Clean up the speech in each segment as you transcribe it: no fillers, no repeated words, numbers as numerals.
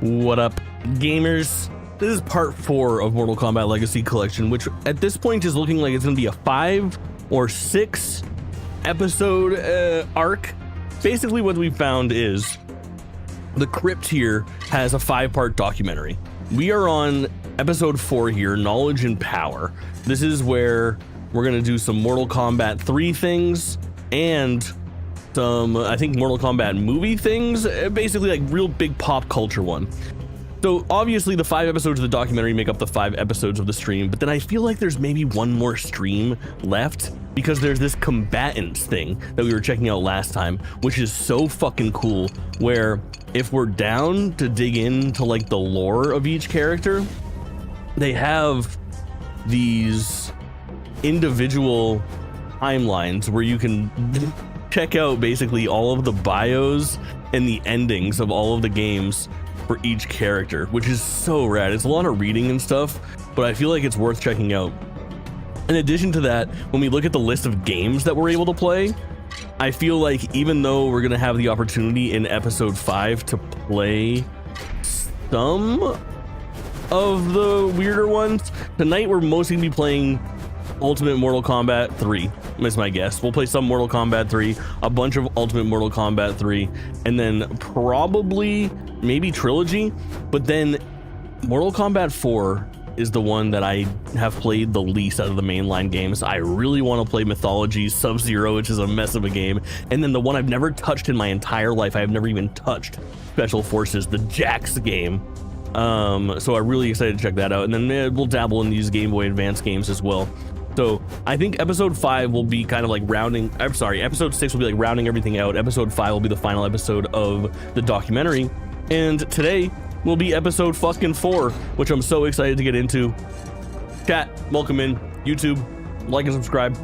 What up, gamers? This is part 4 of Mortal Kombat Legacy Collection, which at this point is looking like it's going to be a 5 or 6 episode arc. Basically what we found is the crypt here has a 5-part documentary. We are on episode 4 here, Knowledge and Power. This is where we're going to do some Mortal Kombat 3 things and some, I think, Mortal Kombat movie things, basically like real big pop culture one. So obviously the 5 episodes of the documentary make up the 5 episodes of the stream, but then I feel like there's maybe one more stream left because there's this combatants thing that we were checking out last time, which is so fucking cool, where if we're down to dig into like the lore of each character, they have these individual timelines where you can check out basically all of the bios and the endings of all of the games for each character, which is so rad. It's a lot of reading and stuff, but I feel like it's worth checking out. In addition to that, when we look at the list of games that we're able to play, I feel like even though we're gonna have the opportunity in episode 5 to play some of the weirder ones, tonight we're mostly gonna be playing Ultimate Mortal Kombat 3 is my guess. We'll play some Mortal Kombat 3, a bunch of Ultimate Mortal Kombat 3, and then probably maybe Trilogy, but then Mortal Kombat 4 is the one that I have played the least out of the mainline games. I really want to play Mythology Sub-Zero, which is a mess of a game, and then the one I've never touched in my entire life, I have never even touched, Special Forces, the Jax game. So I'm really excited to check that out, and then we'll dabble in these Game Boy Advance games as well. So I think episode 5 will be kind of like rounding, I'm sorry, episode 6 will be like rounding everything out. Episode 5 will be the final episode of the documentary. And today will be episode fucking 4, which I'm so excited to get into. Chat, welcome in. YouTube, like and subscribe.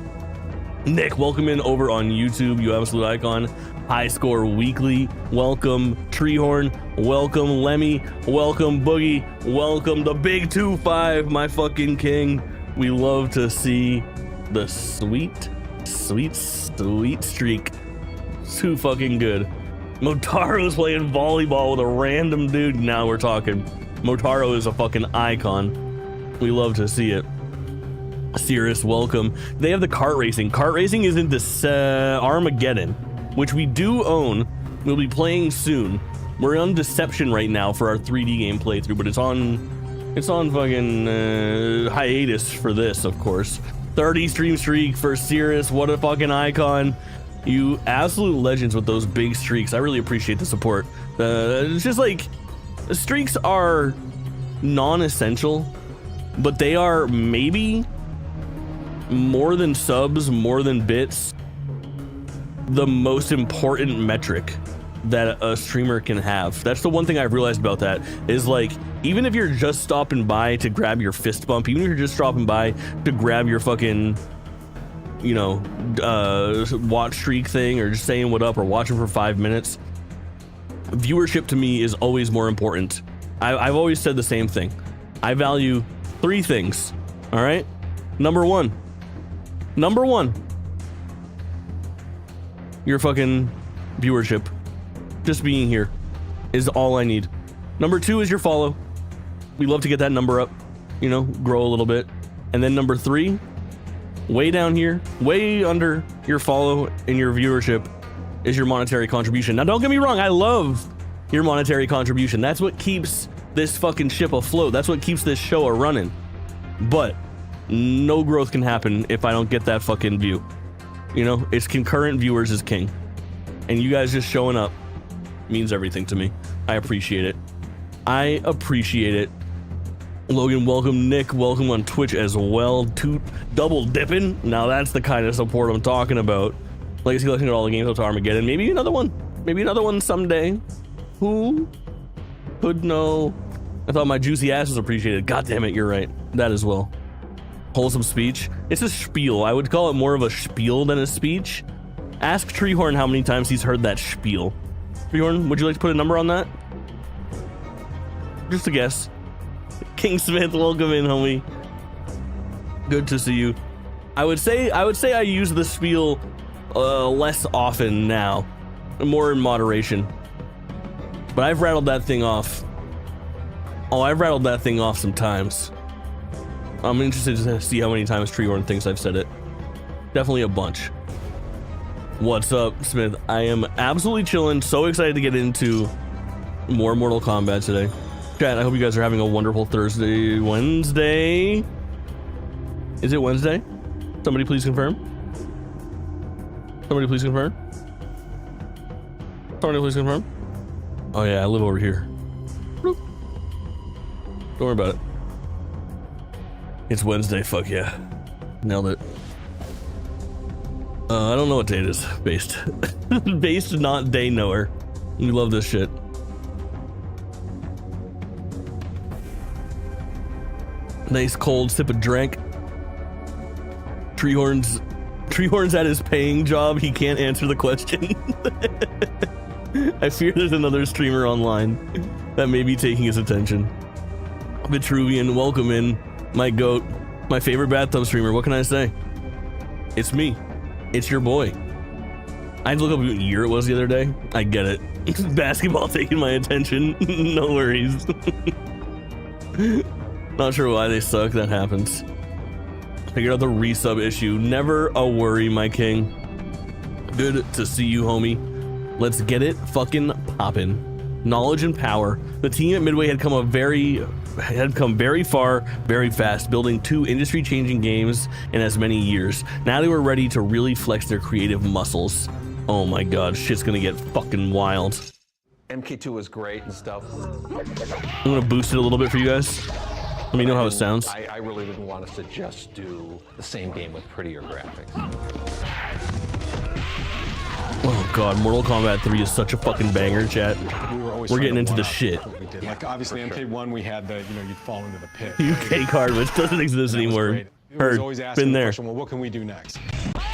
Nick, welcome in over on YouTube, you absolute icon. High Score Weekly, welcome. Treehorn, welcome. Lemmy, welcome. Boogie, welcome. The Big 2-5, my fucking king. We love to see the sweet streak. Too fucking good. Motaro's playing volleyball with a random dude. Now we're talking. Motaro is a fucking icon. We love to see it. Cirrus, welcome. They have the kart racing. Kart racing is in this Armageddon, which we do own. We'll be playing soon. We're on Deception right now for our 3D game playthrough, but it's on fucking hiatus for this, of course. 30 stream streak for Cirrus. What a fucking icon. You absolute legends with those big streaks. I really appreciate the support. It's just like, the streaks are non-essential, but they are maybe more than subs, more than bits, the most important metric that a streamer can have. That's the one thing I've realized about that, is like, even if you're just stopping by to grab your fist bump, even if you're just stopping by to grab your fucking, you know, watch streak thing, or just saying what up, or watching for 5 minutes, viewership to me is always more important. I've always said the same thing. I value 3 things, all right? Number one, your fucking viewership. Just being here is all I need. Number 2 is your follow. We love to get that number up, you know, grow a little bit. And then number 3, way down here, way under your follow and your viewership, is your monetary contribution. Now, don't get me wrong, I love your monetary contribution. That's what keeps this fucking ship afloat. That's what keeps this show a running. But no growth can happen if I don't get that fucking view. You know, it's concurrent viewers is king. And you guys just showing up means everything to me. I appreciate it. I appreciate it. Logan, welcome. Nick, welcome on Twitch as well. Double dipping. Now that's the kind of support I'm talking about. Legacy Collection got all the games up to Armageddon. Maybe another one. Maybe another one someday. Who could know? I thought my juicy ass was appreciated. God damn it, you're right. That as well. Wholesome speech. It's a spiel. I would call it more of a spiel than a speech. Ask Treehorn how many times he's heard that spiel. Treehorn, would you like to put a number on that? Just a guess. King Smith, welcome in, homie. Good to see you. I would say I use the spiel less often now, more in moderation. But I've rattled that thing off Oh, I've rattled that thing off some times. I'm interested to see how many times Treehorn thinks I've said it. Definitely a bunch. What's up, Smith? I am absolutely chilling. So excited to get into more Mortal Kombat today. Chat, I hope you guys are having a wonderful Wednesday. Is it Wednesday? Somebody please confirm. Somebody please confirm. Somebody please confirm. Oh yeah, I live over here. Bloop. Don't worry about it. It's Wednesday, fuck yeah. Nailed it. I don't know what day it is. Based. Based, not day knower. We love this shit. Nice cold sip of drink. Treehorn's at his paying job. He can't answer the question. I fear there's another streamer online that may be taking his attention. Vitruvian, welcome in. My goat. My favorite bathtub streamer. What can I say? It's me. It's your boy. I had to look up what year it was the other day. I get it. Basketball taking my attention. No worries. Not sure why they suck. That happens. Figured out the resub issue. Never a worry, my king. Good to see you, homie. Let's get it fucking poppin'. Knowledge and power. The team at Midway had come very far, very fast, building 2 industry-changing games in as many years. Now they were ready to really flex their creative muscles. Oh my god, shit's gonna get fucking wild. MK2 was great and stuff. I'm gonna boost it a little bit for you guys. Let me know how it sounds. I really didn't want us to just do the same game with prettier graphics. Oh god, Mortal Kombat 3 is such a fucking banger, chat. We're getting into the shit. Like obviously MK1 we had the, you'd fall into the pit. UK card, which doesn't exist anymore. Heard, been there. Question, well, what can we do next?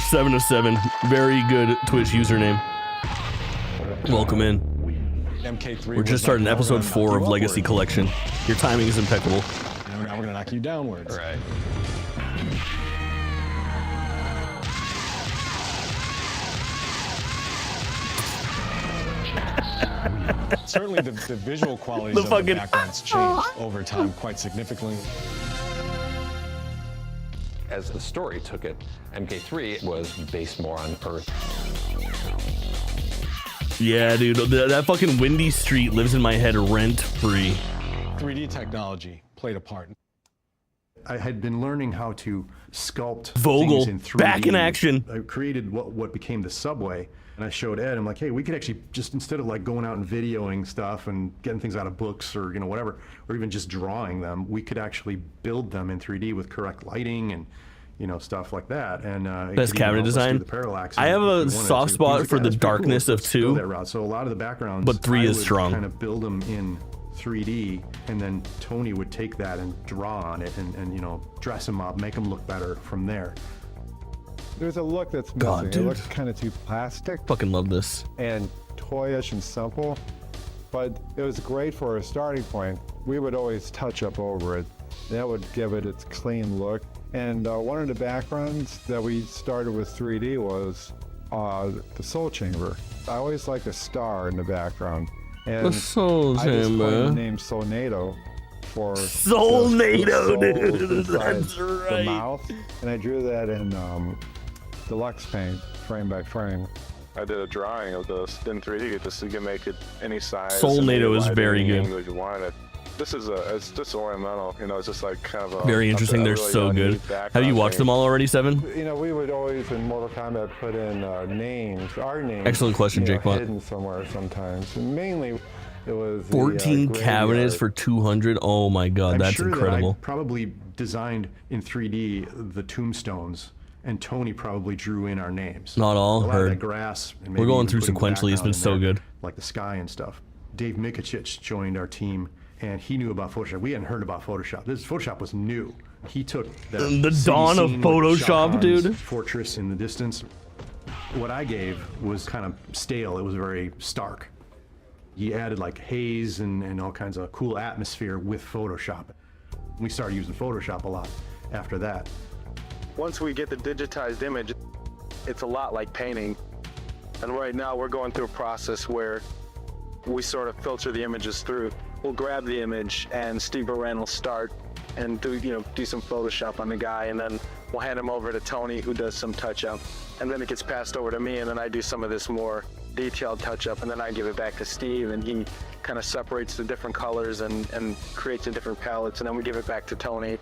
7 of 7, very good Twitch username. Welcome in. MK3. We're just starting episode 4 of Legacy Collection. Your timing is impeccable. Now we're gonna knock you downwards. Right. Certainly the visual qualities of the backgrounds changed over time quite significantly. As the story took it, MK3 was based more on Earth. Yeah, dude, that fucking Windy Street lives in my head rent-free. 3D technology played a part. I had been learning how to sculpt Vogel, things in 3D. back in action. I created what became the subway, and I showed Ed. I'm like, hey, we could actually just, instead of like going out and videoing stuff and getting things out of books or whatever, or even just drawing them, we could actually build them in 3D with correct lighting and stuff like that. And best cabinet design. I have a soft spot for the darkness of 2. So a lot of the backgrounds, but 3 is strong. Kind of build them in 3D, and then Tony would take that and draw on it and dress them up, make them look better from there. There's a look that's missing. God, dude. It looks kind of too plastic Fucking love this. and toyish and simple, but it was great for a starting point. We would always touch up over it. That would give it its clean look. And one of the backgrounds that we started with 3D was the Soul Chamber. I always liked a star in the background. And The Soul I just coined Chamber. the name Soulnado for Soulnado, the dude. inside That's the right. mouth. And I drew that in deluxe paint, frame by frame. I did a drawing of this in 3D just so you can make it any size. Soulnado is any very lighting, good. angle you want it. This is it's just ornamental, it's just like kind of a Very interesting. They're really so good. unique background Have you watched thing. them all already, 7? We would always in Mortal Kombat put in names, our names. Excellent question, Jake Bot. Hidden somewhere sometimes. And mainly, it was 14 the, cabinets for 200. Oh my god, I'm that's sure incredible. That I probably designed in 3D the tombstones, and Tony probably drew in our names. Not all, A lot of heard. that grass. And We're maybe going even through putting the sequentially. It's been background so in there, good. like the sky and stuff. Dave Mikicic joined our team, and he knew about Photoshop. We hadn't heard about Photoshop. Photoshop was new. He took The dawn of Photoshop, dude. Fortress in the distance. What I gave was kind of stale. It was very stark. He added like haze and all kinds of cool atmosphere with Photoshop. We started using Photoshop a lot after that. Once we get the digitized image, it's a lot like painting. And right now we're going through a process where we sort of filter the images through we'll grab the image and Steve Moran will start and do some Photoshop on the guy, and then we'll hand him over to Tony, who does some touch-up, and then it gets passed over to me, and then I do some of this more detailed touch-up, and then I give it back to Steve, and he kind of separates the different colors and creates the different palettes, and then we give it back to Tony,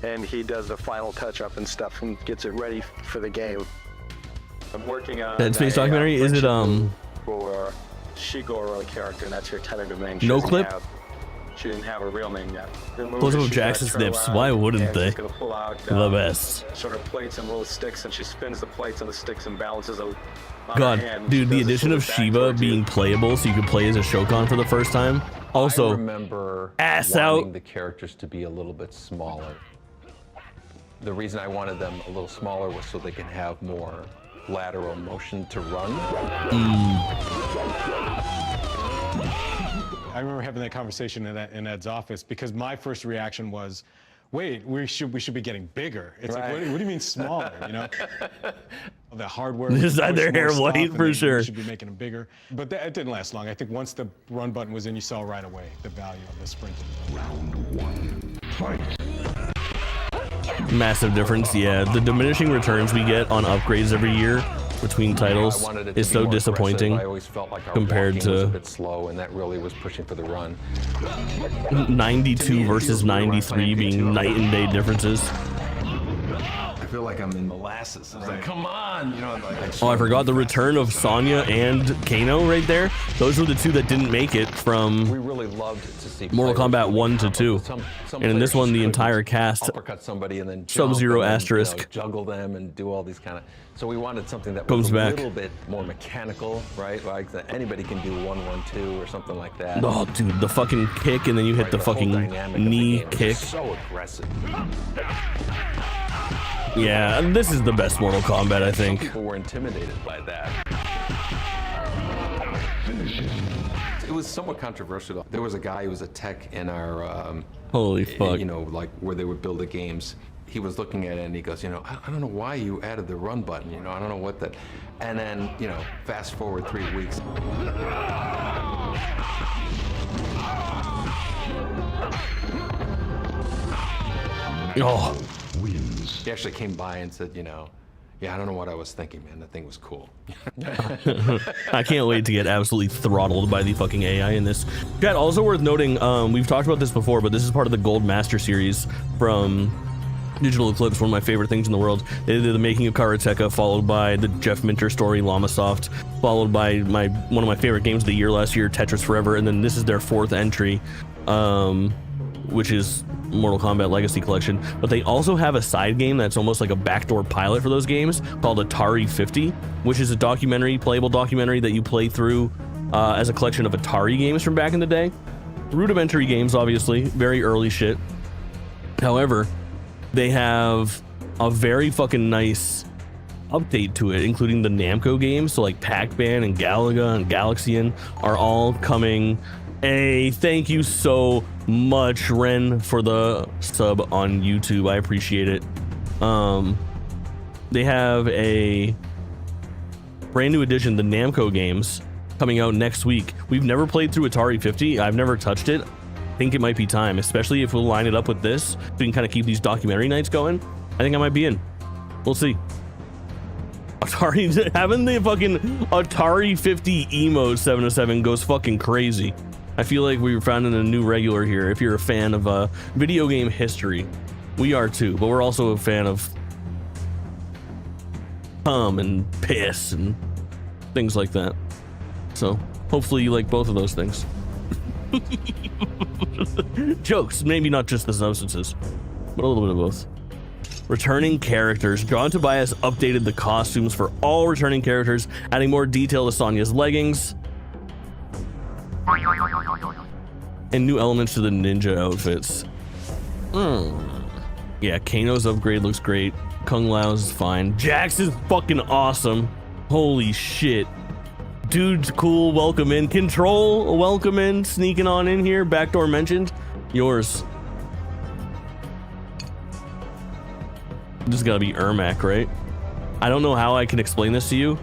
and he does the final touch-up and stuff and gets it ready for the game. I'm working on Dead Space documentary. Is it for Shigoro character, and that's her tentative name. No clip? She didn't have a real name yet. Close up of Jackson's nips. Why wouldn't they? Pull out, the best. Sort of plates and little sticks, and she spins the plates and the sticks and balances them. God, dude, the addition of Shiva being playable so you could play as a Shokan for the first time. Also, I remember ass wanting out. the characters to be a little bit smaller. The reason I wanted them a little smaller was so they can have more lateral motion to run. I remember having that conversation in Ed's office because my first reaction was, wait, we should be getting bigger. It's Right. like, what do you mean smaller, you know? The hardware. Is that push their more hair stuff, white and for then sure? We should be making them bigger. But it didn't last long. I think once the run button was in, you saw right away the value of the sprinting. Massive difference, yeah. The diminishing returns we get on upgrades every year between titles I wanted it to is be so more disappointing aggressive. I always felt like our compared walking was to a bit slow, and that really was pushing for the run. 92 versus 93 being night and day differences. I feel like I'm in molasses. I was like, come on, you know. Like, Oh, I forgot the return of Sonya and Kano right there. Those were the two that didn't make it We from really loved to see Mortal players Kombat really 1 to combo. 2. Some And in this players one, just the couldn't entire cast, uppercut somebody and then Sub-Zero jump and then, asterisk. juggle them and do all these kind of. So we wanted something that Comes was a back. little bit more mechanical, right? Like that anybody can do 1-1-2 or something like that. oh dude, the fucking kick and then you hit Right, the whole fucking dynamic of the knee game is kick. So aggressive. Yeah, and this is the best Mortal Kombat, I think. People were intimidated by that. It was somewhat controversial. There was a guy who was a tech in our, Holy fuck. you know, like where they would build the games. He was looking at it and he goes, you know, I don't know why you added the run button. You know, I don't know what that. And then, you know, fast forward 3 weeks. Oh, He actually came by and said, you know, yeah, I don't know what I was thinking, man. That thing was cool. I can't wait to get absolutely throttled by the fucking AI in this. Chat, also worth noting, we've talked about this before, but this is part of the Gold Master series from Digital Eclipse, one of my favorite things in the world. They did the making of Karateka, followed by the Jeff Minter story, Llamasoft, followed by one of my favorite games of the year last year, Tetris Forever, and then this is their 4th entry, which is Mortal Kombat Legacy Collection. But they also have a side game that's almost like a backdoor pilot for those games called Atari 50, which is a playable documentary that you play through as a collection of Atari games from back in the day. Rudimentary games, obviously, very early shit. However, they have a very fucking nice update to it, including the Namco games. So like Pac-Man and Galaga and Galaxian are all coming. Hey, thank you so much, Ren, for the sub on YouTube. I appreciate it. They have a brand new edition, the Namco games, coming out next week. We've never played through Atari 50. I've never touched it. I think it might be time, especially if we'll line it up with this, so we can kind of keep these documentary nights going. I think I might be in. We'll see. Atari, having the fucking Atari 50 emote 707 goes fucking crazy. I feel like we were finding a new regular here. If you're a fan of video game history, we are too, but we're also a fan of cum and piss and things like that. So hopefully you like both of those things. Jokes, maybe not just the substances, but a little bit of both. Returning characters. John Tobias updated the costumes for all returning characters, adding more detail to Sonya's leggings and new elements to the ninja outfits. Yeah, Kano's upgrade looks great. Kung Lao's is fine. Jax is fucking awesome. Holy shit. Dude's cool. Welcome in. Control, welcome in. Sneaking on in here. Backdoor mentioned. Yours. This has got to be Ermac, right? I don't know how I can explain this to you,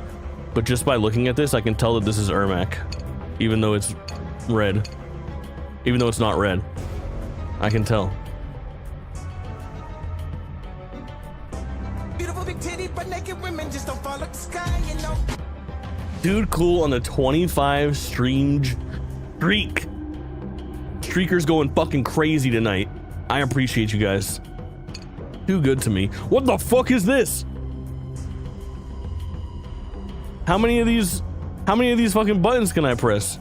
but just by looking at this, I can tell that this is Ermac, even though it's red. even though it's not red. I can tell. Beautiful big titty, but naked women just don't fall like the sky, you know. Dude Cool on a 25 stream streak. Streaker's going fucking crazy tonight. I appreciate you guys. Too good to me. What the fuck is this? How many of these fucking buttons can I press?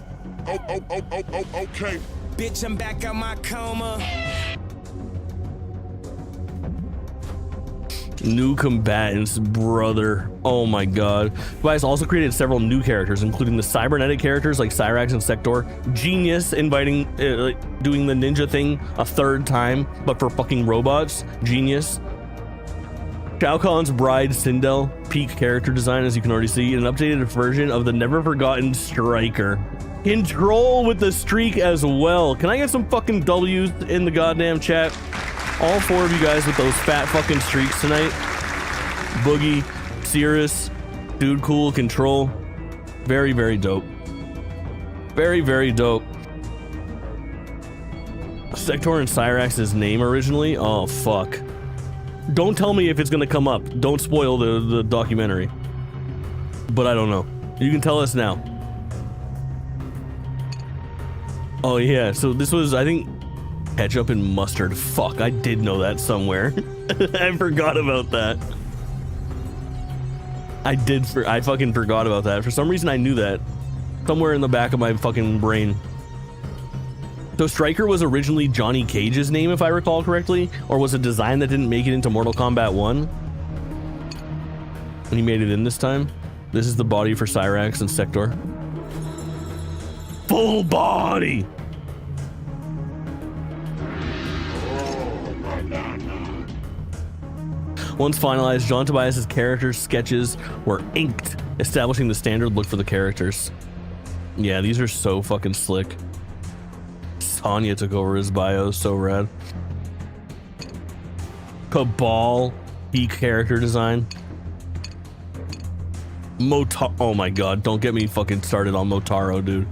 Okay. Bitch, I'm back out my coma. New combatants, brother. Oh my god. Vice also created several new characters, including the cybernetic characters like Cyrax and Sector. Genius inviting, doing the ninja thing a third time, but for fucking robots. Genius. Shao Kahn's bride, Sindel. Peak character design, as you can already see. An updated version of the never forgotten Striker. Control with the streak as well. Can I get some fucking W's in the goddamn chat? All 4 of you guys with those fat fucking streaks tonight. Boogie, Cirrus, Dude Cool, Control. Very, very dope. Very, very dope. Sector and Cyrax's name originally? Oh, fuck. Don't tell me if it's gonna come up. Don't spoil the documentary. But I don't know. You can tell us now. Oh yeah, so this was, I think, ketchup and mustard. Fuck, I did know that somewhere. I forgot about that. I fucking forgot about that. For some reason I knew that. Somewhere in the back of my fucking brain. So Striker was originally Johnny Cage's name, if I recall correctly, or was a design that didn't make it into Mortal Kombat 1? And he made it in this time. This is the body for Cyrax and Sector. Full body! Once finalized, John Tobias's character sketches were inked, establishing the standard look for the characters. Yeah, these are so fucking slick. Tanya took over his bio, so rad. Cabal, peak character design. Oh my god, don't get me fucking started on Motaro, dude.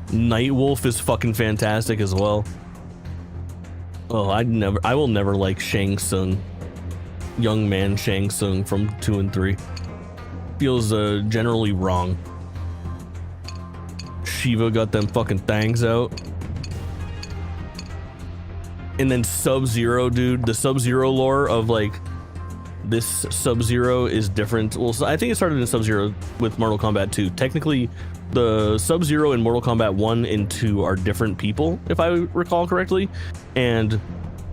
Nightwolf is fucking fantastic as well. Oh, I will never like Shang Tsung. Young man Shang Tsung from 2 and 3. Feels generally wrong. Shiva got them fucking things out. And then Sub-Zero, dude. The Sub-Zero lore of like this Sub-Zero is different. Well, I think it started in Sub-Zero with Mortal Kombat 2. Technically, the Sub-Zero in Mortal Kombat 1 and 2 are different people, if I recall correctly. And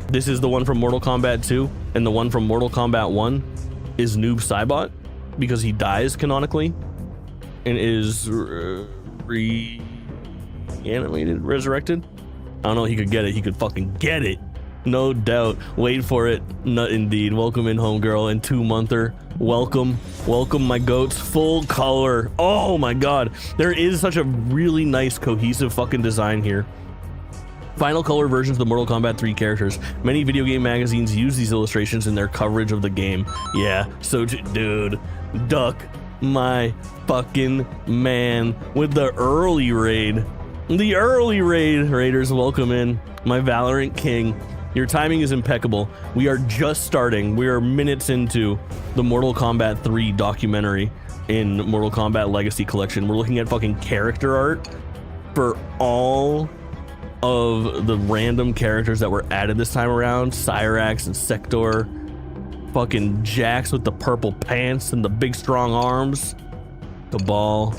this is the one from Mortal Kombat 2, and the one from Mortal Kombat 1 is Noob Saibot, because he dies canonically and is resurrected. I don't know, he could get it. He could fucking get it. No doubt. Wait for it. Nut indeed. Welcome in, homegirl and 2-monther. Welcome. Welcome, my goats. Full color. Oh my god. There is such a really nice, cohesive fucking design here. Final color versions of the Mortal Kombat 3 characters. Many video game magazines use these illustrations in their coverage of the game. Yeah, so dude, Duck, my fucking man, with the early raid. The early raid. Raiders, welcome in. My Valorant king. Your timing is impeccable. We are just starting. We are minutes into the Mortal Kombat 3 documentary in Mortal Kombat Legacy Collection. We're looking at fucking character art for all of the random characters that were added this time around. Cyrax and Sector. Fucking Jax with the purple pants and the big strong arms. Cabal.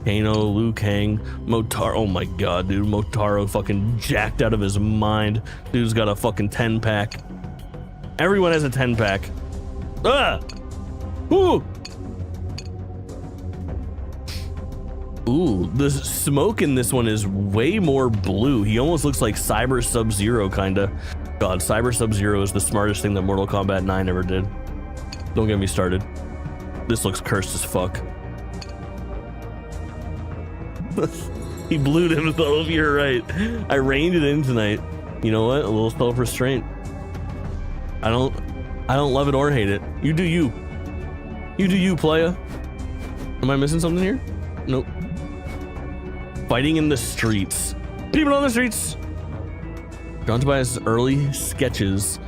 Kano, Liu Kang, Motaro. Oh my god, dude. Motaro fucking jacked out of his mind. Dude's got a fucking 10-pack. Everyone has a 10-pack. Ah! Ooh! Ooh, the smoke in this one is way more blue. He almost looks like Cyber Sub-Zero, kinda. God, Cyber Sub-Zero is the smartest thing that Mortal Kombat 9 ever did. Don't get me started. This looks cursed as fuck. He blew himself, you're right. I reined it in tonight. You know what? A little self-restraint. I don't love it or hate it. You do you. You do you, playa. Am I missing something here? Nope. fighting in the streets. People on the streets. John Tobias' early sketches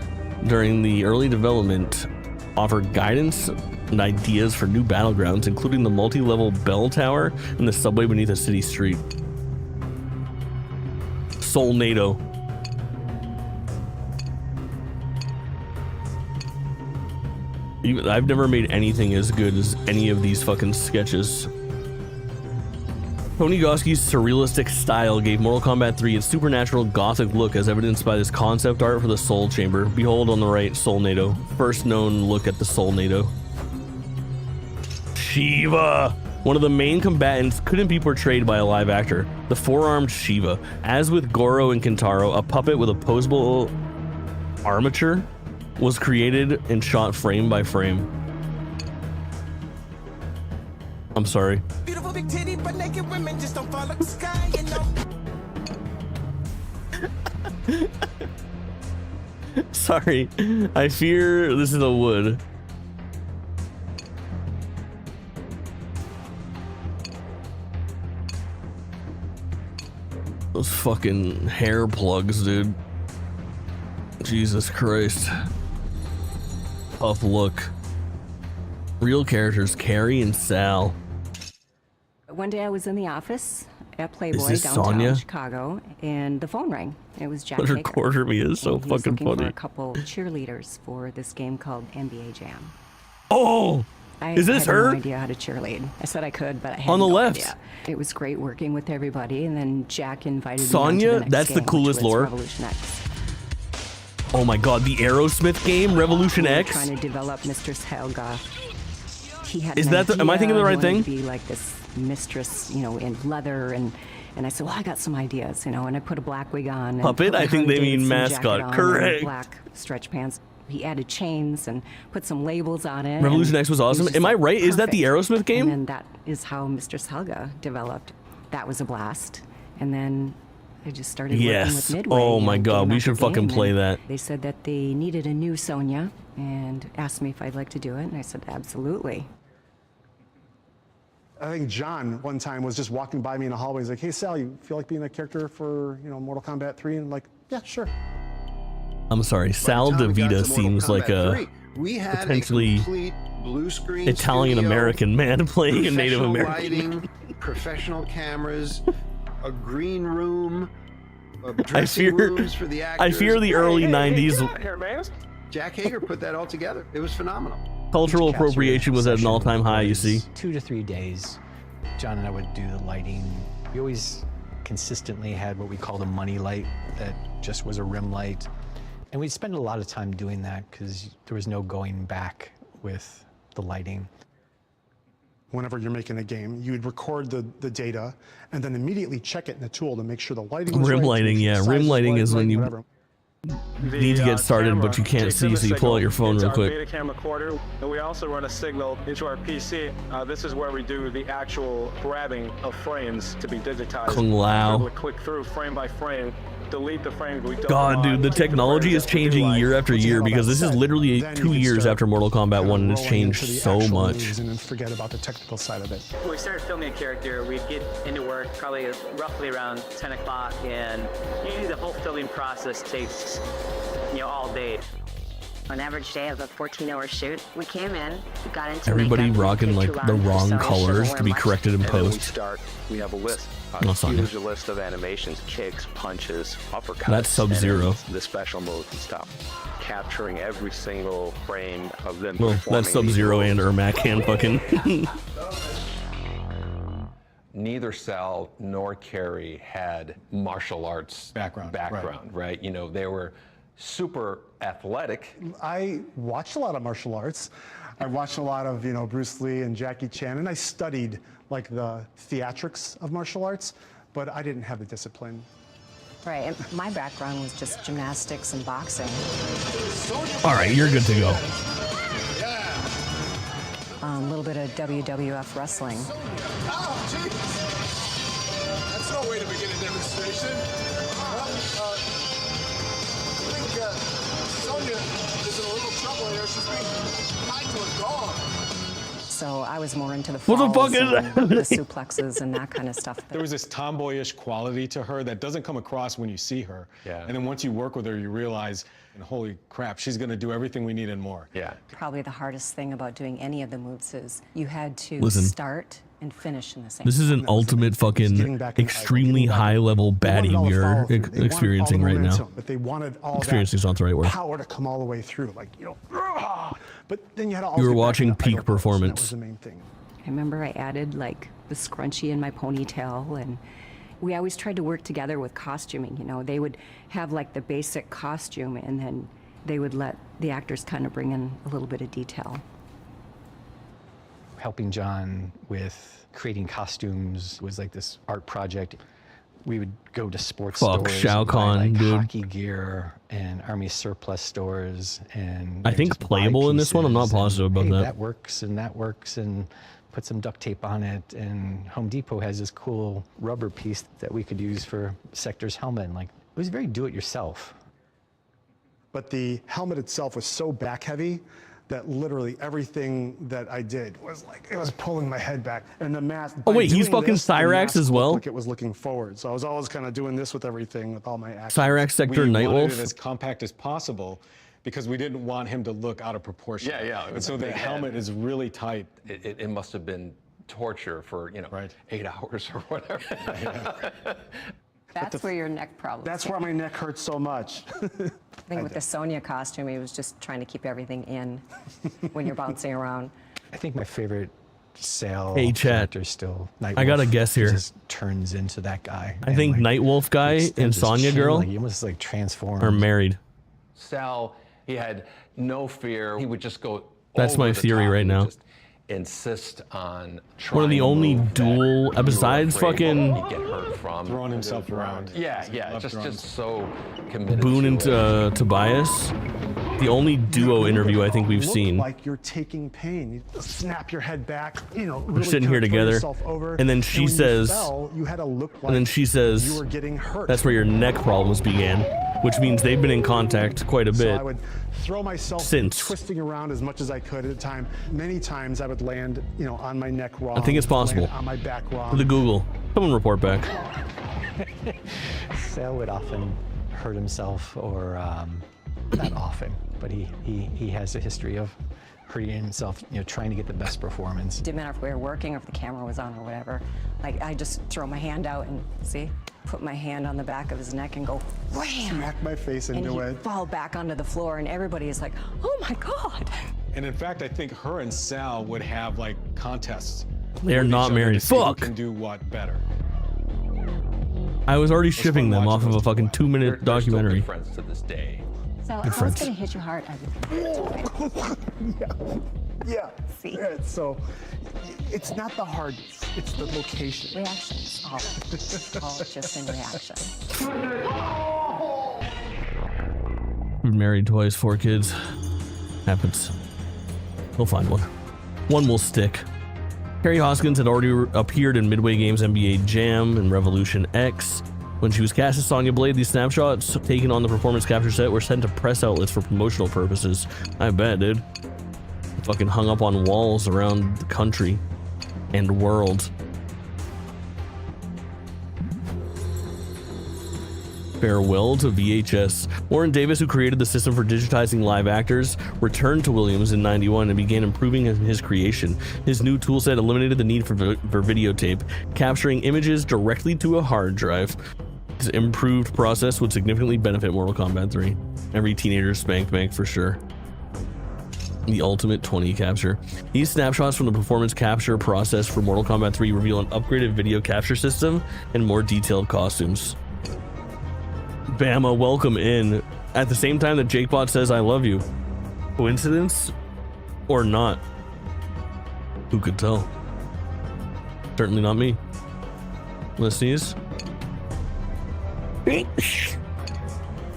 during the early development offer guidance and ideas for new battlegrounds, including the multi-level bell tower and the subway beneath a city street. Soulnado. I've never made anything as good as any of these fucking sketches. Tony Goski's surrealistic style gave Mortal Kombat 3 its supernatural gothic look, as evidenced by this concept art for the Soul Chamber. Behold on the right, Soulnado. First known look at the Soulnado. Shiva! One of the main combatants couldn't be portrayed by a live actor. The four-armed Shiva. As with Goro and Kintaro, a puppet with opposable armature was created and shot frame by frame. I'm sorry. Beautiful big titty, but naked women just don't follow the sky, you know. Sorry. I fear this is a wood. Those fucking hair plugs, dude. Jesus Christ. Tough look. Real characters, Carrie and Sal. One day I was in the office at Playboy Is this downtown Sonya? Chicago, and the phone rang. It was Jack Her Hager. quarter me is so And he was fucking looking for funny. a couple cheerleaders for this game called NBA Jam. Oh! I Is this had her? no idea how to cheerlead. I said I could, but I had On the no left. idea. It was great working with everybody, and then Jack invited Sonya? me on to the next That's the game, coolest which was lore. Revolution X. Oh my god, the Aerosmith game, Revolution We were X? trying to develop Mistress Helga. He had Is an that the- am I thinking of the idea. right He wanted thing? to be like this mistress, you know, in leather, and I said, well, I got some ideas, you know, and I put a black wig on. And Puppet? put my I think they mean Harley-Davidson mascot. jacket on and Correct. Black stretch pants. He added chains and put some labels on it. Revolution and X was it awesome. just Am I like right? Is that the perfect. Aerosmith game? And then that is how Mistress Helga developed. That was a blast. And then I just started Yes. working with Midway. Oh you my know, God, game we after should fucking game, play and that. They said that they needed a new Sonya and asked me if I'd like to do it, and I said absolutely. I think John one time was just walking by me in a hallway. He's like, "Hey Sal, you feel like being a character for Mortal Kombat 3?" And I'm like, "Yeah, sure." I'm sorry, Sal By the time we got DeVita to Mortal seems like Kombat a 3, we had potentially a complete blue screen Italian American man playing a Native professional American. lighting, professional cameras, a green room, I dressing fear, rooms for the actors. I fear the early 90s Jack Hager put that all together. It was phenomenal. cultural appropriation was at an all-time high, you see. 2 to 3 days, John and I would do the lighting. We always consistently had what we called a money light that just was a rim light. And we'd spend a lot of time doing that because there was no going back with the lighting. Whenever you're making a game, you would record the data and then immediately check it in the tool to make sure the lighting was Rim right, lighting, to make sure yeah. the Rim size was lighting right, is when you whatever. need to get started, but you can't see, so you pull out your phone real quick. Beta cam recorder, and we also run a signal into our PC. This is where we do the actual grabbing of frames to be digitized. Kung Lao. We'll click through frame by frame, delete the frames we don't God, want, dude, the keep technology frames is that we do changing like. year after year because this is literally Then you 2 can years start after Mortal Kombat 1 and it's rolling changed into the so actual much. moves and then forget about the technical side of it. When we started filming a character, we'd get into work probably roughly around 10 o'clock, and usually the whole filming process takes, all day. An average day of a 14-hour shoot. We came in, we got into Everybody makeup, rocking did like 2 the rounds of wrong sewing, colors shouldn't to be wear much. corrected in And then we post. start, we have a list, No, a Sonya. huge list of animations, kicks, punches, uppercuts. That's Sub-Zero. and the special moves and stuff. Capturing every single frame of them. Well, performing that's Sub-Zero these and moves. Ermac can fucking... Neither Sal nor Carrie had martial arts Background, right? They were super athletic. I watched a lot of martial arts. I watched a lot of, Bruce Lee and Jackie Chan, and I studied like the theatrics of martial arts, but I didn't have the discipline. Right, and my background was just gymnastics and boxing. All right, you're good to go. A little bit of WWF wrestling. That's no way to begin a demonstration. I think Sonya is in a little trouble here. She's being tied to a dog. So I was more into the What the falls fuck is and that? the suplexes and that kind of stuff. There was this tomboyish quality to her that doesn't come across when you see her. Yeah. And then once you work with her, you realize, and holy crap, she's going to do everything we need and more. Yeah. Probably the hardest thing about doing any of the moves is you had to Listen. start and finish in the same This is time. an ultimate fucking extremely high level baddie we are experiencing right now. But they wanted all Experiencing is not the right word. power to come all the way through, like, you know, but then you had to You were always get back watching into peak idle pose, and That performance. was the main thing. I remember I added like the scrunchie in my ponytail, and we always tried to work together with costuming. You know, they would have like the basic costume, and then they would let the actors kind of bring in a little bit of detail. Helping John with creating costumes was like this art project. We would go to sports Fuck, stores, Shao and buy, Kahn, like dude. hockey gear and army surplus stores, and I you know, think just buy playable in this one. I'm not pieces and, positive about hey, that. That works and that works, and put some duct tape on it. And Home Depot has this cool rubber piece that we could use for Sector's helmet. And like, it was very do-it-yourself. But the helmet itself was so back heavy that literally everything that I did was like, it was pulling my head back. And the mask. Oh, by wait, he's doing fucking this, the Cyrax mask as well? looked like it was looking forward. So I was always kind of doing this with everything, with all my actions. Cyrax Sector We wanted Nightwolf. it as compact as possible because we didn't want him to look out of proportion. Yeah, yeah. And so the helmet is really tight. It must have been torture for, you know, 8 hours or whatever. That's where your neck problem. That's why my neck hurts so much. I think with the Sonya costume, he was just trying to keep everything in when you're bouncing around. I think my favorite Sale Hey, chat. character is still Nightwolf. I got a guess here. He just turns into that guy. I think Nightwolf guy and extends his Sonya chin, girl like, he almost like transforms. are married. Sal, he had no fear. He would just go. That's over my the theory top. right He would now. just insist on One of the trying only move that dual, you were besides afraid fucking he'd get hurt from. Throwing himself around. Yeah, yeah, just so committed. Boone and to it. Tobias, the only duo interview I think we've Look seen. like you're taking pain. You snap your head back, you know, We're really sitting kind here of throw together, yourself over. and then she when you says, fell, you had to look like and then she says, you were getting hurt. that's where your neck problems began, which means they've been in contact quite a So bit. I would throw myself since. twisting around as much as I could at a time. Many times I would land, you know, on my neck wrong. I think it's possible. land on my back wrong. The Google, someone report back. Sale would often hurt himself, or not often, but he has a history of hurting himself, you know, trying to get the best performance. Didn't matter if we were working or if the camera was on or whatever. Like, I just throw my hand out and, see, put my hand on the back of his neck and go, wham! Smack my face And into he'd it. fall back onto the floor, and everybody is like, oh my God. And in fact, I think her and Sal would have like contests. They're with each not other married. to see who Fuck. can do what better. I was already shipping them off of a fucking 2-minute They're still documentary. good friends to this day. So I Good was friends. going to hit you hard. Yeah. See? Yeah, so it's not the hardness, it's the location. Reactions. All just in reaction. Been married twice, 4 kids. Happens. We'll find one. One will stick. Carrie Hoskins had already appeared in Midway Games NBA Jam and Revolution X. When she was cast as Sonya Blade, these snapshots taken on the performance capture set were sent to press outlets for promotional purposes. I bet, dude. Fucking hung up on walls around the country and world. Farewell to VHS. Warren Davis, who created the system for digitizing live actors, returned to Williams in '91 and began improving his creation. His new toolset eliminated the need for videotape, capturing images directly to a hard drive. This improved process would significantly benefit Mortal Kombat 3. Every teenager spanked bank for sure. The ultimate 20 capture. These snapshots from the performance capture process for Mortal Kombat 3 reveal an upgraded video capture system and more detailed costumes. Bama, welcome in. At the same time that JakeBot says I love you. Coincidence or not? Who could tell? Certainly not me. Let's sneeze.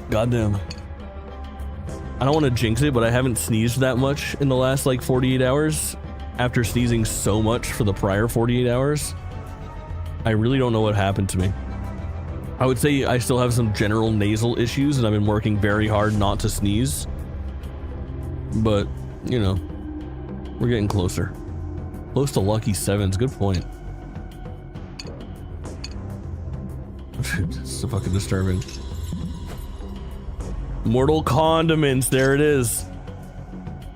Goddamn. I don't want to jinx it, but I haven't sneezed that much in the last like 48 hours. After sneezing so much for the prior 48 hours, I really don't know what happened to me. I would say I still have some general nasal issues, and I've been working very hard not to sneeze. But, you know, we're getting closer. Close to lucky sevens. Good point. It's so fucking disturbing. Mortal Condiments. There it is.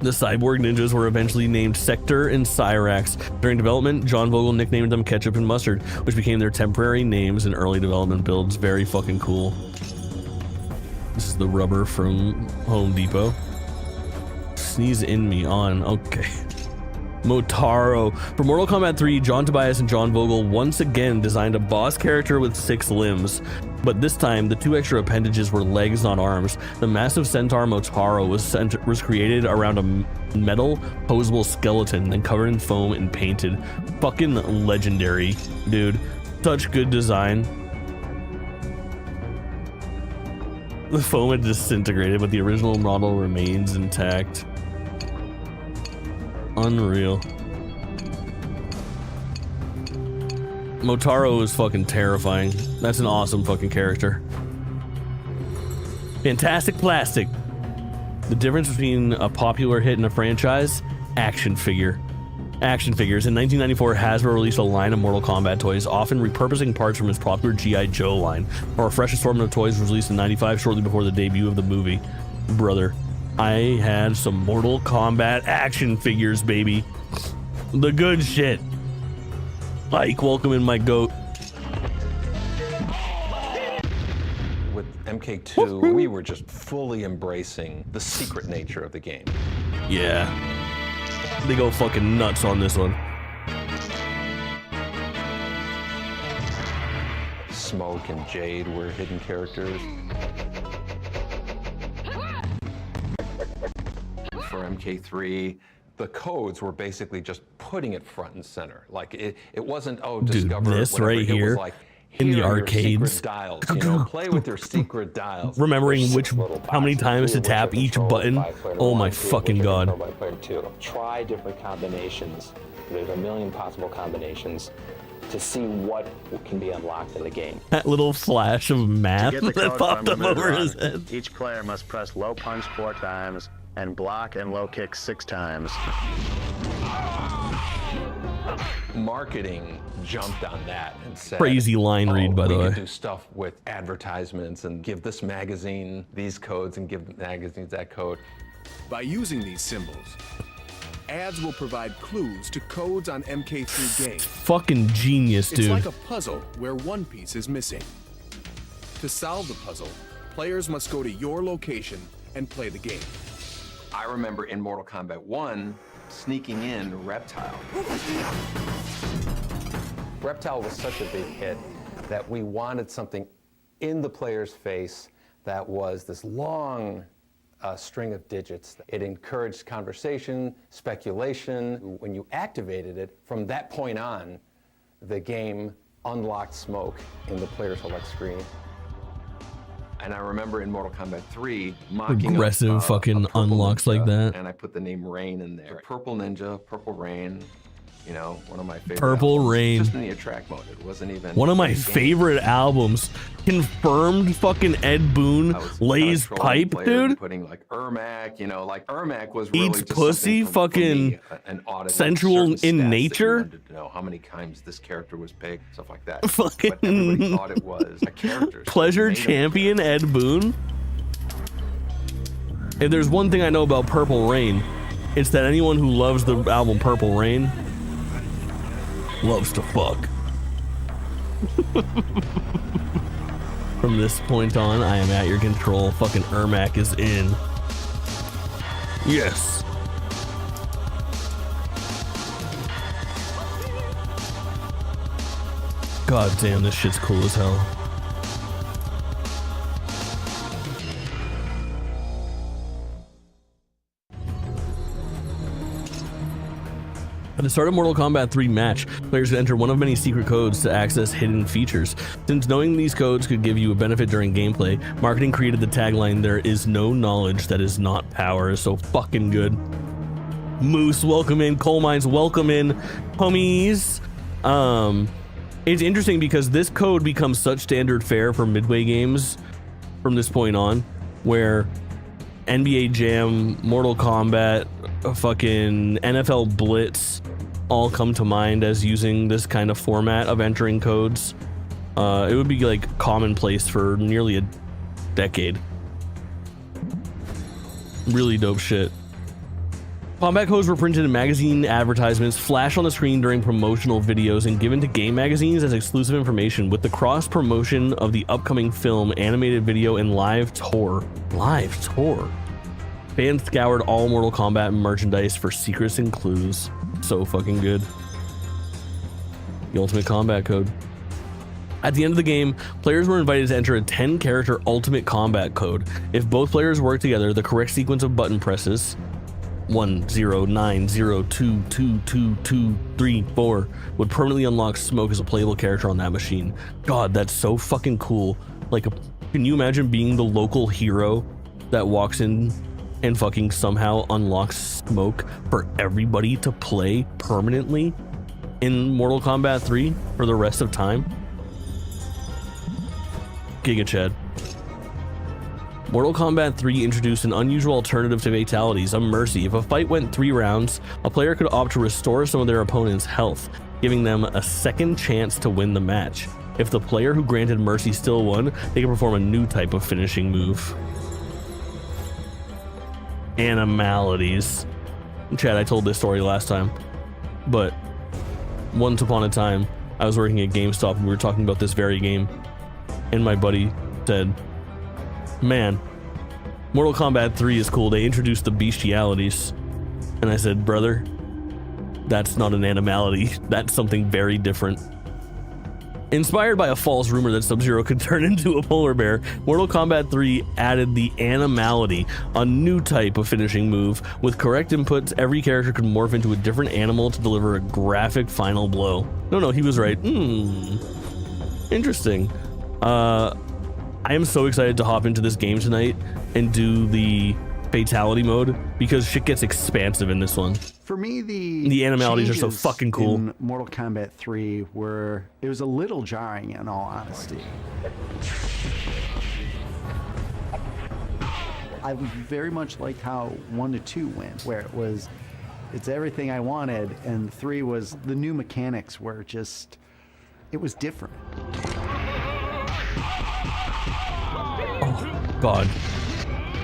The cyborg ninjas were eventually named Sector and Cyrax. During development, John Vogel nicknamed them Ketchup and Mustard, which became their temporary names in early development builds. Very fucking cool. This is the rubber from Home Depot. Sneeze in me on. Okay. Motaro. For Mortal Kombat 3, John Tobias and John Vogel once again designed a boss character with 6 limbs. But this time, the 2 extra appendages were legs, not arms. The massive centaur Motaro was created around a metal posable skeleton, then covered in foam and painted. Fucking legendary, dude. Such good design. The foam had disintegrated, but the original model remains intact. Unreal. Motaro is fucking terrifying. That's an awesome fucking character. Fantastic Plastic. The difference between a popular hit and a franchise? Action figure. Action figures. In 1994, Hasbro released a line of Mortal Kombat toys, often repurposing parts from its popular G.I. Joe line. Our fresh assortment of toys was released in 95, shortly before the debut of the movie. Brother, I had some Mortal Kombat action figures, baby. The good shit. Like, welcome in my goat. With MK2, we were just fully embracing the secret nature of the game. Yeah. They go fucking nuts on this one. Smoke and Jade were hidden characters. For MK3, the codes were basically just putting it front and center. Like it wasn't, oh, discover dude, this whatever. right It here was like, in the here are your arcades. secret dials, you know, play with your secret dials. Remembering how many times to tap each button. Oh my fucking god. Try different combinations. There's a million possible combinations to see what can be unlocked in the game. That little flash of math that popped up over his head. Each player must press low punch 4 times and block and low kick 6 times. Marketing jumped on that and said, Crazy line read, by the way. We could do stuff with advertisements and give this magazine these codes and give magazines that code. By using these symbols, ads will provide clues to codes on MK3 games. Fucking genius, dude. It's like a puzzle where one piece is missing. To solve the puzzle, players must go to your location and play the game. I remember in Mortal Kombat 1, sneaking in Reptile. Reptile was such a big hit that we wanted something in the player's face that was this long string of digits. It encouraged conversation, speculation. When you activated it, from that point on, the game unlocked smoke in the player select screen. And I remember in Mortal Kombat 3, mocking aggressive fucking unlocks ninja, like that. and I put the name Rain in there. Purple Ninja, Purple Rain, you know, one of my favorite Purple albums. Rain. Just in the attract mode, it wasn't even one of my favorite albums. Confirmed fucking Ed Boon lays pipe, dude. Putting like Ermac, you know, like Ermac was really Eats just pussy, for fucking me, an audit, sensual like certain in stats that you nature. wanted to know how many times this character was picked, stuff like that. Fucking But everybody thought it was a character. So Pleasure they made him champion Ed Boon. If there's one thing I know about Purple Rain, it's that anyone who loves the album Purple Rain loves to fuck. From this point on, I am at your control. Fucking Ermac is in. Yes. God damn, this shit's cool as hell. At the start of Mortal Kombat 3 match, players could enter one of many secret codes to access hidden features. Since knowing these codes could give you a benefit during gameplay, marketing created the tagline, "There is no knowledge that is not power." So fucking good. Moose, welcome in. Coal Mines, welcome in. Homies. It's interesting because this code becomes such standard fare for Midway games from this point on, where NBA Jam, Mortal Kombat, fucking NFL Blitz, all come to mind as using this kind of format of entering codes. It would be like commonplace for nearly a decade. Really dope shit. Combat codes were printed in magazine advertisements, flashed on the screen during promotional videos, and given to game magazines as exclusive information with the cross-promotion of the upcoming film, animated video, and live tour. Live tour. Fans scoured all Mortal Kombat merchandise for secrets and clues. So fucking good. The Ultimate Combat Code. At the end of the game, players were invited to enter a 10-character Ultimate Combat Code. If both players work together, the correct sequence of button presses 1 0 9 0 2 2 2 2 3 4 would permanently unlock Smoke as a playable character on that machine. God, that's so fucking cool. Like, can you imagine being the local hero that walks in and fucking somehow unlocks Smoke for everybody to play permanently in Mortal Kombat 3 for the rest of time? Giga Chad. Mortal Kombat 3 introduced an unusual alternative to fatalities, a mercy. If a fight went 3 rounds, a player could opt to restore some of their opponent's health, giving them a second chance to win the match. If the player who granted mercy still won, they could perform a new type of finishing move. Animalities. Chad, I told this story last time, but once upon a time, I was working at GameStop and we were talking about this very game, and my buddy said, man, Mortal Kombat 3 is cool. They introduced the bestialities. And I said, brother, that's not an animality. That's something very different. Inspired by a false rumor that Sub-Zero could turn into a polar bear, Mortal Kombat 3 added the animality, a new type of finishing move. With correct inputs, every character could morph into a different animal to deliver a graphic final blow. No, he was right. Interesting. I am so excited to hop into this game tonight and do the fatality mode because shit gets expansive in this one. For me, the animalities are so fucking cool. In Mortal Kombat 3 were, it was a little jarring in all honesty. I very much liked how 1 to 2 went, where it's everything I wanted, and 3 was the new mechanics were just, it was different. Oh, God.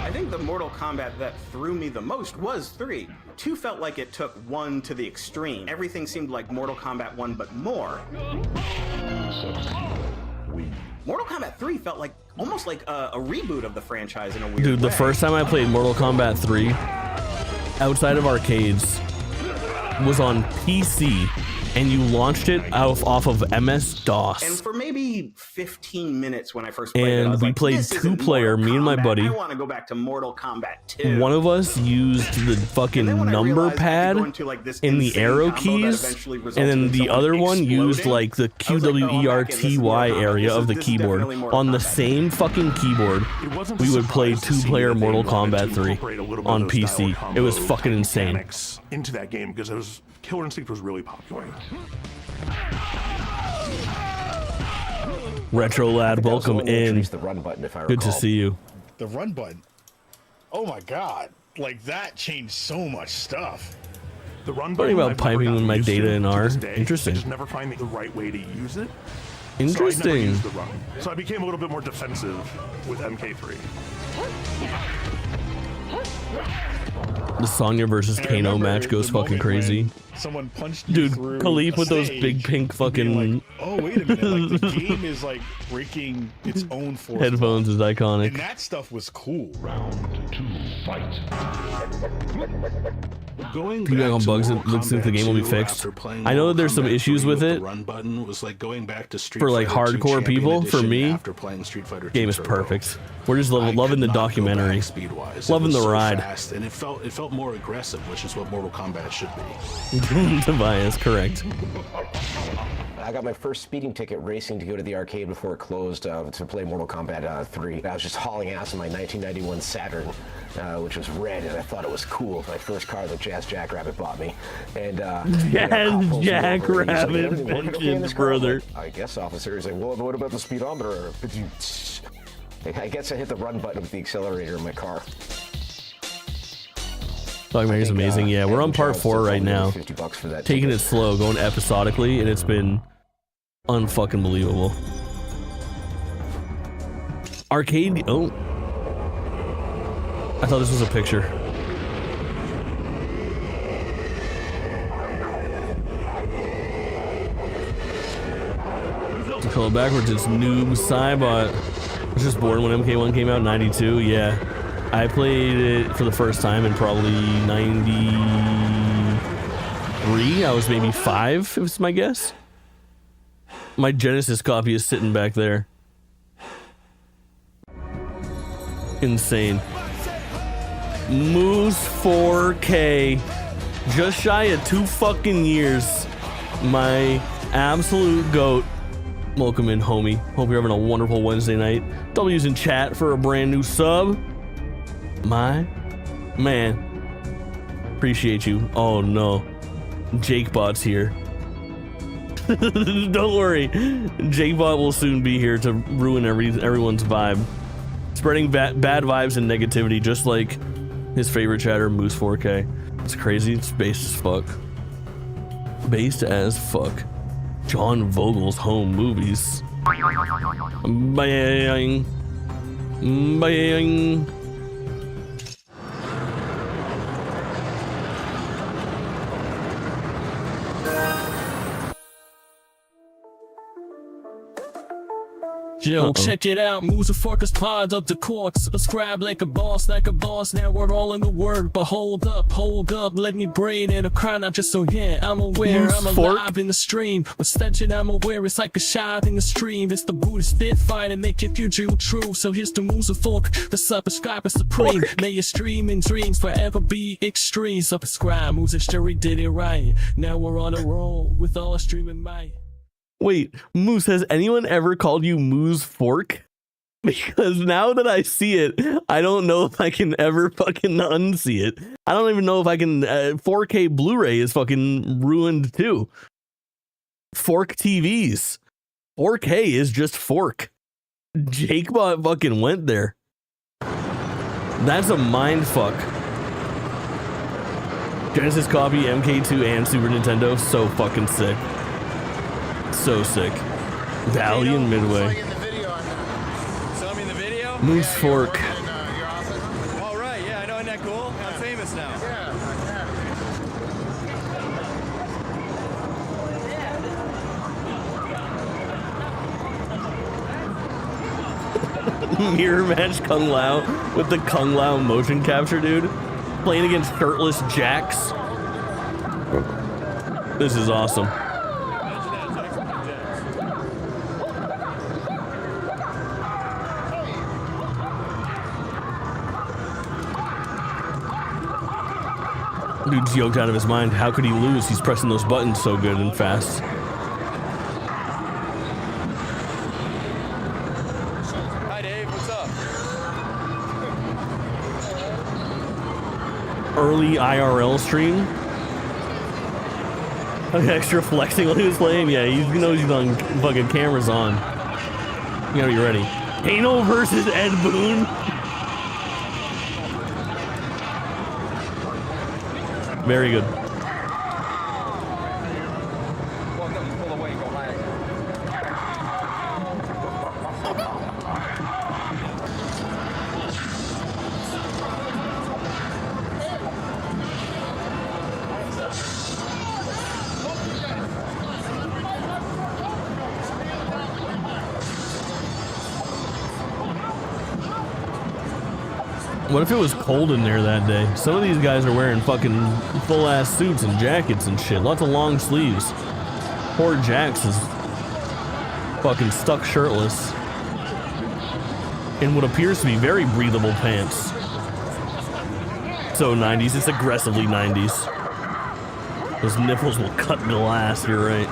I think the Mortal Kombat that threw me the most was 3. 2 felt like it took 1 to the extreme. Everything seemed like Mortal Kombat 1, but more. Mortal Kombat 3 felt like almost like a reboot of the franchise in a weird way. Dude, the first time I played Mortal Kombat 3 outside of arcades was on PC, and you launched it off of MS-DOS. And for maybe 15 minutes when I first played it, I And was we like, played this isn't 2-player, me and my Kombat. buddy. I want to go back to Mortal Kombat 2. One of us used the fucking number pad in the arrow keys, and then the other one used like the QWERTY area of the keyboard. On the same fucking keyboard, we would play 2-player Mortal Kombat 3 on PC. It was fucking insane. Into that game because it was Killer Instinct was really popular. Retro Lad, welcome in. Good to see you. The run button. Oh my god. Like that changed so much stuff. The run Learning button about piping with my data in R. I Interesting. just never find the right way to use it. Interesting. So I never used the run. So I became a little bit more defensive with MK3. The Sonya versus Kano match goes fucking crazy. Someone punched you Dude, through Khalif a with those stage big pink fucking like, oh wait a minute, like the game is like breaking its own force. headphones is iconic. And that stuff was cool. Round 2, fight. Feedback on bugs, it looks like the game will be fixed. I know that there's some issues with it Run button was like going back to Street for like Fighter 2 hardcore Champion people. For Edition me, after playing Street Fighter 2 game is Turbo. perfect. We're just loving the documentary, Speed-wise. loving It was the so ride. fast, and it felt more aggressive, which is what Mortal Kombat should be. Tobias, correct. I got my first speeding ticket racing to go to the arcade before it closed to play Mortal Kombat 3. I was just hauling ass in my 1991 Saturn, which was red, and I thought it was cool. My first car that Jazz Jackrabbit bought me. And Jazz Jackrabbit, bitches, brother. I guess, officer. He's like, well, what about the speedometer? I guess I hit the run button with the accelerator in my car. Dogmaker's amazing. Yeah, we're on part 4 right now. $50 for that. Taking it slow, going episodically, and it's been unfucking believable. Arcade. Oh, I thought this was a picture. To fill it backwards, it's Noob Cybot. I was just born when MK1 came out in 92. Yeah, I played it for the first time in probably 93. I was maybe 5, if it's my guess. My Genesis copy is sitting back there. Insane. Moose 4K. Just shy of 2 fucking years. My absolute goat. Welcome in, homie. Hope you're having a wonderful Wednesday night. W's in chat for a brand new sub. My man. Appreciate you. Oh no. JakeBot's here. Don't worry. JakeBot will soon be here to ruin everyone's vibe. Spreading bad vibes and negativity, just like his favorite chatter, Moose 4K. It's crazy. It's based as fuck. Based as fuck. John Vogel's home movies. Bang. Bang. Yo, check it out, moves a focus pod up the court. Subscribe like a boss, now we're all in the work. But hold up, let me braid in a crown out just so yeah, I'm aware, I'm alive in the stream. With stenching, I'm aware, it's like a shot in the stream. It's the Buddhist spit fight and make your future true. So here's the moves of fork, the subscriber supreme. May your streaming dreams forever be extreme. Subscribe, moves of story did it right. Now we're on a roll with all our streaming might. Wait, Moose, has anyone ever called you Moose Fork? Because now that I see it, I don't know if I can ever fucking unsee it. I don't even know if I can. 4K Blu-ray is fucking ruined too. Fork TVs. 4K is just fork. JakeBot fucking went there. That's a mind fuck. Genesis copy, MK2 and Super Nintendo, so fucking sick. So sick. Valley and Midway. Saw me in the video? Moose Fork. All right, yeah, I know, isn't that cool? I'm famous now. Mirror match Kung Lao with the Kung Lao motion capture, dude. Playing against shirtless Jacks. This is awesome. Dude's yoked out of his mind. How could he lose? He's pressing those buttons so good and fast. Hi, Dave. What's up? Early IRL stream. Extra flexing while he was playing. Yeah, he knows he's on fucking cameras on. You gotta be ready. Kano versus Ed Boon. Very good. What if it was cold in there that day? Some of these guys are wearing fucking full-ass suits and jackets and shit. Lots of long sleeves. Poor Jax is fucking stuck shirtless in what appears to be very breathable pants. So 90s, it's aggressively 90s. Those nipples will cut glass, you're right.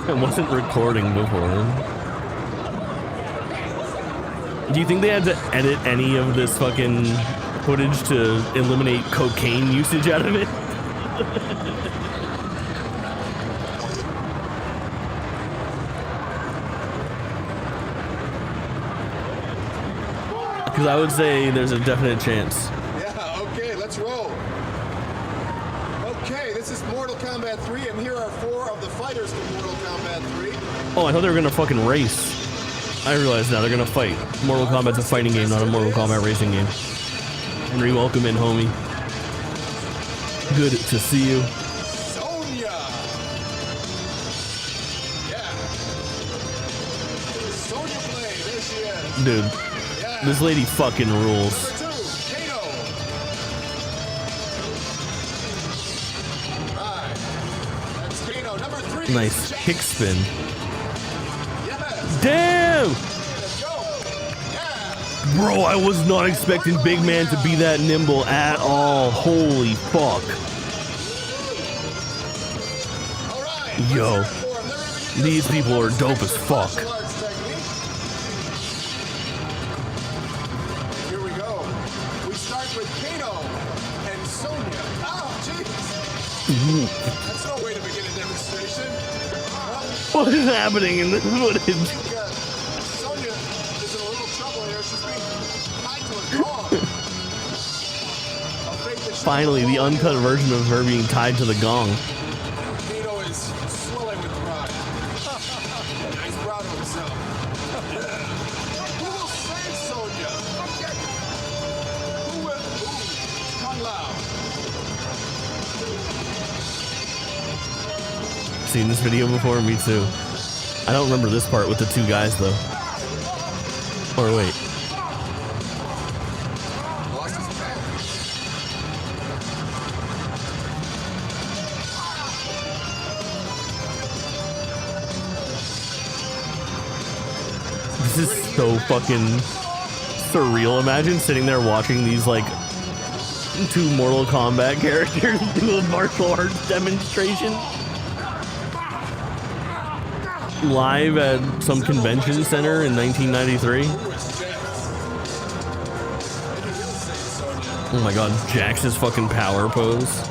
It wasn't recording before. Do you think they had to edit any of this fucking footage to eliminate cocaine usage out of it? Because I would say there's a definite chance. Yeah, okay, let's roll. Okay, this is Mortal Kombat 3, and here are 4 of the fighters from Mortal Kombat 3. Oh, I thought they were gonna fucking race. I realize now they're gonna fight. Mortal Kombat's a fighting game, not a Mortal Kombat racing game. Henry, welcome in, homie. Good to see you. Sonya! Yeah. Sonya Blade, there she is. Dude, this lady fucking rules. Number 2, Kano. Right. That's Kano. Number 3. Nice kick spin. Yes. Damn! Let's go. Yeah. Bro, I was not expecting Big Man to be that nimble at all. Holy fuck. All right. Yo, these people are dope as fuck. Here we go. We start with Kano and Sonya. Oh, jeez. That's no way to begin a demonstration. What is happening in this footage? Sonya is in a little trouble here. She's being tied to a gong. Finally, the uncut version of her being tied to the gong. Kano is swelling with pride. He's proud of himself. Who will save Sonya? Who will? Kung Lao. Seen this video before? Me too. I don't remember this part with the 2 guys though. Or wait. Lost his back. This is so fucking surreal. Imagine sitting there watching these like 2 Mortal Kombat characters do a martial arts demonstration live at some convention center in 1993. Oh my god, Jax's fucking power pose.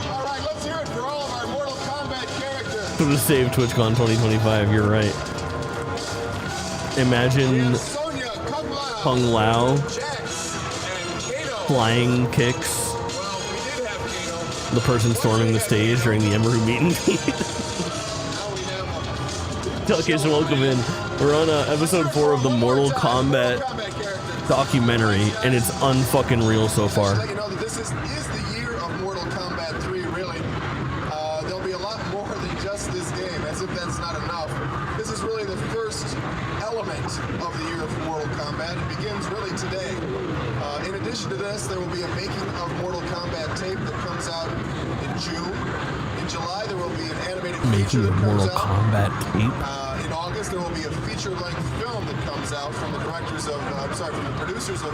All right, let's hear it for all of our Mortal Kombat characters. For the save TwitchCon 2025, you're right. Imagine Kung Lao flying kicks the person storming the stage during the Emerald meet and greet. Tuckish, welcome in. We're on episode 4 of the Mortal Kombat documentary, and it's unfucking real so far. Let you know that this is the year of Mortal Kombat 3, really. There'll be a lot more than just this game, as if that's not enough. This is really the first element of the year of Mortal Kombat. It begins really today. In addition to this, there will be a making of Mortal Kombat tape that comes out in June. In July, there will be an animated feature Making that a comes Mortal out. Kombat tape. In August, there will be a feature-length film that comes out from the directors of, from the producers of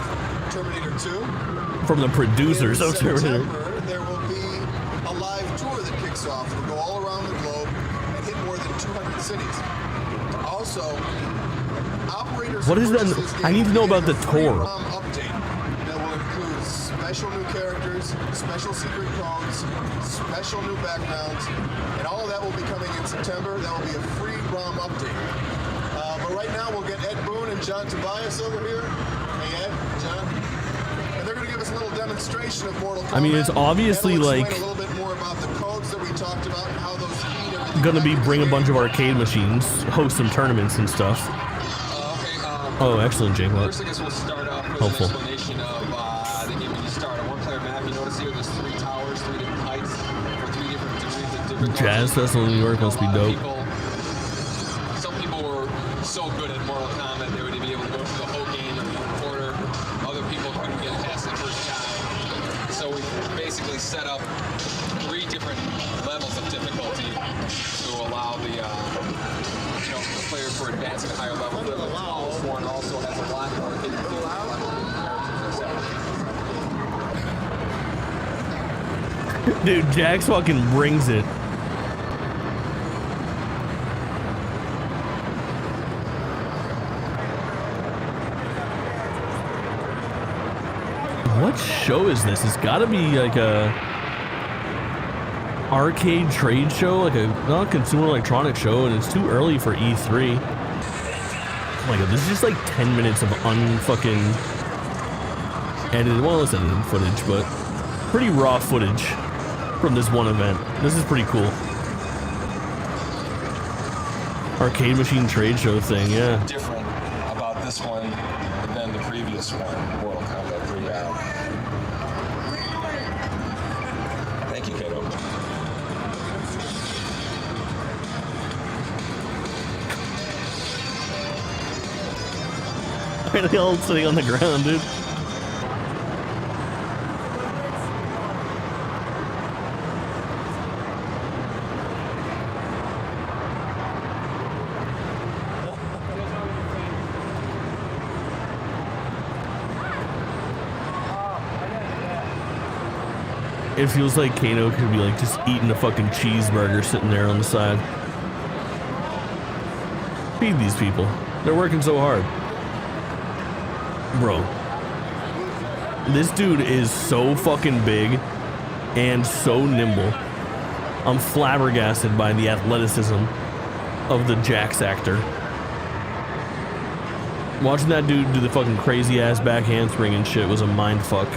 Terminator 2. From the producers of Terminator. September, there will be a live tour that kicks off. It'll go all around the globe and hit more than 200 cities. Also, operators. What is that? I need to know about the tour. Update that will include special new characters, special secret codes, special new backgrounds, and all of that will be coming in September. That will be a free ROM update. But right now, we'll get Ed Boon and John Tobias over here. Hey, Ed, John. And they're going to give us a little demonstration of Mortal Kombat. I mean, it's obviously That'll like explain a little bit more about the codes that we talked about and how those feed everything. gonna be bring a bunch of arcade machines, host some tournaments and stuff. Oh, excellent, Jake. First, I guess we'll start off with Helpful. an explanation of the game when you start. A one-player map, you notice here there's 3 towers, 3 different heights, for 3 different degrees of difficulty. Jazz Festival in New York must be dope. Some people were so good at Mortal Kombat they would be able to go through the whole game in one order. Other people couldn't get past the first time. So we basically set up 3 different levels of difficulty to allow the the players for advancing a higher level. The smallest one also has a lot more hidden Dude, Jax fucking brings it. show is this? It's gotta be like a arcade trade show, like a not consumer electronics show, and it's too early for E3. Oh my god, this is just like 10 minutes of unfucking edited, well, it's edited footage, but pretty raw footage from this one event. This is pretty cool. Arcade machine trade show thing, yeah. Different about this one than the previous one, Mortal Kombat 3 now. Thank you, Kato. Why are they all sitting on the ground, dude? It feels like Kano could be like just eating a fucking cheeseburger sitting there on the side. Feed these people. They're working so hard. Bro. This dude is so fucking big and so nimble. I'm flabbergasted by the athleticism of the Jax actor. Watching that dude do the fucking crazy ass back handspring and shit was a mind fuck.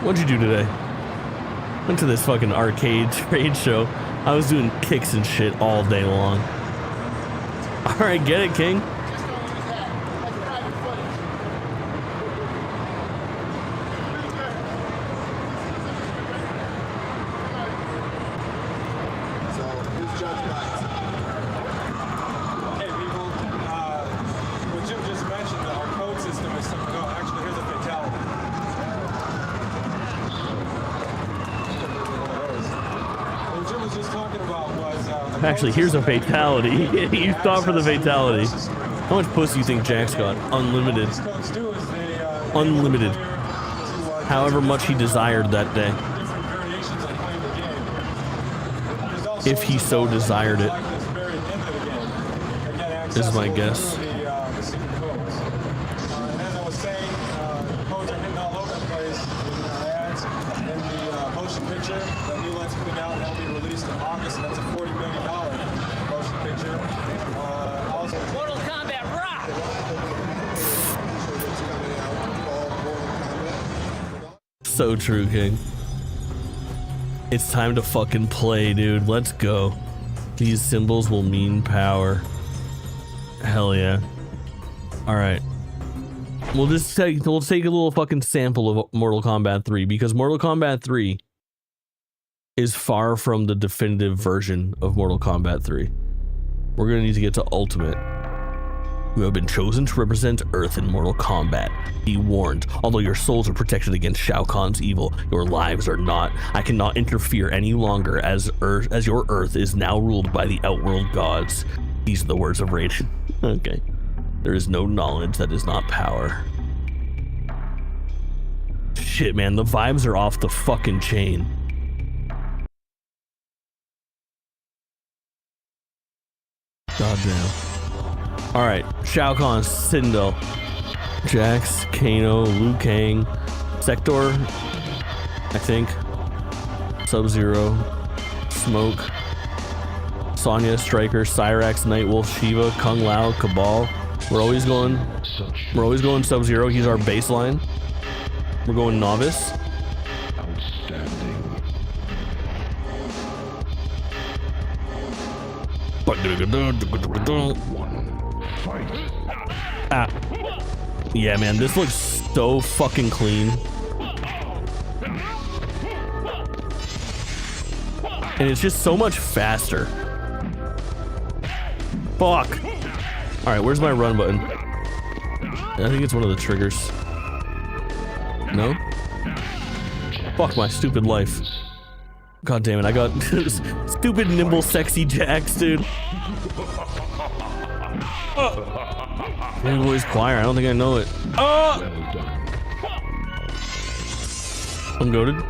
What'd you do today? Went to this fucking arcade trade show. I was doing kicks and shit all day long. Alright, get it, King. Actually, here's a fatality. You thought for the fatality. How much pussy do you think Jax got? Unlimited. Unlimited. However much he desired that day. If he so desired it. Is my guess. So true, King. It's time to fucking play, dude. Let's go. These symbols will mean power. Hell yeah. Alright. We'll take a little fucking sample of Mortal Kombat 3 because Mortal Kombat 3 is far from the definitive version of Mortal Kombat 3. We're gonna need to get to Ultimate. You have been chosen to represent Earth in Mortal Kombat. Be warned, although your souls are protected against Shao Kahn's evil, your lives are not. I cannot interfere any longer as your Earth is now ruled by the Outworld gods. These are the words of Raiden. Okay. There is no knowledge that is not power. Shit, man, the vibes are off the fucking chain. Goddamn. Alright, Shao Kahn, Sindel, Jax, Kano, Liu Kang, Sector, I think, Sub-Zero, Smoke, Sonya, Striker, Cyrax, Nightwolf, Shiva, Kung Lao, Cabal. We're always going Sub-Zero, he's our baseline. We're going Novice. Ah. Yeah, man, this looks so fucking clean. And it's just so much faster. Fuck. Alright, where's my run button? I think it's one of the triggers. No? Fuck my stupid life. God damn it, I got stupid, nimble, sexy Jax, dude. Boys Choir, I don't think I know it. Oh! I'm goated.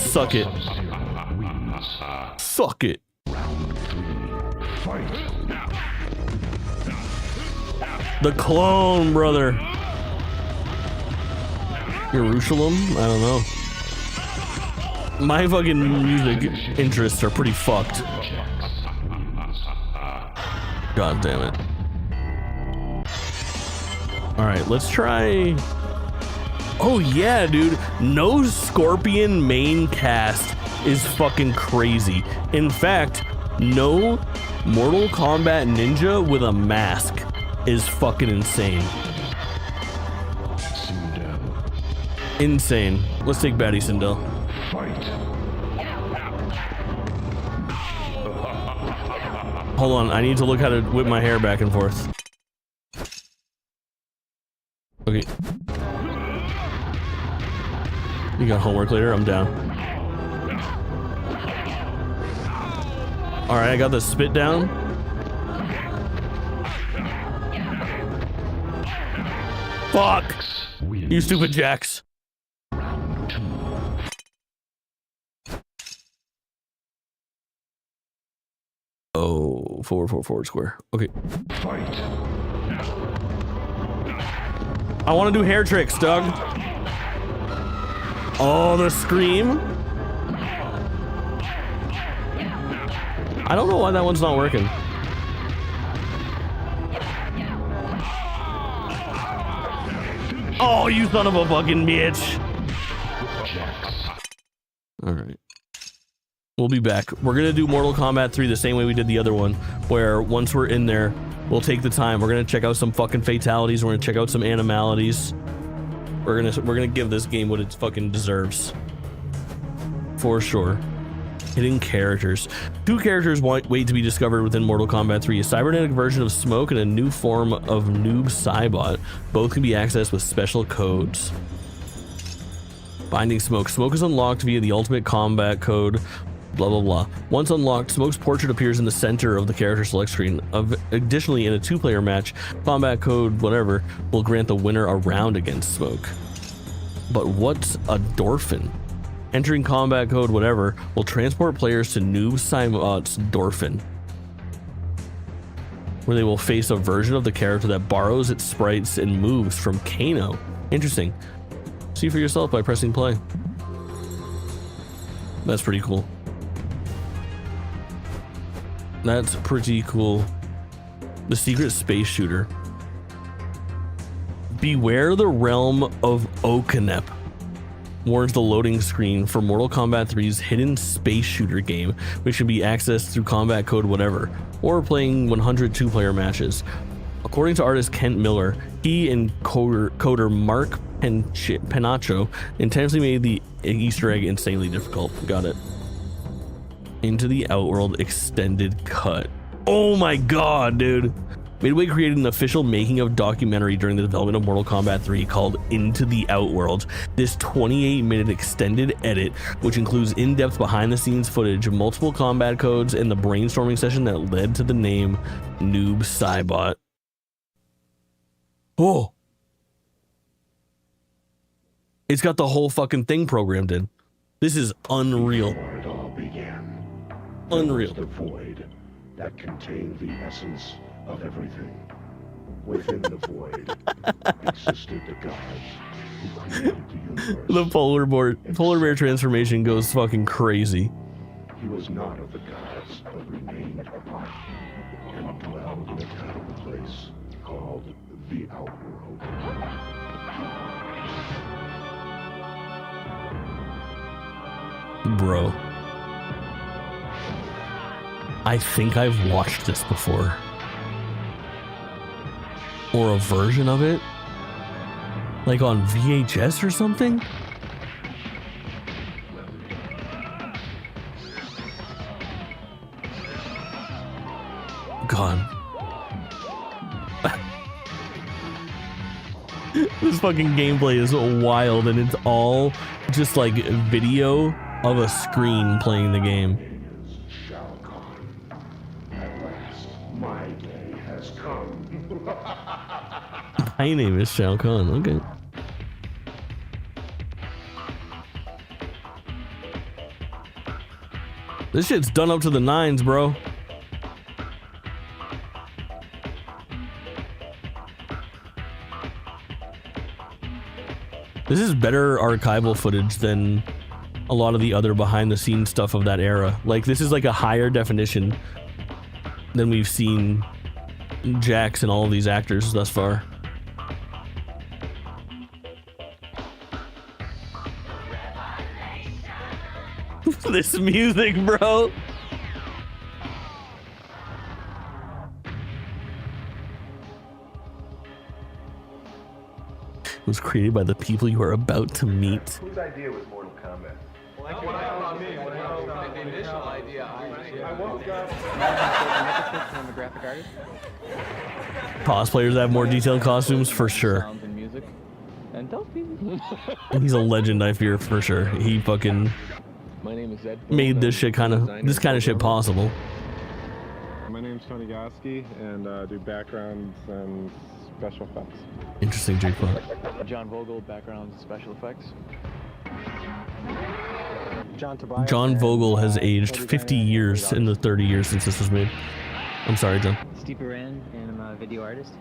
Suck it. Suck it. The clone, brother. Jerusalem? I don't know. My fucking music interests are pretty fucked. God damn it. Alright, let's try... Oh yeah, dude. No Scorpion main cast is fucking crazy. In fact, no Mortal Kombat ninja with a mask is fucking insane. Insane. Let's take Batty Sindel. Hold on, I need to look how to whip my hair back and forth. Okay. You got homework later? I'm down. Alright, I got the spit down. Fuck! You stupid jacks. Oh, forward square. Okay. I want to do hair tricks, Doug. Oh, the scream. I don't know why that one's not working. Oh, you son of a fucking bitch. All right. We'll be back. We're going to do Mortal Kombat 3 the same way we did the other one, where once we're in there, we'll take the time. We're going to check out some fucking fatalities. We're going to check out some animalities. We're going to give this game what it fucking deserves. For sure. Hidden characters. 2 characters wait to be discovered within Mortal Kombat 3. A cybernetic version of Smoke and a new form of Noob Saibot. Both can be accessed with special codes. Binding Smoke. Smoke is unlocked via the ultimate combat code. Blah blah blah. Once unlocked, Smoke's portrait appears in the center of the character select screen. Additionally, in a 2-player match, combat code whatever will grant the winner a round against Smoke. But what's a Dorphin? Entering combat code whatever will transport players to Noob Saibot's Dorphin, where they will face a version of the character that borrows its sprites and moves from Kano. Interesting. See for yourself by pressing play. That's pretty cool. That's pretty cool. The secret space shooter. Beware the realm of Okanep. Warns the loading screen for Mortal Kombat 3's hidden space shooter game, which can be accessed through combat code whatever, or playing 100 2-player matches. According to artist Kent Miller, he and coder Mark Penacho intentionally made the Easter egg insanely difficult. Got it. Into the Outworld extended cut. Oh my god, dude. Midway created an official making of documentary during the development of Mortal Kombat 3 called Into the Outworld. This 28-minute extended edit, which includes in-depth behind-the-scenes footage, multiple combat codes, and the brainstorming session that led to the name Noob Saibot. Oh. It's got the whole fucking thing programmed in. This is unreal. It all began. Unreal. The void that contained the essence of everything. Within the void existed the gods who created the universe. The polar bear transformation goes fucking crazy. He was not of the gods, but remained apart and dwelled in a tiny place called the Outworld. Bro. I think I've watched this before. Or a version of it. Like on VHS or something? God. This fucking gameplay is wild, and it's all just like video of a screen playing the game. At last, my day has come. My name is Shao Kahn. Okay. This shit's done up to the nines, bro. This is better archival footage than a lot of the other behind the scenes stuff of that era. Like, this is like a higher definition than we've seen Jax and all of these actors thus far. This music, bro. It was created by the people you are about to meet. Whose idea was Mortal Kombat? The initial idea, I woke up. I'm a graphic artist. Cosplayers have more detailed costumes for sure. Sounds and music. And tell people. He's a legend, I fear, for sure. He fucking My name is Ed. made this shit kind of shit possible. My name's Tony Goski, and do backgrounds and special effects. Interesting, Jake Paul. John Vogel, backgrounds and special effects. John Vogel has aged 50 years in the 30 years since this was made. I'm sorry, John. Steve Moran, and I'm a video artist.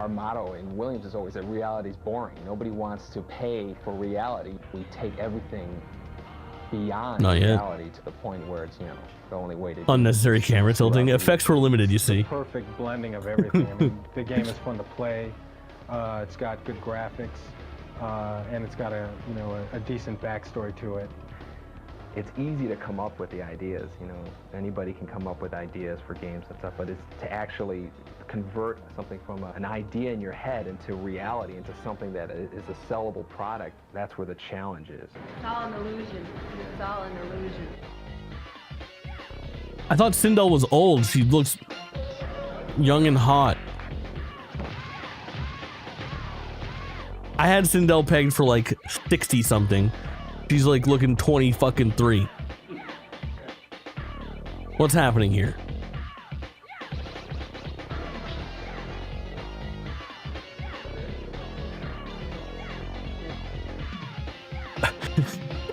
Our motto in Williams is always that reality's boring. Nobody wants to pay for reality. We take everything beyond Not yet. reality to the point where it's, the only way to do Unnecessary camera tilting. Effects were limited, you see. Perfect blending of everything. I mean, the game is fun to play. It's got good graphics, and it's got a decent backstory to it. It's easy to come up with the ideas, anybody can come up with ideas for games and stuff, but it's to actually convert something from an idea in your head into reality, into something that is a sellable product. That's where the challenge is. It's all an illusion. It's all an illusion. I thought Sindel was old. She looks young and hot. I had Sindel pegged for like 60 something. She's like looking 20 fucking 3. What's happening here?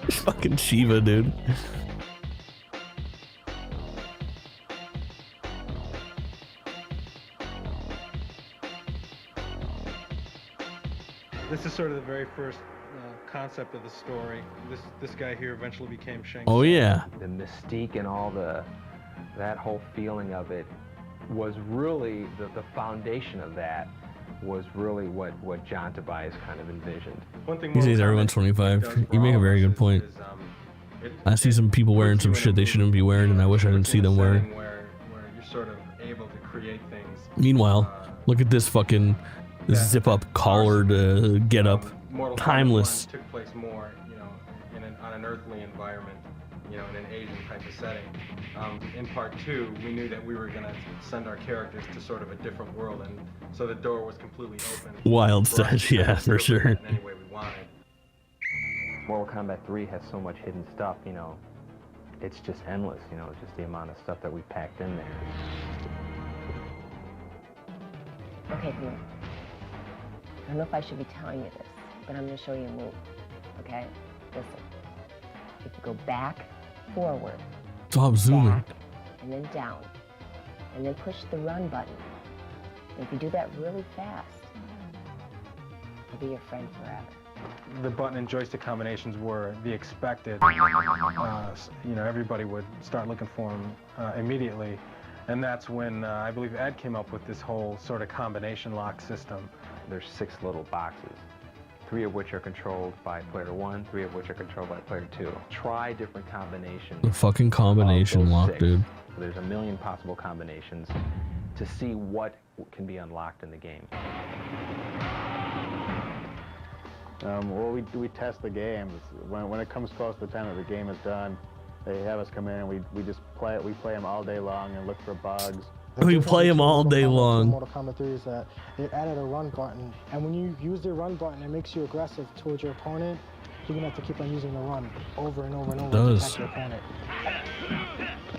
Fucking Shiva, dude. This is sort of the very first concept of the story. This guy here eventually became Shang. Oh yeah. The mystique and all that whole feeling of it was really the foundation of that was really what John Tobias kind of envisioned. He says everyone's 25. You make a very good point. I see some people wearing some shit they shouldn't be wearing, and I wish I didn't see them wearing. Where you're sort of able to create things. Meanwhile, look at this fucking zip-up collared get-up. Mortal Timeless. Kombat 1 took place more, on an earthly environment, in an Asian type of setting. In part 2, we knew that we were going to send our characters to sort of a different world, and so the door was completely open. Wild stuff, yeah, for sure. In any way we wanted. Mortal Kombat 3 has so much hidden stuff, it's just endless, it's just the amount of stuff that we packed in there. Okay, come here. I don't know if I should be telling you this, but I'm going to show you a move, okay? Listen. If you go back, forward, Stop zooming. back, and then down, and then push the run button. And if you do that really fast, I'll be your friend forever. The button and joystick combinations were the expected. Everybody would start looking for them immediately. And that's when I believe Ed came up with this whole sort of combination lock system. There's 6 little boxes, 3 of which are controlled by player 1, 3 of which are controlled by player 2. Try different combinations. The fucking combination lock, 6. dude. There's a million possible combinations to see what can be unlocked in the game. Well, we test the games. When it comes close to the time that the game is done, they have us come in and we just play it. We play them all day long and look for bugs. We play them all day long. Mortal Kombat 3 is that it added a run button, and when you use the run button, it makes you aggressive towards your opponent. You're gonna have to keep on using the run over and over and over to attack your opponent.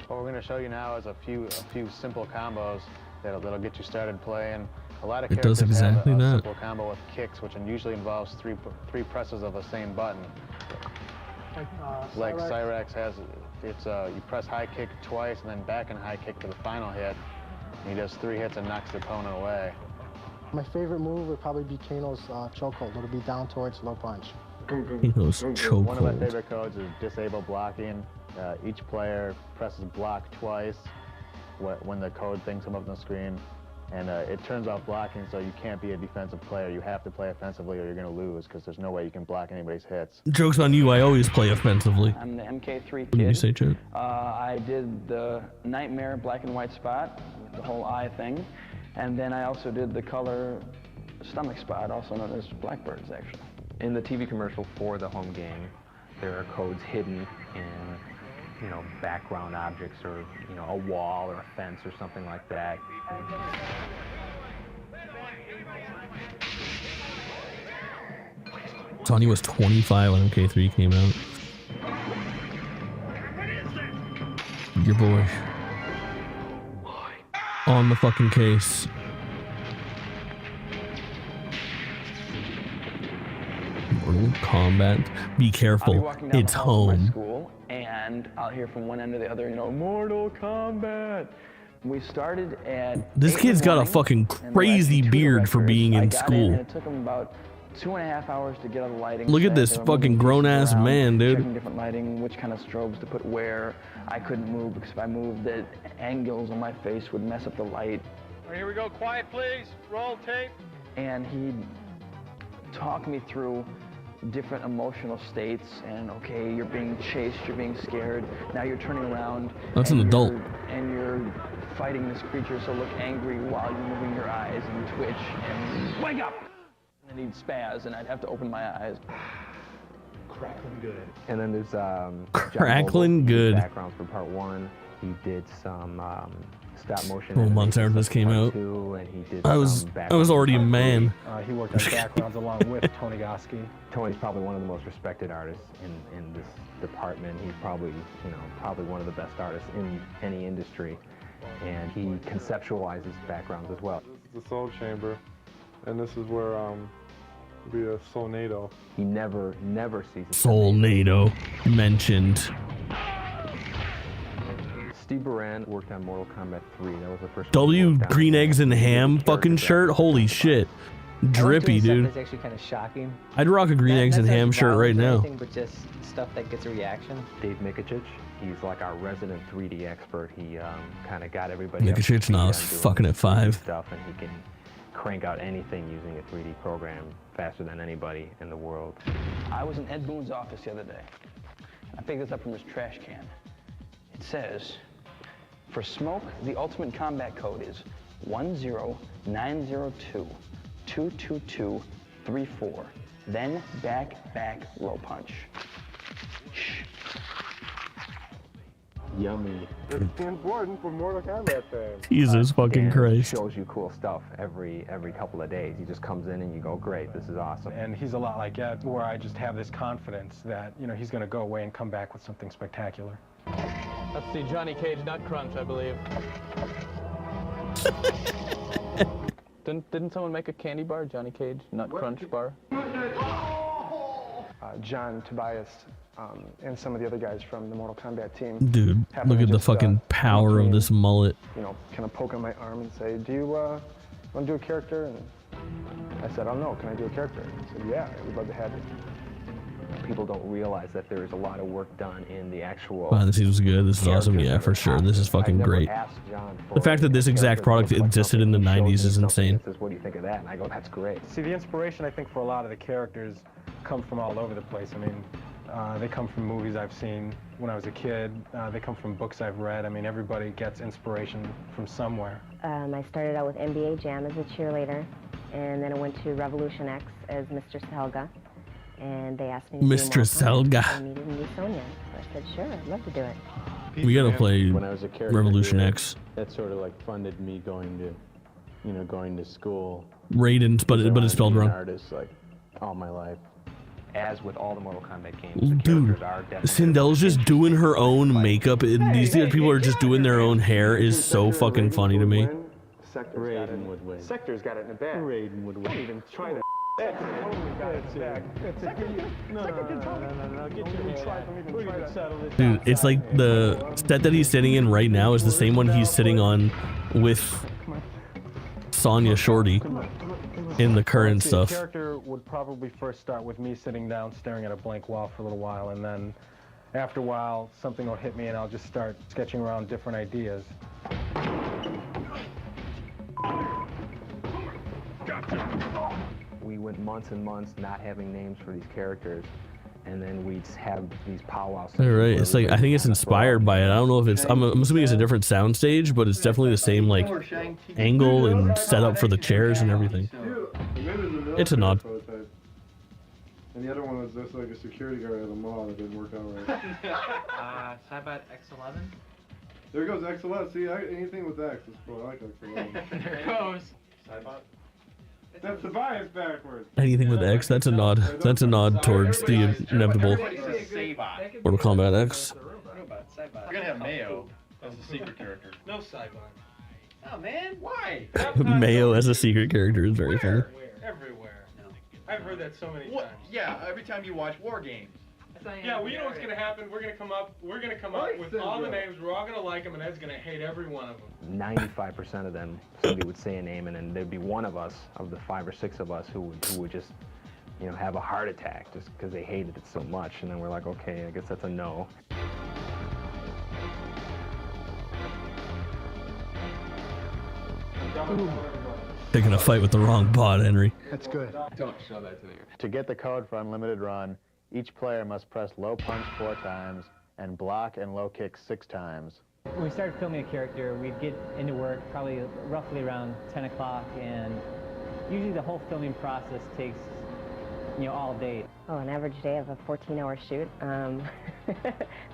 What we're going to show you now is a few simple combos that'll get you started playing. A lot of It does characters have exactly a that. simple combo with kicks, which usually involves three presses of the same button. Like Cyrax has, you press high kick twice and then back and high kick for the final hit. And he does 3 hits and knocks the opponent away. My favorite move would probably be Kano's chokehold. It'll be down towards low punch. Kano's chokehold. One of my favorite codes is disable blocking. Each player presses block twice when the code things come up on the screen. And it turns off blocking, so you can't be a defensive player. You have to play offensively or you're going to lose, because there's no way you can block anybody's hits. Joke's on you, I always play offensively. I'm the MK3 kid. What did you say, Chad? I did the Nightmare black and white spot, the whole eye thing. And then I also did the color stomach spot, also known as Blackbirds, actually. In the TV commercial for the home game, there are codes hidden in, you know, background objects or, you know, a wall or a fence or something like that. Tony was 25 when MK3 came out. Your boy. On the fucking case. Mortal Kombat. Be careful. I'll be walking down It's the hall of my home. school, and I'll hear from one end to the other, you know, Mortal Kombat. We started at This 8 kid's in the got a morning, fucking and there were crazy actually 2 beard for directors. being I in got school. and it took them about 2.5 hours to get all the lighting. Look at set. this They were fucking moving grown-ass pieces around, man, dude. Checking different lighting, which kind of strobes to put where. I couldn't move because if I moved, the angles on my face would mess up the light. All right, here we go. Quiet, please. Roll tape. And he'd talk me through different emotional states, and okay, you're being chased, you're being scared, now you're turning around. That's an and adult. and you're fighting this creature, so look angry while you're moving your eyes and twitch and wake up! And then he'd spaz, and I'd have to open my eyes. Crackling good. And then there's Crackling John Vogel, good. background for part 1. He did some stop motion. 12 months after this came out. And he did I was already a man. He worked on backgrounds along with Tony Goski. Tony's probably one of the most respected artists in this department. He's probably, you know, probably one of the best artists in any industry. And he conceptualizes backgrounds as well. This is the Soul Chamber, and this is where be a Soulnado. He never sees it. Soulnado mentioned. Steve Baran worked on Mortal Kombat 3. That was the first W green eggs and ham fucking shirt. Holy shit. Drippy, dude. That's actually kind of shocking. I'd rock a green eggs and ham shirt right now. Anything but just stuff that gets a reaction. Dave Mikuchich, he's like our resident 3D expert. He kind of got everybody up to Mikuchich, speed no, I on was doing fucking at 3D 5. stuff, and he can crank out anything using a 3D program faster than anybody in the world. I was in Ed Boon's office the other day. I picked this up from his trash can. It says, for smoke, the ultimate combat code is 10902-22234. Then back, low punch. Yummy. It's important for Mortal Kombat fans. Jesus fucking Dan Christ. shows you cool stuff every couple of days. He just comes in and you go, great, this is awesome. And he's a lot like Ed, where I just have this confidence that, you know, he's going to go away and come back with something spectacular. That's the Johnny Cage Nut Crunch, I believe. Didn't someone make a candy bar, Johnny Cage Nut Crunch bar? John, Tobias, and some of the other guys from the Mortal Kombat team. Dude, happened look to at the just, fucking power of this mullet. You know, kind of poke on my arm and say, do you want to do a character? And I said, I don't know, can I do a character? He said, yeah, I would love to have you. People don't realize that there is a lot of work done in the actual... Wow, this was good. This is awesome. Yeah, for sure. This is fucking great. The fact that this exact product existed in the 90s is insane. Says, what do you think of that? And I go, that's great. See, the inspiration, I think, for a lot of the characters come from all over the place. I mean, they come from movies I've seen when I was a kid. They come from books I've read. I mean, everybody gets inspiration from somewhere. I started out with NBA Jam as a cheerleader, and then I went to Revolution X as Mr. Selga. And they asked me to Mr. do Selga. I needed a new Sonya. So I said, sure, I'd love to do it. We gotta play when I was a character Revolution here, X. That sort of like funded me going to, you know, going to school. Raiden's, but it's spelled An wrong. artist like all my life. As with all the Mortal Kombat games, the Dude, characters are definitely... Sindel's just doing her own makeup. And these people are just doing their own hair is so fucking funny to me. Sector's got it. would win. Sector's got it in the bag. Raiden would win. Don't even try to. That's totally got it in the bag. No, get your hand out. Don't even settle this. Dude, it's like the set that he's sitting in right now is the same one he's sitting on with Sonya Shorty in the current The stuff. character would probably first start with me sitting down, staring at a blank wall for a little while, and then after a while, something will hit me, and I'll just start sketching around different ideas. We went months and months not having names for these characters, and then we'd have these powwows. All right, it's like I think it's inspired by it. I don't know if it's. I'm assuming it's a different sound stage, but it's definitely the same like angle and setup for the chairs and everything. It's a nod. And the other one was just like a security guard at a mall that didn't work out right. Cybot X11. There goes XLS. See, anything with X is cool. I like XLS. There it goes. Cybot. That's the bias backwards. Anything with X, that's a nod. That's a nod towards the inevitable Mortal Kombat X. We're gonna have Mayo as a secret character. No Cybot. Oh man, why? Mayo as a secret character is very funny. Everywhere. No. I've heard that so many times. Yeah, every time you watch War Games. Yeah, well, you know what's gonna happen? We're gonna come up with all the names. We're all gonna like them, and Ed's gonna hate every one of them. 95% of them, somebody would say a name, and then there'd be one of us, of the 5 or 6 of us, who would just, you know, have a heart attack just because they hated it so much. And then we're like, okay, I guess that's a no. Picking a fight with the wrong bot, Henry. That's good. Don't show that to me. To get the code for unlimited run, each player must press low punch 4 times and block and low kick 6 times. When we started filming a character, we'd get into work probably roughly around 10 o'clock, and usually the whole filming process takes, you know, all day. Oh, an average day of a 14-hour shoot?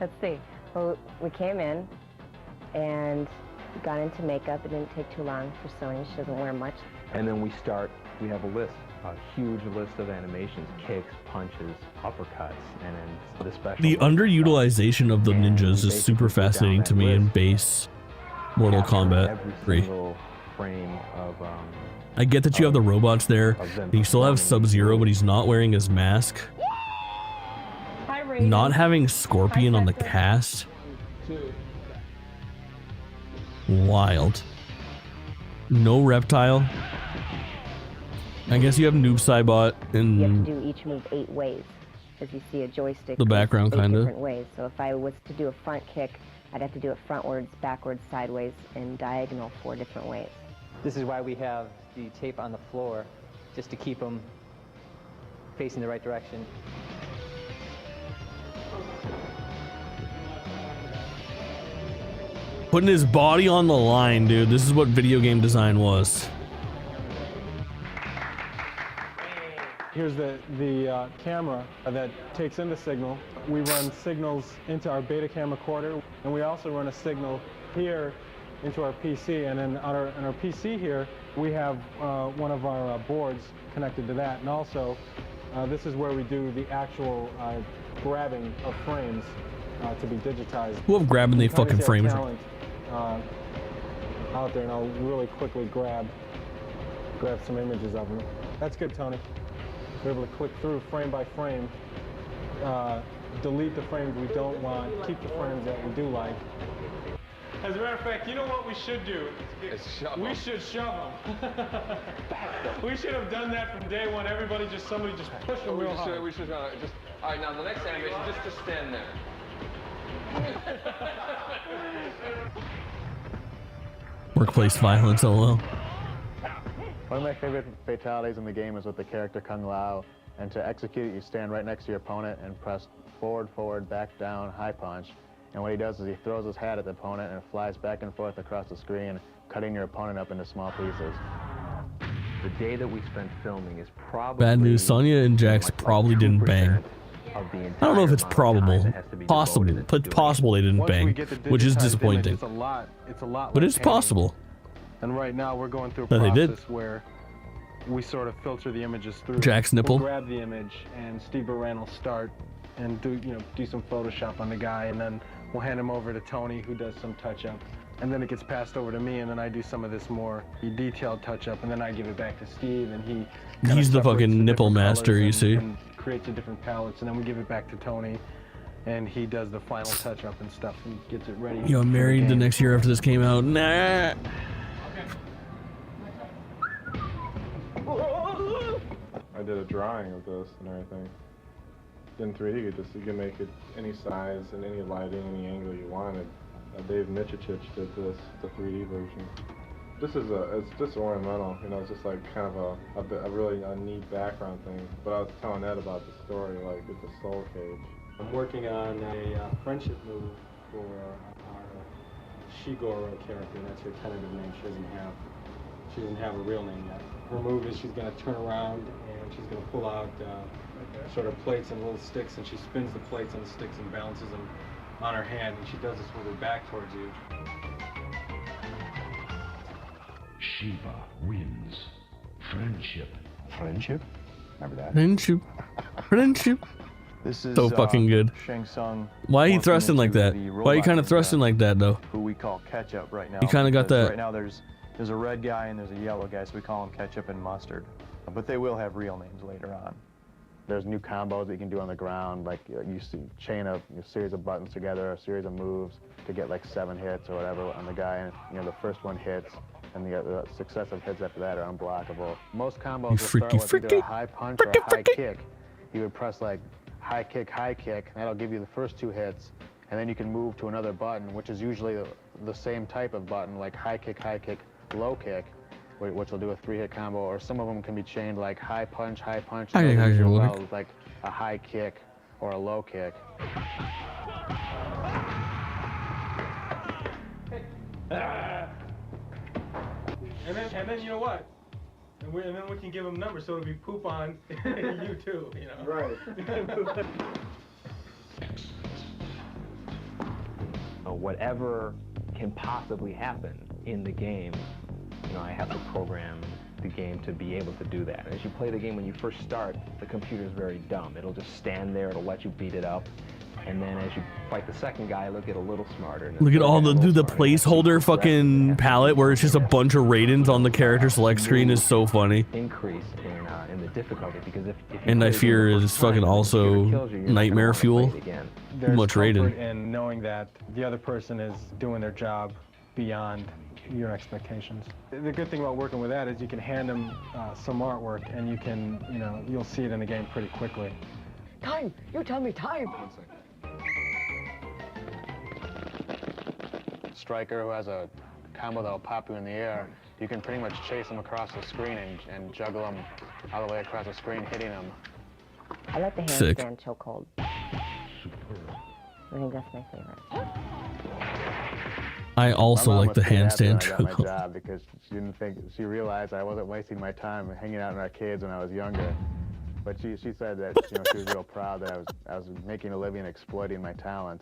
Let's see. Well, we came in and got into makeup. It didn't take too long for Sonya. She doesn't wear much. And then we have a list, a huge list of animations, kicks, punches, uppercuts, and then the special. The underutilization of the ninjas is super fascinating to me in base Mortal Kombat 3. Frame of, I get that you have the robots there, and you still have Sub-Zero, but he's not wearing his mask. Not having Scorpion on the cast. Wild. No Reptile. I guess you have Noob Saibot and you have to do each move 8 ways, as you see a joystick. The background, 8 kind of. different ways. So if I was to do a front kick, I'd have to do it frontwards, backwards, sideways, and diagonal 4 different ways. This is why we have the tape on the floor, just to keep them facing the right direction. Putting his body on the line, dude. This is what video game design was. Here's the camera that takes in the signal. We run signals into our beta cam recorder, and we also run a signal here into our PC. And then on our PC here, we have one of our boards connected to that. And also, this is where we do the actual grabbing of frames to be digitized. Love grabbing the fucking frames. Out there, and I'll really quickly grab some images of them. That's good, Tony. We're able to click through frame by frame, delete the frames we don't want, keep the frames that we do like. As a matter of fact, you know what we should do? We should shove them. We should have done that from day one. Somebody just push them real hard. We should all right, now the next animation, just stand there. Workplace violence, lol. One of my favorite fatalities in the game is with the character Kung Lao, and to execute it, you stand right next to your opponent and press forward, forward, back down, high punch. And what he does is he throws his hat at the opponent and it flies back and forth across the screen, cutting your opponent up into small pieces. The day that we spent filming is probably... Bad news, Sonya and Jax probably didn't bang. I don't know if it's probable. Possible. But possible they didn't bang, which is disappointing. It's a lot But it's possible. And right now we're going through a That they did. process where we sort of filter the images through. Jack's nipple. We'll grab the image, and Steve Baran will start and do some Photoshop on the guy, and then we'll hand him over to Tony, who does some touch-up. and then it gets passed over to me, and then I do some of this more detailed touch-up, and then I give it back to Steve, and he kinda He's the separates fucking nipple different master, colors you see. and creates the different palettes, and then we give it back to Tony, and he does the final touch-up and stuff, and gets it ready. Yo, I'm married the next year after this came out. Nah. I did a drawing of this and everything. In 3D, you can make it any size and any lighting, any angle you wanted. Dave Michich did this, the 3D version. It's just ornamental, you know, it's just like kind of a really neat background thing. But I was telling Ed about the story, like it's a soul cage. I'm working on a friendship move for our Shigoro character. That's her tentative name. She doesn't have a real name yet. Her move is she's going to turn around and she's going to pull out sort of plates and little sticks, and she spins the plates and the sticks and balances them on her hand, and she does this with her back towards you. Shiva wins. Friendship. Friendship? Remember that? Friendship. Friendship. This is so fucking good. Shang Tsung. Why are you thrusting like that? Why are you kind of thrusting like that though? Who we call Ketchup right now. You kind of got because that. Right now there's a red guy and there's a yellow guy, so we call them Ketchup and Mustard. But they will have real names later on. There's new combos that you can do on the ground, like you chain a series of buttons together, a series of moves to get like 7 hits or whatever on the guy, and you know the first one hits, and the successive hits after that are unblockable. Most combos will start with either a high punch or a high kick. You would press like high kick, and that'll give you the first 2 hits, and then you can move to another button, which is usually the same type of button, like high kick, low kick, which will do a 3-hit combo, or some of them can be chained like high punch, and those usually well, like a high kick or a low kick. And then you know what? And then we can give them numbers, so it'll be poop on you too, you know. Right. Whatever can possibly happen in the game, you know, I have to program the game to be able to do that. As you play the game, when you first start, the computer is very dumb. It'll just stand there, it'll let you beat it up, and then as you fight the second guy, it'll get a little smarter. Look at all the placeholder fucking palette where it's just a bunch of Raidens on the character select screen is so funny. Increase in the difficulty, because if And I fear is fucking also nightmare fuel. Too much Raiden. And knowing that the other person is doing their job beyond your expectations. The good thing about working with that is you can hand them some artwork, and you can, you know, you'll see it in the game pretty quickly. Time! You tell me time! Striker who has a combo that'll pop you in the air, you can pretty much chase them across the screen and juggle them all the way across the screen, hitting them. I like the Sick. handstand chokehold. I think that's my favorite. I also My mom like the was pretty happy when handstand I got my chokehold. job because she realized I wasn't wasting my time hanging out in arcades when I was younger. But she said that, you know, she was real proud that I was making a living exploiting my talent.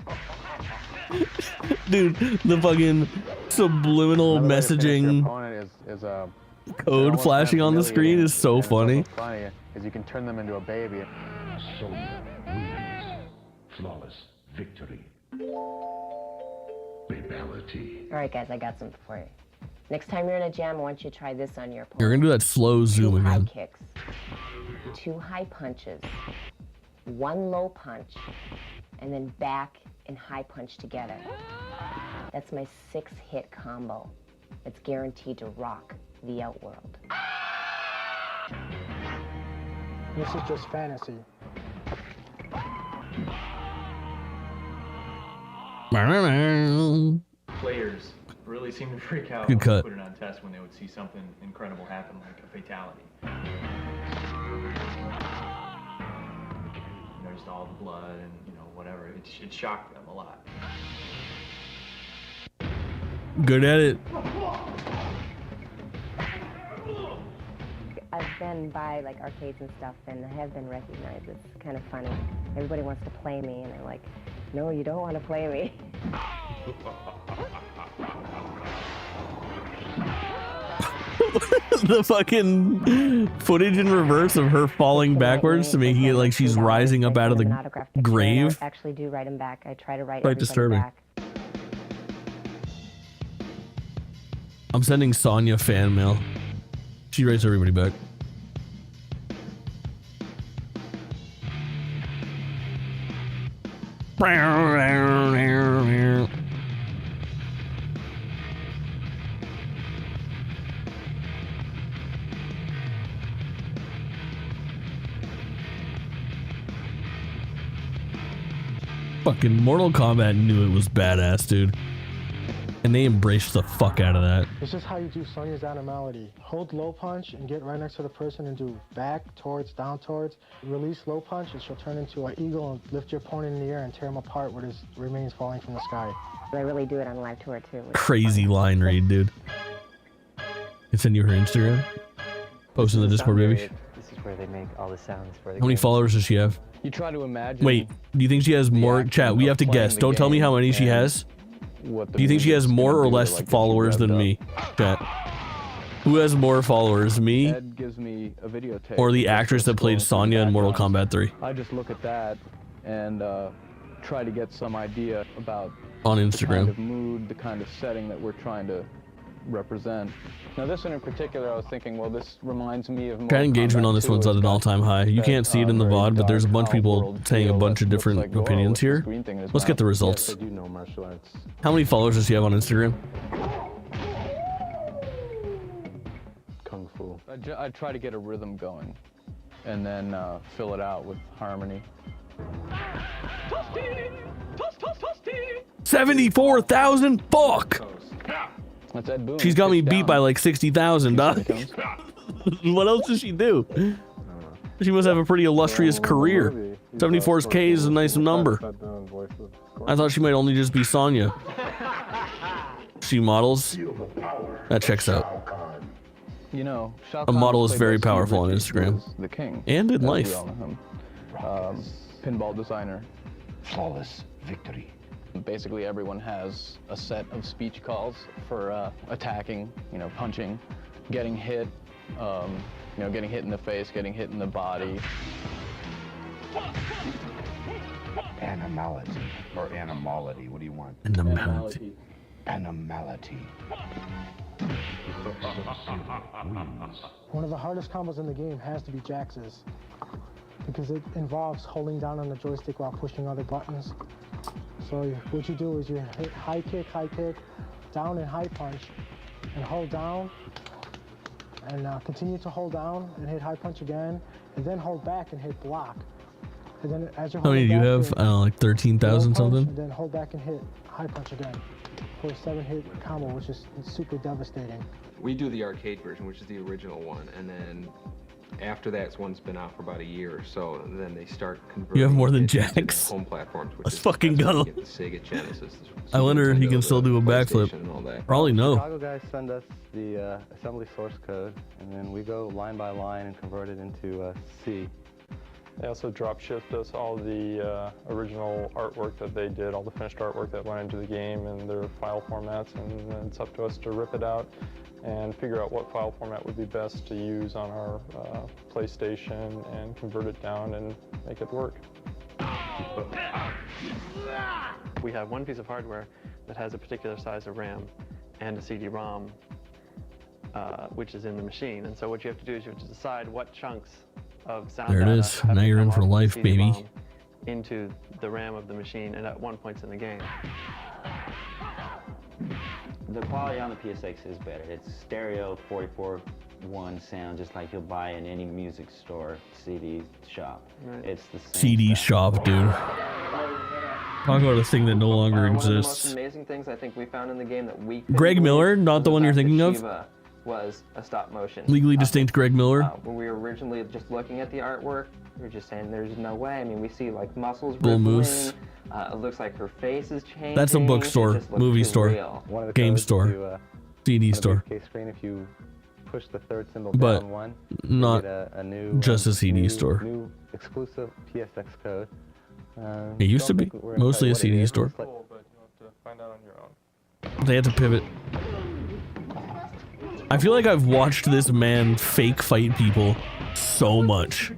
Dude, the fucking subliminal Another way to finish your messaging opponent is code flashing on the screen is so funny. Funny is you can turn them into a baby. Sonya wins. Flawless victory. Babality. All right, guys, I got something for you. Next time you're in a jam, I want you to try this on your opponent. You're gonna do that slow zoom 2 high again. kicks, 2 high punches, 1 low punch, and then back and high punch together. That's my 6-hit combo. It's guaranteed to rock the outworld. This is just fantasy. Players really seem to freak out Good when cut. we put it on test when they would see something incredible happen, like a fatality. You know, just all the blood and, you know, whatever. It shocked them a lot. Good at it. I've been by like arcades and stuff, and I have been recognized. It's kind of funny. Everybody wants to play me, and I'm like, no, you don't want to play me. The fucking footage in reverse of her falling backwards to making it like she's rising up out of the grave. I actually do write them back. I try to write Quite everybody disturbing. back. I'm sending Sonya fan mail. She writes everybody back. Fucking Mortal Kombat knew it was badass, dude. And they embraced the fuck out of that. This is how you do Sonya's animality. Hold low punch and get right next to the person and do back towards, down towards. Release low punch and she'll turn into an eagle and lift your opponent in the air and tear him apart with his remains falling from the sky. I really do it on live tour too. Crazy line read, dude. I send you her Instagram. Post in the Discord, baby. This is where they make all the sounds for the How many followers does she have? You try to imagine. Wait, do you think she has more? Chat, we have to guess. Don't tell me how many she has. Do you think she has more or less followers than me? Chat. Who has more followers, me Ed gives me a videotape or the actress that played Sonya in Mortal Kombat 3? I just look at that and try to get some idea about On the Instagram. kind of mood, the kind of setting that we're trying to represent. Now this one in particular, I was thinking, well, this reminds me of Chat engagement on this one's at an all-time high. You can't see it in the VOD, but there's a bunch of people saying a bunch of different opinions here. Let's get the results. I do know martial arts. How many followers does she have on Instagram? Kung Fu. I try to get a rhythm going and then fill it out with harmony. 74,000? Fuck! That's Ed Boon. She's got me beat by like 60,000, dog. What else does she do? She must have a pretty illustrious career. 74K is a nice number. I thought she might only just be Sonya. She models. That checks out. You know, A model is very powerful on Instagram. The king. And in as we life. all know him. Pinball designer. Flawless victory. Basically, everyone has a set of speech calls for attacking, punching, getting hit, getting hit in the face, getting hit in the body. Animality. Or animality. What do you want? Animality. Animality. One of the hardest combos in the game has to be Jax's, because it involves holding down on the joystick while pushing other buttons. So what you do is you hit high kick, down and high punch, and hold down, and continue to hold down and hit high punch again, and then hold back and hit block. And then as you're How many do you have? I don't know, like 13,000 something? And then hold back and hit high punch again for a 7-hit combo, which is super devastating. We do the arcade version, which is the original one, and then after that, one's been out for about a year or so, and then they start converting. You have more than it into Jax? home platforms, which Let's is fucking that's where go. you get the Sega Genesis. I wonder if he can still do a backflip. and all that. Probably no. Chicago guys send us the assembly source code, and then we go line by line and convert it into C. They also drop shipped us all the original artwork that they did, all the finished artwork that went into the game and their file formats, and then it's up to us to rip it out and figure out what file format would be best to use on our PlayStation and convert it down and make it work. We have one piece of hardware that has a particular size of RAM and a CD-ROM, which is in the machine. And so what you have to do is you have to decide what chunks of sound There it data is. have Now to you're come in for off the life, baby. CD-ROM into the RAM of the machine, and at one point in the game. The quality on the PSX is better. It's stereo 44:1 sound, just like you'll buy in any music store, CD shop. Right. It's the same CD shop, dude. Talk about a thing that no longer One of the most exists. amazing things I think we found in the game that we Greg Miller, not the one you're thinking of? Shiva was a stop motion. Legally distinct Greg Miller. When we were originally just looking at the artwork, we were just saying there's no way. I mean, we see like muscles Bull rippling. Moose. It looks like her face is changing. That's a bookstore, It just looks movie too store, real. One of the game codes store, to, CD on the store. briefcase screen, if you push the third symbol But down one, not you get a new, just a CD store. New exclusive PSX code. It used to Don't be think we're gonna mostly tell a you what it CD is. store. It's like- Cool, but you'll have to find out on your own. They had to pivot. I feel like I've watched this man fake fight people so much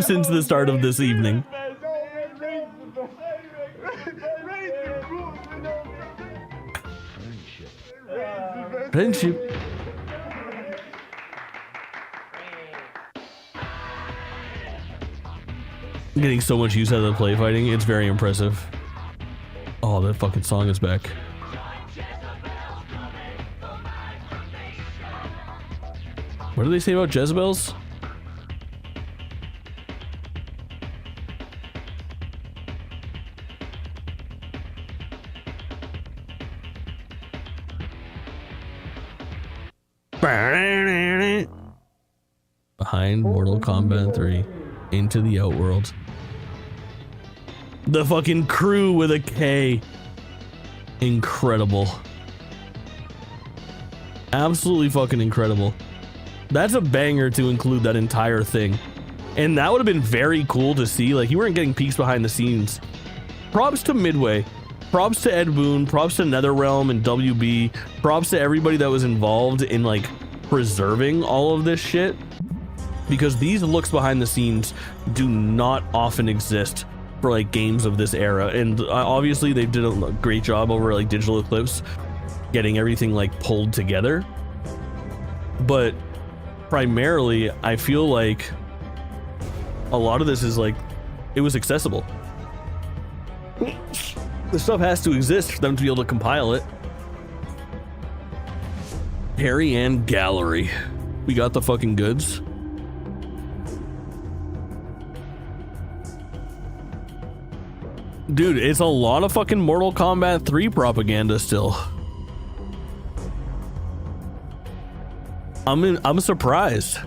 since the start of this evening. Friendship. I'm getting so much use out of the play fighting. It's very impressive. Oh, that fucking song is back. What do they say about Jezebels? Behind Mortal Kombat 3, into the outworld. The fucking crew with a K. Incredible. Absolutely fucking incredible. That's a banger to include that entire thing. And that would have been very cool to see. Like, you weren't getting peeks behind the scenes. Props to Midway. Props to Ed Boon. Props to NetherRealm and WB. Props to everybody that was involved in, like, preserving all of this shit. Because these looks behind the scenes do not often exist for, like, games of this era. And obviously they did a great job over, like, Digital Eclipse getting everything, like, pulled together. But primarily, I feel like a lot of this is, like, it was accessible. The stuff has to exist for them to be able to compile it. Harry Ann Gallery. We got the fucking goods. Dude, it's a lot of fucking Mortal Kombat 3 propaganda still. I'm surprised.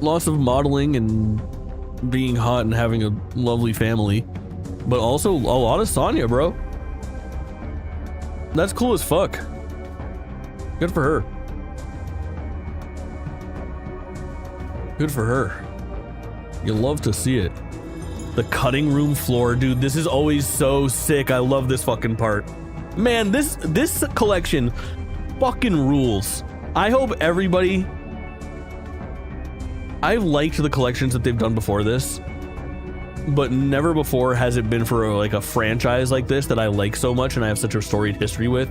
Lots of modeling and being hot and having a lovely family, but also a lot of Sonya, bro. That's cool as fuck. Good for her. Good for her. You love to see it. The cutting room floor, dude. This is always so sick. I love this fucking part. Man, this collection fucking rules. I hope everybody... I've liked the collections that they've done before this, but never before has it been for like a franchise like this that I like so much and I have such a storied history with.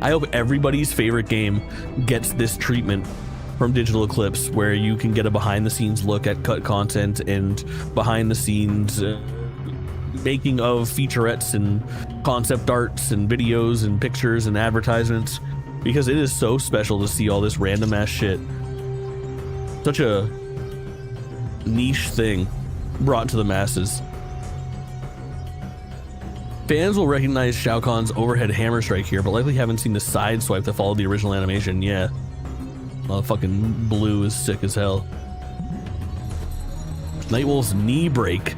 I hope everybody's favorite game gets this treatment from Digital Eclipse, where you can get a behind-the-scenes look at cut content and behind-the-scenes making of featurettes and concept arts and videos and pictures and advertisements, because it is so special to see all this random ass shit. Such a niche thing brought to the masses. Fans will recognize Shao Kahn's overhead hammer strike here, but likely haven't seen the side swipe that followed the original animation. Yeah. Fucking blue is sick as hell. Nightwolf's knee break.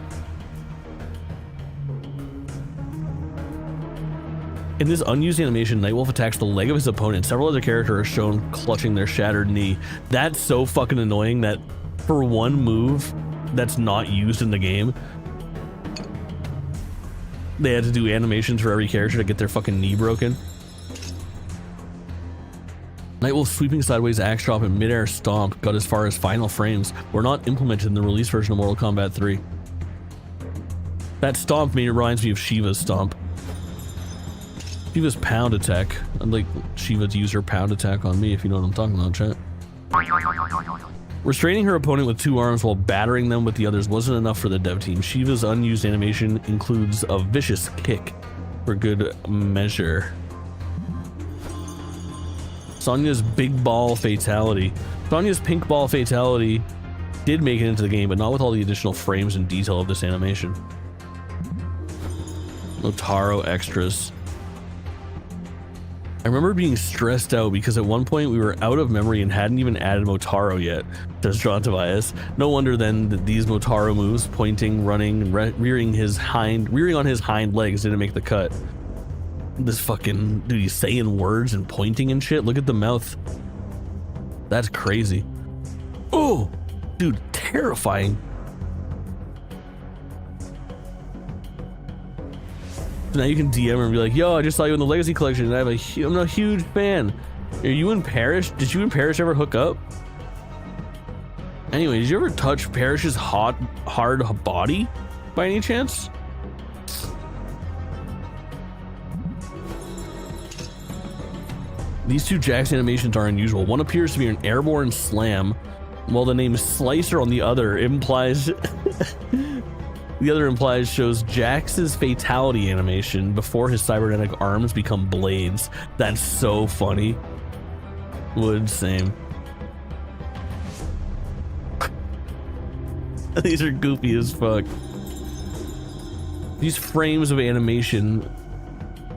In this unused animation, Nightwolf attacks the leg of his opponent. Several other characters are shown clutching their shattered knee. That's so fucking annoying that for one move that's not used in the game, they had to do animations for every character to get their fucking knee broken. Nightwolf's sweeping sideways axe drop and midair stomp got as far as final frames were not implemented in the release version of Mortal Kombat 3. That stomp reminds me of Shiva's stomp. Shiva's pound attack. I'd like Shiva to use her pound attack on me, if you know what I'm talking about, chat. Restraining her opponent with two arms while battering them with the others wasn't enough for the dev team. Shiva's unused animation includes a vicious kick for good measure. Sonya's big ball fatality. Sonya's pink ball fatality did make it into the game, but not with all the additional frames and detail of this animation. Motaro extras. I remember being stressed out because at one point we were out of memory and hadn't even added Motaro yet, says John Tobias. No wonder then that these Motaro moves, pointing, running, rearing on his hind legs, didn't make the cut. This fucking dude, he's saying words and pointing and shit. Look at the mouth. That's crazy. Oh, dude, terrifying. So now you can DM her and be like, yo, I just saw you in the Legacy Collection and I'm a huge fan. Are you in Parrish? Did you and Parrish ever hook up? Anyway, did you ever touch Parrish's hard body by any chance? These two Jax animations are unusual. One appears to be an airborne slam, while the name Slicer on the other implies shows Jax's fatality animation before his cybernetic arms become blades. That's so funny. Would same. These are goofy as fuck. These frames of animation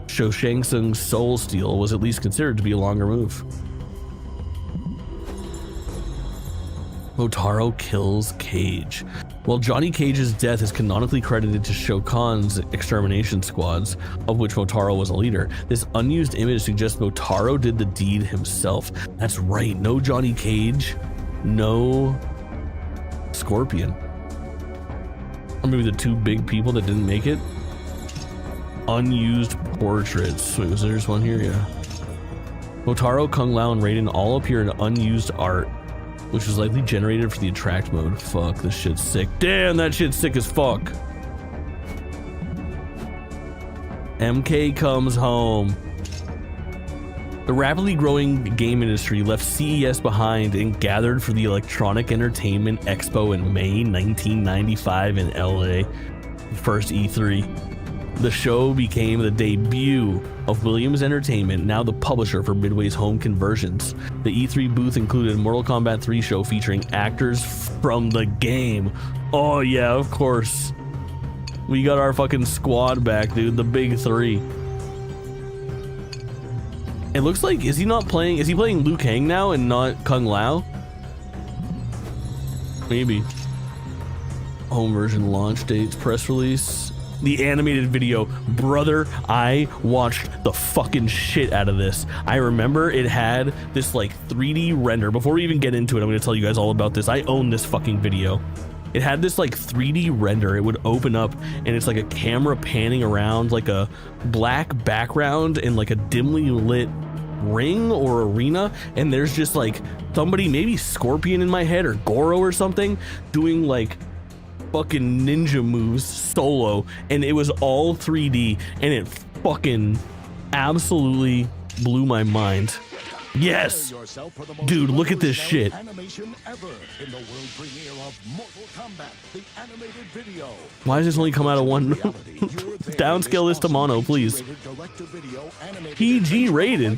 show Shang Tsung's Soul Steal was at least considered to be a longer move. Motaro kills Cage. While Johnny Cage's death is canonically credited to Shao Kahn's extermination squads, of which Motaro was a leader, this unused image suggests Motaro did the deed himself. That's right, no Johnny Cage, no Scorpion. Or maybe the two big people that didn't make it. Unused portraits. Wait, was there just one here? Yeah. Motaro, Kung Lao, and Raiden all appear in unused art, which was likely generated for the attract mode. Fuck, this shit's sick. Damn, that shit's sick as fuck. MK comes home. The rapidly growing game industry left CES behind and gathered for the Electronic Entertainment Expo in May 1995 in LA. First E3. The show became the debut of Williams Entertainment, now the publisher for Midway's home conversions. The E3 booth included a Mortal Kombat 3 show featuring actors from the game. Oh yeah, of course. We got our fucking squad back, dude. The big three. It looks like, is he playing Liu Kang now and not Kung Lao? Maybe. Home version launch dates, press release. The animated video, brother, I watched the fucking shit out of this. I remember it had this like 3D render. Before we even get into it, I'm gonna tell you guys all about this. I own this fucking video. It had this like 3D render. It would open up and it's like a camera panning around like a black background and like a dimly lit ring or arena, and there's just like somebody, maybe Scorpion in my head or Goro or something, doing like fucking ninja moves solo, and it was all 3D, and it fucking absolutely blew my mind. Yes, dude, look at this shit. Animation ever in the world premiere of Mortal Kombat, the animated video. Why does this only come out of one? Downscale this to mono, please. PG rated.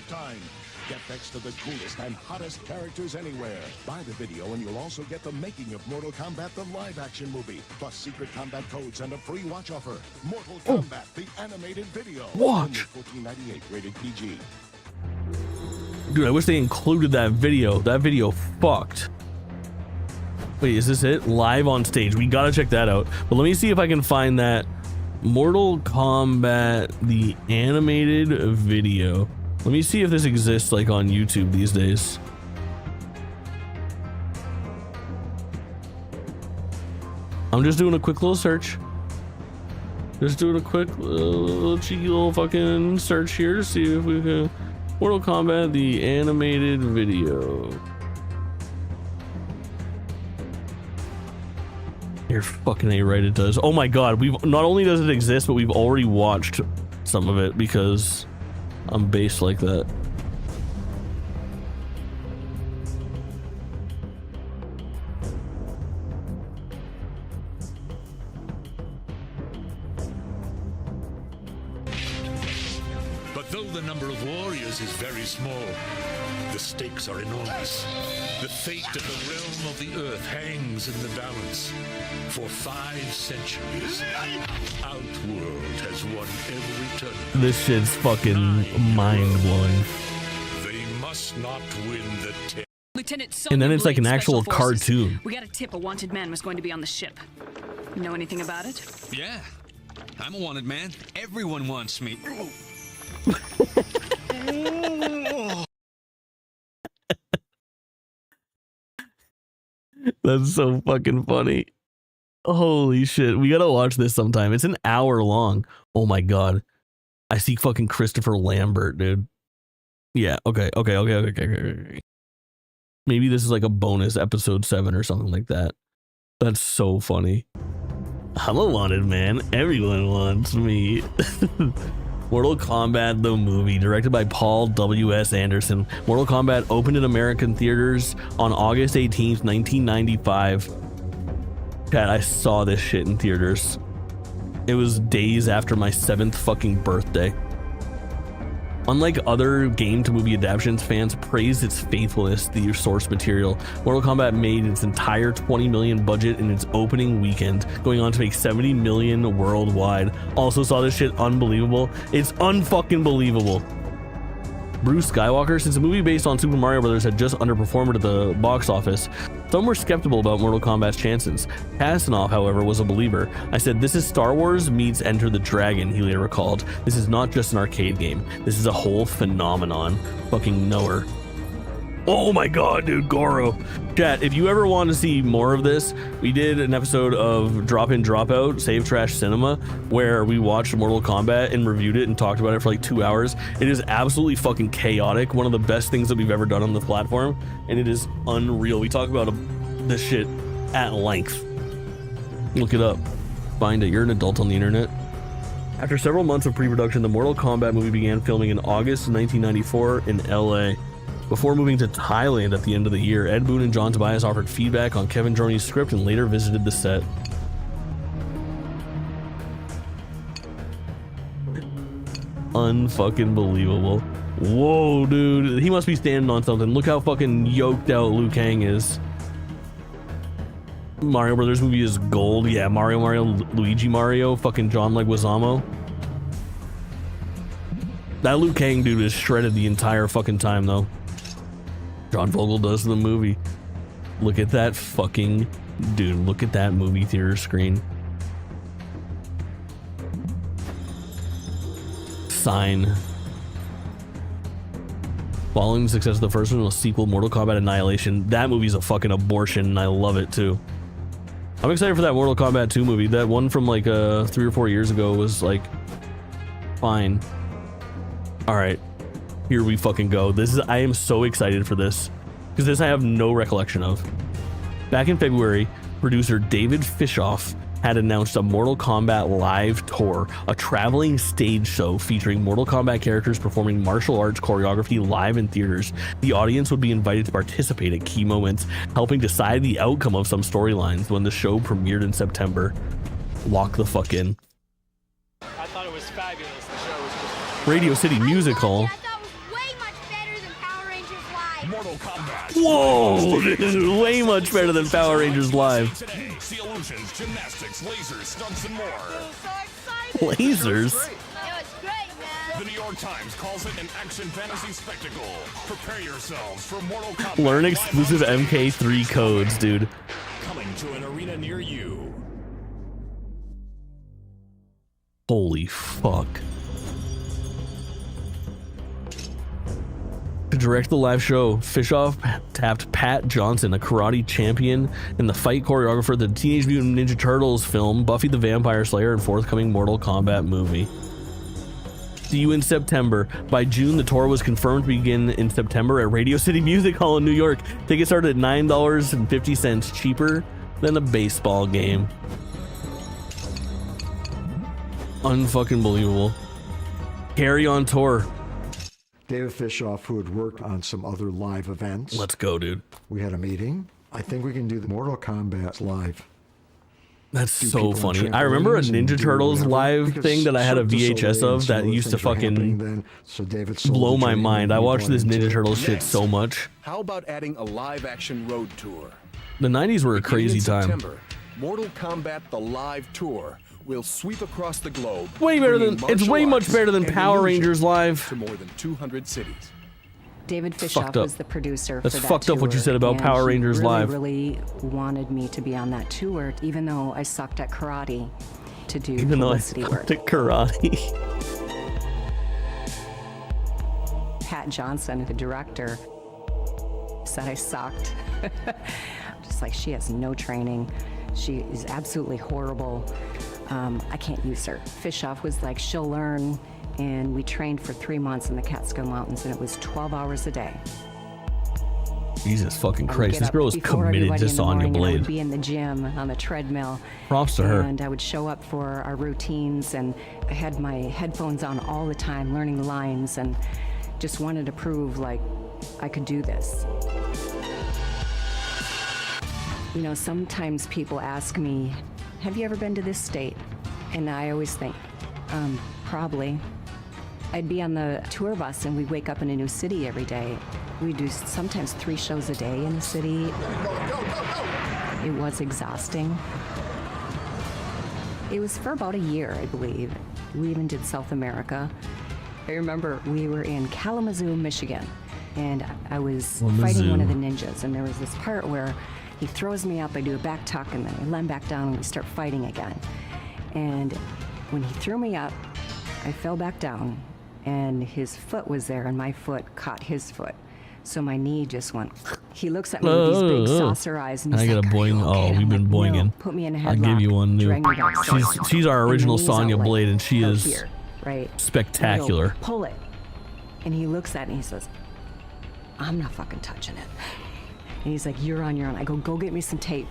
Get next to the coolest and hottest characters anywhere. Buy the video and you'll also get the making of Mortal Kombat, the live-action movie, plus secret combat codes and a free watch offer. Mortal Kombat, the animated video. Watch. $14.98, rated PG. Dude, I wish they included that video. That video fucked. Wait, is this it? Live on stage. We gotta check that out. But let me see if I can find that Mortal Kombat, the animated video. Let me see if this exists like on YouTube these days. I'm just doing a quick little search. Just doing a quick little cheeky little fucking search here to see if we can. Mortal Kombat, the animated video. You're fucking A right, it does. Oh my god, we've not only does it exist, but we've already watched some of it because I'm based like that. But though the number of warriors is very small, the stakes are enormous. The fate of the realm of the earth hangs in the balance. For 5 centuries, Outworld has won every tournament. This shit's fucking mind-blowing. They must not win the Lieutenant, and then it's like an Special actual Forces. cartoon. We got a tip a wanted man was going to be on the ship. Know anything about it? Yeah, I'm a wanted man. Everyone wants me. That's so fucking funny. Holy shit. We gotta watch this sometime. It's an hour long. Oh my god. I see fucking Christopher Lambert, dude. Yeah, okay. Maybe this is like a bonus episode 7 or something like that. That's so funny. I'm a wanted man. Everyone wants me. Mortal Kombat the movie, directed by Paul W.S. Anderson. Mortal Kombat opened in American theaters on August 18th, 1995. Chat, I saw this shit in theaters. It was days after my 7th fucking birthday. Unlike other game-to-movie adaptations, fans praised its faithfulness to the source material. Mortal Kombat made its entire $20 million budget in its opening weekend, going on to make $70 million worldwide. Also saw this shit unbelievable. It's unfucking believable. Bruce Skywalker, since the movie based on Super Mario Bros. Had just underperformed at the box office, some were skeptical about Mortal Kombat's chances. Kasanoff, however, was a believer. I said, "This is Star Wars meets Enter the Dragon," he later recalled. "This is not just an arcade game. This is a whole phenomenon." Fucking knower. Oh my god, dude, Goro. Chat, if you ever want to see more of this, we did an episode of Drop In, Drop Out, Save Trash Cinema, where we watched Mortal Kombat and reviewed it and talked about it for like 2 hours. It is absolutely fucking chaotic. One of the best things that we've ever done on the platform, and it is unreal. We talk about this shit at length. Look it up. Find it. You're an adult on the internet. After several months of pre-production, the Mortal Kombat movie began filming in August 1994 in LA. Before moving to Thailand at the end of the year, Ed Boon and John Tobias offered feedback on Kevin Droney's script and later visited the set. Unfucking believable. Whoa, dude. He must be standing on something. Look how fucking yoked out Liu Kang is. Mario Brothers movie is gold. Yeah, Mario, Luigi Mario, fucking John Leguizamo. That Liu Kang dude is shredded the entire fucking time though. John Vogel does the movie. Look at that fucking dude. Look at that movie theater screen. Sign. Following the success of the first one, a sequel, Mortal Kombat Annihilation. That movie's a fucking abortion, and I love it too. I'm excited for that Mortal Kombat 2 movie. That one from like 3 or 4 years ago was like fine. All right. Here we fucking go. I am so excited for this because this I have no recollection of. Back in February, producer David Fishoff had announced a Mortal Kombat live tour, a traveling stage show featuring Mortal Kombat characters performing martial arts choreography live in theaters. The audience would be invited to participate at key moments, helping decide the outcome of some storylines when the show premiered in September. Lock the fuck in. I thought it was fabulous. The show was just Radio City Music Hall. Mortal Kombat. Whoa, dude, way much better than Power Rangers Live. Today, see illusions, gymnastics, lasers, stunts, and more. Lasers? It was great, man. The New York Times calls it an action fantasy spectacle. Prepare yourselves for Mortal Kombat. Learn exclusive MK3 codes, dude. Coming to an arena near you. Holy fuck. To direct the live show, Fishoff tapped Pat Johnson, a karate champion and the fight choreographer of the Teenage Mutant Ninja Turtles film, Buffy the Vampire Slayer, and forthcoming Mortal Kombat movie. See you in September. By June, the tour was confirmed to begin in September at Radio City Music Hall in New York. Tickets started at $9.50, cheaper than a baseball game. Unfucking believable. Carry on tour. David Fishoff, who had worked on some other live events. Let's go, dude. We had a meeting. I think we can do the Mortal Kombat live. That's so funny. I remember a Ninja Turtles live thing that I had a VHS of that used to fucking blow my mind. I watched this Ninja Turtles shit so much. How about adding a live-action road tour? The 90s were a crazy time. September, Mortal Kombat the Live Tour will sweep across the globe. Way better than it's way much better than Power Rangers Live. To more than 200 cities. David Fishoff was the producer That's for that fucked up what you said about Power Rangers Live. He really wanted me to be on that tour, even though I sucked at karate, to do publicity work. At karate. Pat Johnson, the director, said I sucked. Just like, she has no training. She is absolutely horrible. I can't use her. Fishoff was like, she'll learn. And we trained for 3 months in the Catskill Mountains, and it was 12 hours a day. Jesus fucking I would Christ, get this up girl is before committed everybody to in the Sonya morning, and I Blade. would be in the gym on the treadmill. Props to her. And I would show up for our routines, and I had my headphones on all the time, learning lines, and just wanted to prove like I could do this. You know, sometimes people ask me, have you ever been to this state? And I always think, probably. I'd be on the tour bus and we'd wake up in a new city every day. We'd do sometimes 3 shows a day in the city. It was exhausting. It was for about a year, I believe. We even did South America. I remember we were in Kalamazoo, Michigan, and I was fighting one of the ninjas, and there was this part where he throws me up, I do a back tuck, and then I let him back down, and we start fighting again. And when he threw me up, I fell back down, and his foot was there, and my foot caught his foot. So my knee just went. He looks at me with these big saucer eyes, and he's I got like, a boing. okay? Oh, we've been boinging. No, put me in a I'll headlock. give you one new. Drag me backstage. She's our And original my knee's out, Sonya like, Blade, and she out is here, right? spectacular. And I go, pull it. And he looks at it and he says, I'm not fucking touching it. And he's like, you're on your own. I go get me some tape.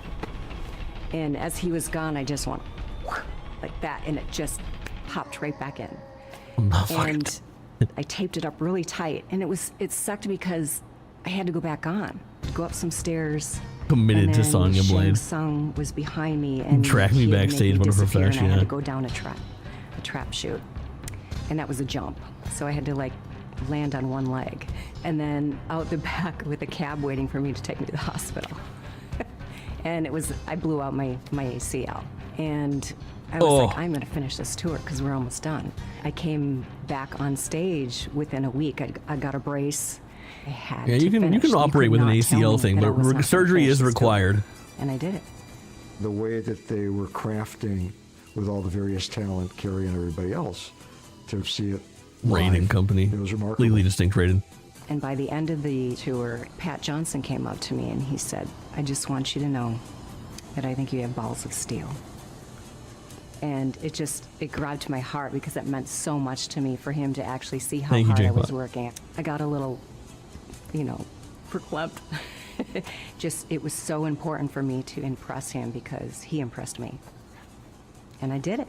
And as he was gone, I just went like that, and it just popped right back in. And I taped it up really tight, and it sucked because I had to go back on, go up some stairs. Committed to Sonya Blade. Sung was behind me and Track me he had to backstage, make what a disappear, and I professional. had to go down a trap chute, and that was a jump. So I had to like land on one leg, and then out the back with a cab waiting for me to take me to the hospital. And I blew out my ACL, and I was like, I'm gonna finish this tour because we're almost done. I came back on stage within a week. I got a brace. I had Yeah, to you can finish. operate could with an not tell ACL me thing, that I but was not gonna surgery finish is this tour. required. And I did it. The way that they were crafting with all the various talent, Carrie and everybody else, to see it Rating live, company. it was remarkable. Legally distinct rated. And by the end of the tour, Pat Johnson came up to me and he said, I just want you to know that I think you have balls of steel. And it grabbed my heart because it meant so much to me for him to actually see how Thank you, hard I Jake was Black. working. I got a little, verklempt. It was so important for me to impress him because he impressed me. And I did it.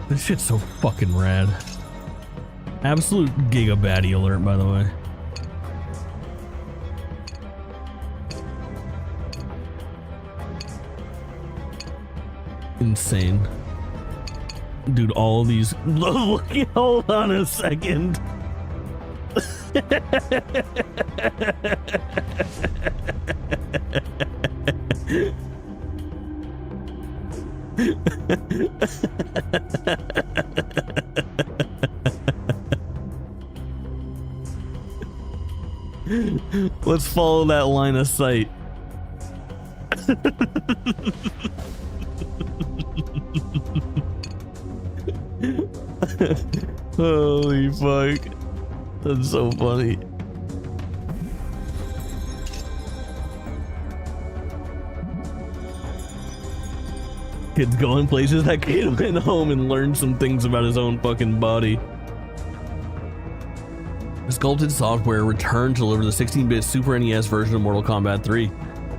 This shit's so fucking rad. Absolute giga baddie alert, by the way. Insane. Dude, all these... Hold on a second. Let's follow that line of sight. Holy fuck. That's so funny. Kid's going places. That kid went home and learned some things about his own fucking body. Sculpted Software returned to deliver the 16-bit Super NES version of Mortal Kombat 3.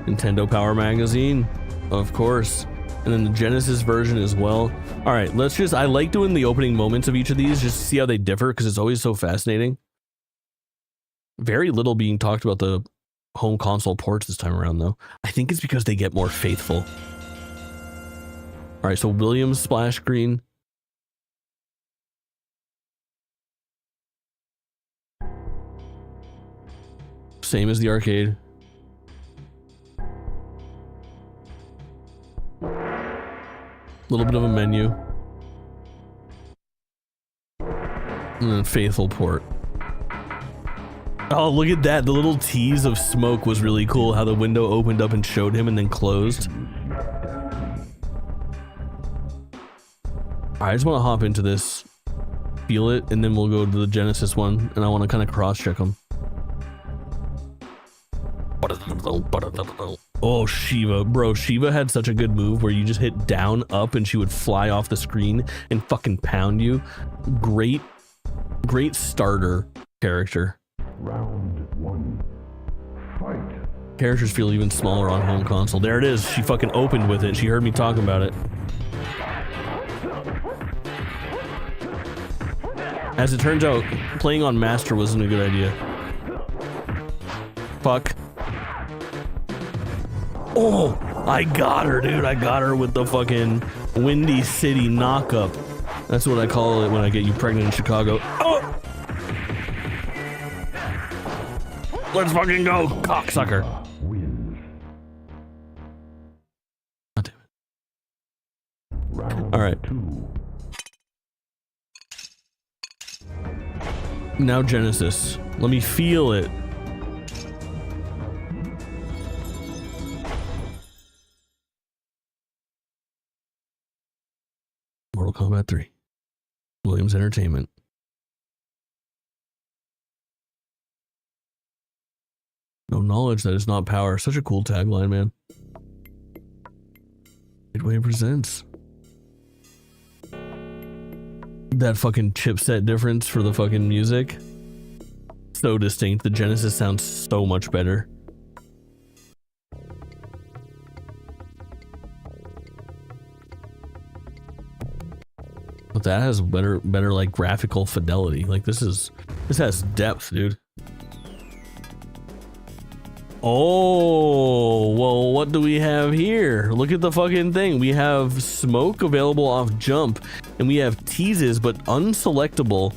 Nintendo Power Magazine, of course. And then the Genesis version as well. Alright, I like doing the opening moments of each of these just to see how they differ because it's always so fascinating. Very little being talked about the home console ports this time around though. I think it's because they get more faithful. Alright, so Williams splash screen. Same as the arcade. Little bit of a menu. And then faithful port. Oh, look at that. The little tease of smoke was really cool. How the window opened up and showed him and then closed. I just want to hop into this, feel it, and then we'll go to the Genesis one, and I want to kind of cross-check them. Oh, Shiva. Bro, Shiva had such a good move where you just hit down, up, and she would fly off the screen and fucking pound you. Great starter character. Round 1. Fight. Characters feel even smaller on home console. There it is. She fucking opened with it. She heard me talking about it. As it turns out, playing on Master wasn't a good idea. Fuck. Oh, I got her, dude. I got her with the fucking Windy City knockup. That's what I call it when I get you pregnant in Chicago. Oh! Let's fucking go, cocksucker. God damn it. All right. Now Genesis. Let me feel it. Mortal Kombat 3. Williams Entertainment. No knowledge that is not power. Such a cool tagline, man. Midway presents. That fucking chipset difference for the fucking music. So distinct. The Genesis sounds so much better. But that has better like graphical fidelity. Like this has depth, dude. Oh, well, what do we have here? Look at the fucking thing. We have smoke available off jump, and we have teases, but unselectable.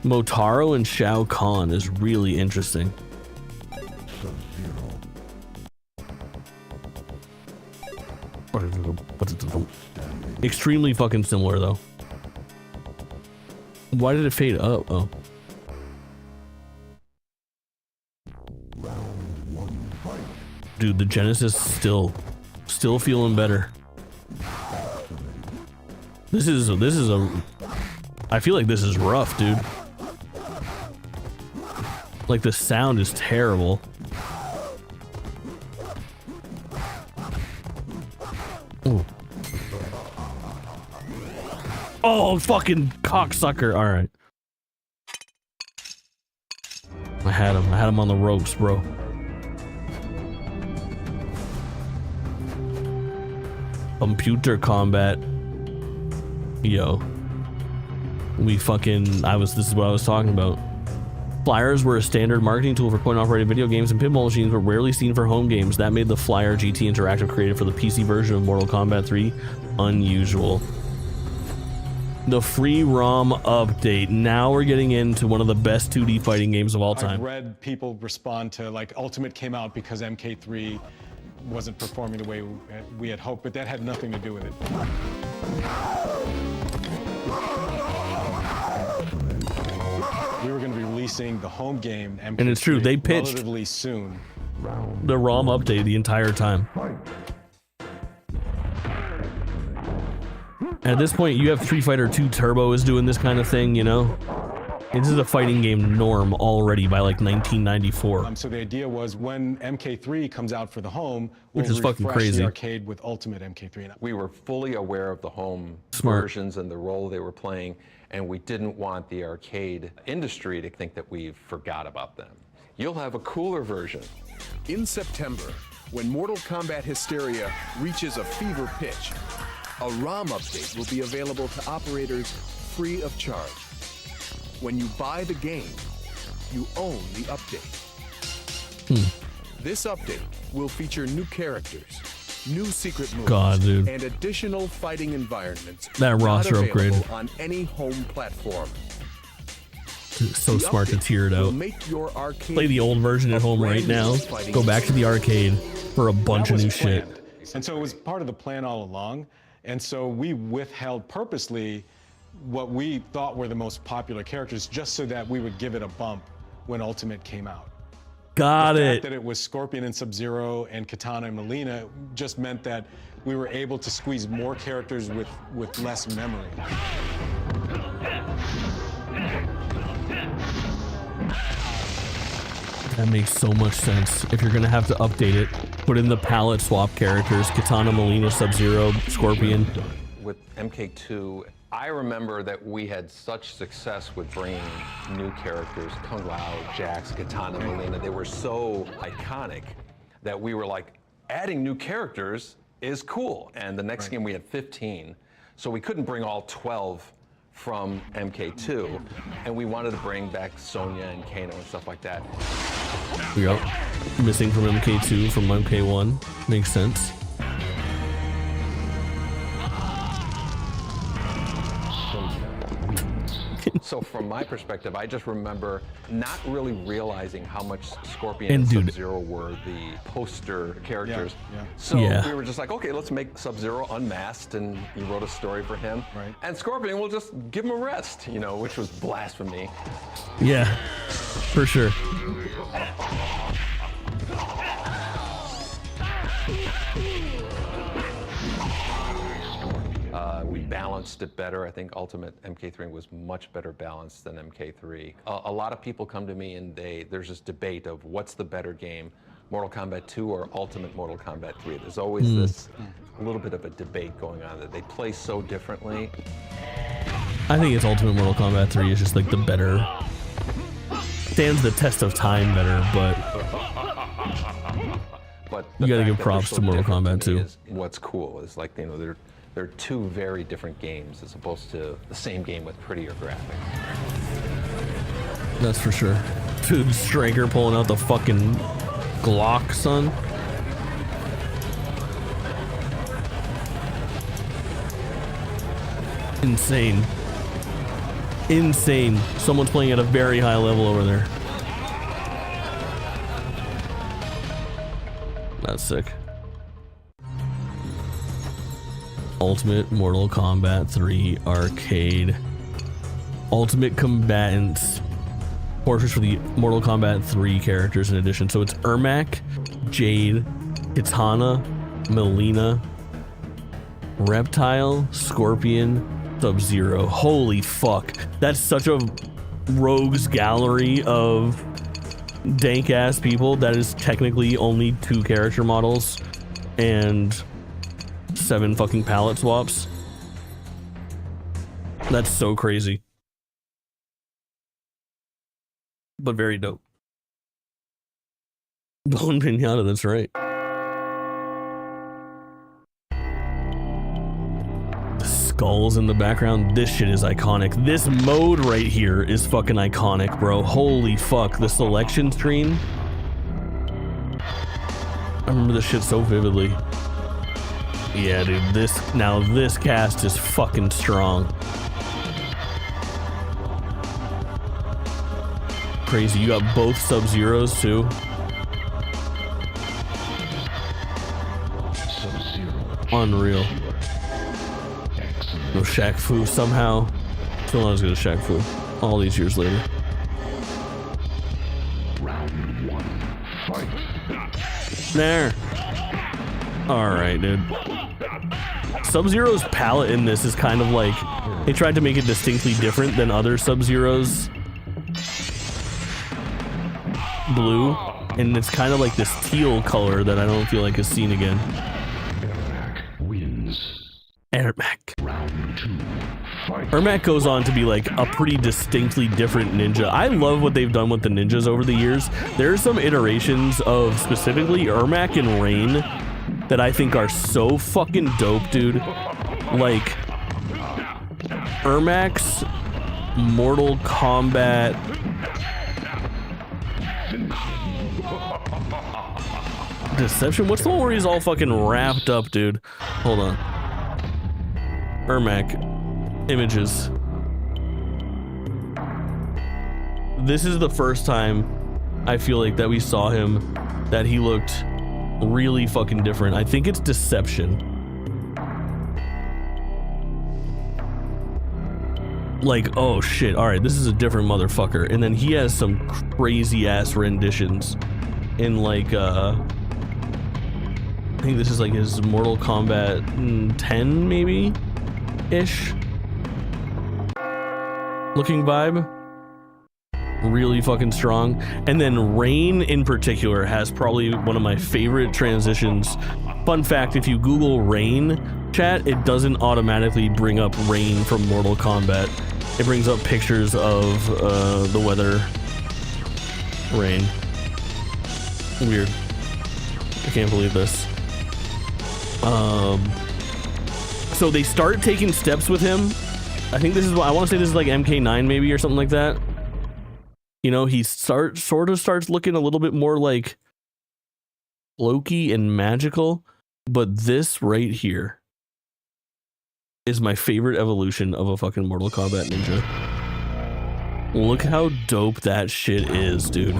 Motaro and Shao Kahn is really interesting. Extremely fucking similar, though. Why did it fade up? Oh. Dude, the Genesis still feeling better. This is a I feel like this is rough, dude. Like the sound is terrible. Ooh. Oh, fucking cocksucker. All right. I had him on the ropes, bro. Computer combat. Yo. This is what I was talking about. Flyers were a standard marketing tool for coin-operated video games, and pinball machines were rarely seen for home games. That made the Flyer GT Interactive created for the PC version of Mortal Kombat 3 unusual. The free ROM update. Now we're getting into one of the best 2D fighting games of all time. I've read people respond to, like, Ultimate came out because MK3 wasn't performing the way we had hoped, but that had nothing to do with it. We were going to be releasing the home game, MK3, and it's true, they pitched relatively soon. The ROM update the entire time. At this point, you have Street Fighter 2 Turbo is doing this kind of thing, you know? This is a fighting game norm already by like 1994. So the idea was when MK3 comes out for the home, Which we'll is fucking refresh crazy. the arcade with Ultimate MK3. We were fully aware of the home Smart. versions and the role they were playing, and we didn't want the arcade industry to think that we forgot about them. You'll have a cooler version. In September, when Mortal Kombat hysteria reaches a fever pitch, a ROM update will be available to operators free of charge. When you buy the game, you own the update. This update will feature new characters, new secret moves, God, dude. and additional fighting environments That not roster available upgrade. on any home platform. So The smart to update tear it will out. make your arcade Play the old version at home right now. Go back to the arcade for a bunch That of was new shit. planned. And so it was part of the plan all along. And so we withheld purposely what we thought were the most popular characters just so that we would give it a bump when Ultimate came out. Got The fact it. that it was Scorpion and Sub-Zero and Katana and Melina just meant that we were able to squeeze more characters with less memory. That makes so much sense. If you're gonna have to update it, put in the palette swap characters: Katana, Melina, Sub-Zero, Scorpion. With MK2 I remember that we had such success with bringing new characters, Kung Lao, Jax, Katana, Melina. They were so iconic that we were like, adding new characters is cool. And the next game we had 15. So we couldn't bring all 12 from MK2. And we wanted to bring back Sonya and Kano and stuff like that. Yep. Missing from MK2 from MK1. Makes sense. So from my perspective, I just remember not really realizing how much Scorpion And and dude- Sub-Zero were the poster characters. Yeah. So Yeah. we were just like, okay, let's make Sub-Zero unmasked, and you wrote a story for him. Right. And Scorpion, we'll just give him a rest, you know, which was blasphemy. Yeah, for sure. We balanced it better. I think Ultimate MK3 was much better balanced than MK3. A lot of people come to me and there's this debate of what's the better game, Mortal Kombat 2 or Ultimate Mortal Kombat 3. There's always this little bit of a debate going on that they play so differently. I think it's Ultimate Mortal Kombat 3 is just like the better, stands the test of time better, but the you gotta fact give that props they're so to Mortal different Kombat me 2. is what's cool is like, you know, they're two very different games as opposed to the same game with prettier graphics. That's for sure. Dude, Striker pulling out the fucking Glock, son. Insane. Insane. Someone's playing at a very high level over there. That's sick. Ultimate Mortal Kombat 3 Arcade. Ultimate Combatants. Portraits for the Mortal Kombat 3 characters in addition. So it's Ermac, Jade, Kitana, Melina, Reptile, Scorpion, Sub-Zero. Holy fuck. That's such a rogues gallery of dank ass people. That is technically only 2 character models and 7 fucking palette swaps. That's so crazy. But very dope. Bone Pinata, that's right. The skulls in the background, this shit is iconic. This mode right here is fucking iconic, bro. Holy fuck, the selection screen. I remember this shit so vividly. Yeah, dude, this cast is fucking strong. Crazy, you got both Sub-Zeros too. Unreal. No Shaq Fu somehow. Still not as good as Shaq Fu. All these years later. Round 1, fight. There. Alright, dude. Sub-Zero's palette in this is kind of like, they tried to make it distinctly different than other Sub-Zeros. Blue, and it's kind of like this teal color that I don't feel like is seen again. Ermac. Round 2, fight. Ermac goes on to be like a pretty distinctly different ninja. I love what they've done with the ninjas over the years. There are some iterations of specifically Ermac and Rain that I think are so fucking dope, dude. Like Ermac's Mortal Kombat Deception? What's the one where he's all fucking wrapped up, dude? Hold on. Ermac. Images. This is the first time I feel like that we saw him, that he looked really fucking different. I think it's Deception. Like, oh shit, alright, this is a different motherfucker. And then he has some crazy ass renditions in like, I think this is like his Mortal Kombat 10 maybe? Ish. Looking vibe. Really fucking strong. And then Rain in particular has probably one of my favorite transitions Fun fact, if you Google Rain, chat, it doesn't automatically bring up Rain from Mortal Kombat. It brings up pictures of the weather. Rain. Weird. I can't believe this. So they start taking steps with him. I think this is what I want to say. This is like MK9 maybe or something like that. You know, he sort of starts looking a little bit more like Loki and magical. But this right here is my favorite evolution of a fucking Mortal Kombat ninja. Look how dope that shit is, dude.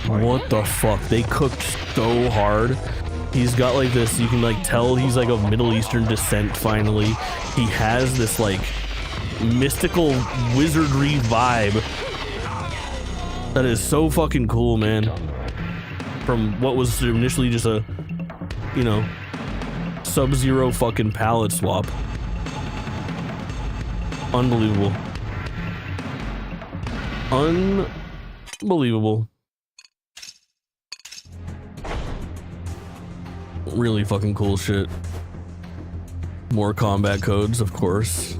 What the fuck? They cooked so hard. He's got like this, you can like tell he's like of Middle Eastern descent finally. He has this like mystical wizardry vibe that is so fucking cool, man. From what was initially just a, you know, Sub-Zero fucking palette swap. Unbelievable. Unbelievable. Really fucking cool shit. More combat codes, of course.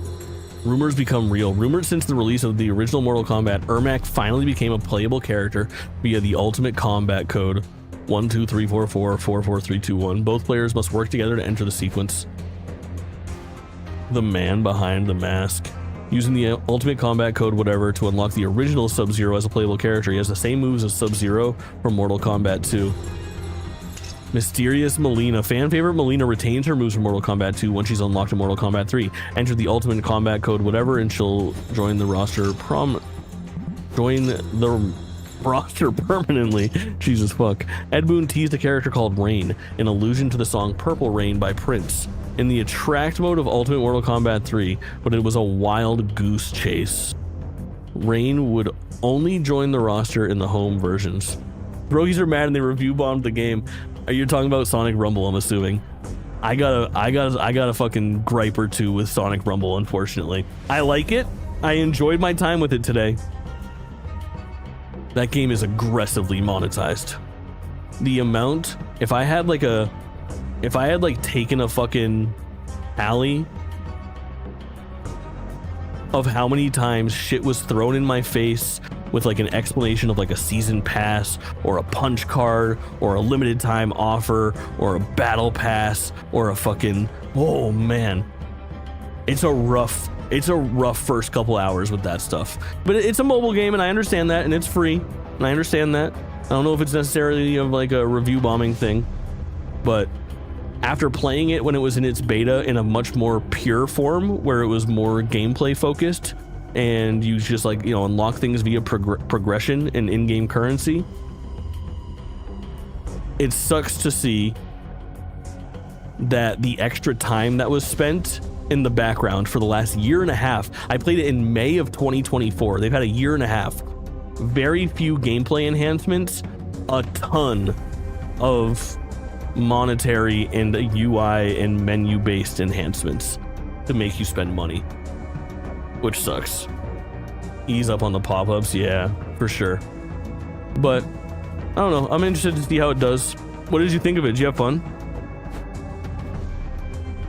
Rumors become real. Rumored since the release of the original Mortal Kombat, Ermac finally became a playable character via the Ultimate Combat Code 12344444321. Both players must work together to enter the sequence. The man behind the mask. Using the Ultimate Combat Code whatever to unlock the original Sub-Zero as a playable character. He has the same moves as Sub-Zero from Mortal Kombat 2. Mysterious Melina. Fan favorite Melina retains her moves from Mortal Kombat 2 once she's unlocked in Mortal Kombat 3. Enter the Ultimate Combat Code whatever and she'll join the roster permanently. Jesus fuck. Ed Boon teased a character called Rain, an allusion to the song Purple Rain by Prince, in the attract mode of Ultimate Mortal Kombat 3, but it was a wild goose chase. Rain would only join the roster in the home versions. Brogies are mad and they review bombed the game. Are you talking about Sonic Rumble, I'm assuming? I got a fucking gripe or two with Sonic Rumble, unfortunately. I like it. I enjoyed my time with it today. That game is aggressively monetized. The amount, if I had taken a fucking tally of how many times shit was thrown in my face with like an explanation of like a season pass or a punch card or a limited time offer or a battle pass or a fucking, oh man, it's a rough first couple hours with that stuff. But it's a mobile game and I understand that, and it's free and I understand that. I don't know if it's necessarily of like a review bombing thing, but after playing it when it was in its beta in a much more pure form where it was more gameplay focused and you just like, you know, unlock things via progression and in-game currency, it sucks to see that the extra time that was spent in the background for the last year and a half. I played it in May of 2024. They've had a year and a half. Very few gameplay enhancements, a ton of monetary and UI and menu based enhancements to make you spend money, which sucks. Ease up on the pop-ups, yeah, for sure. But I don't know, I'm interested to see how it does. What did you think of it? Did you have fun?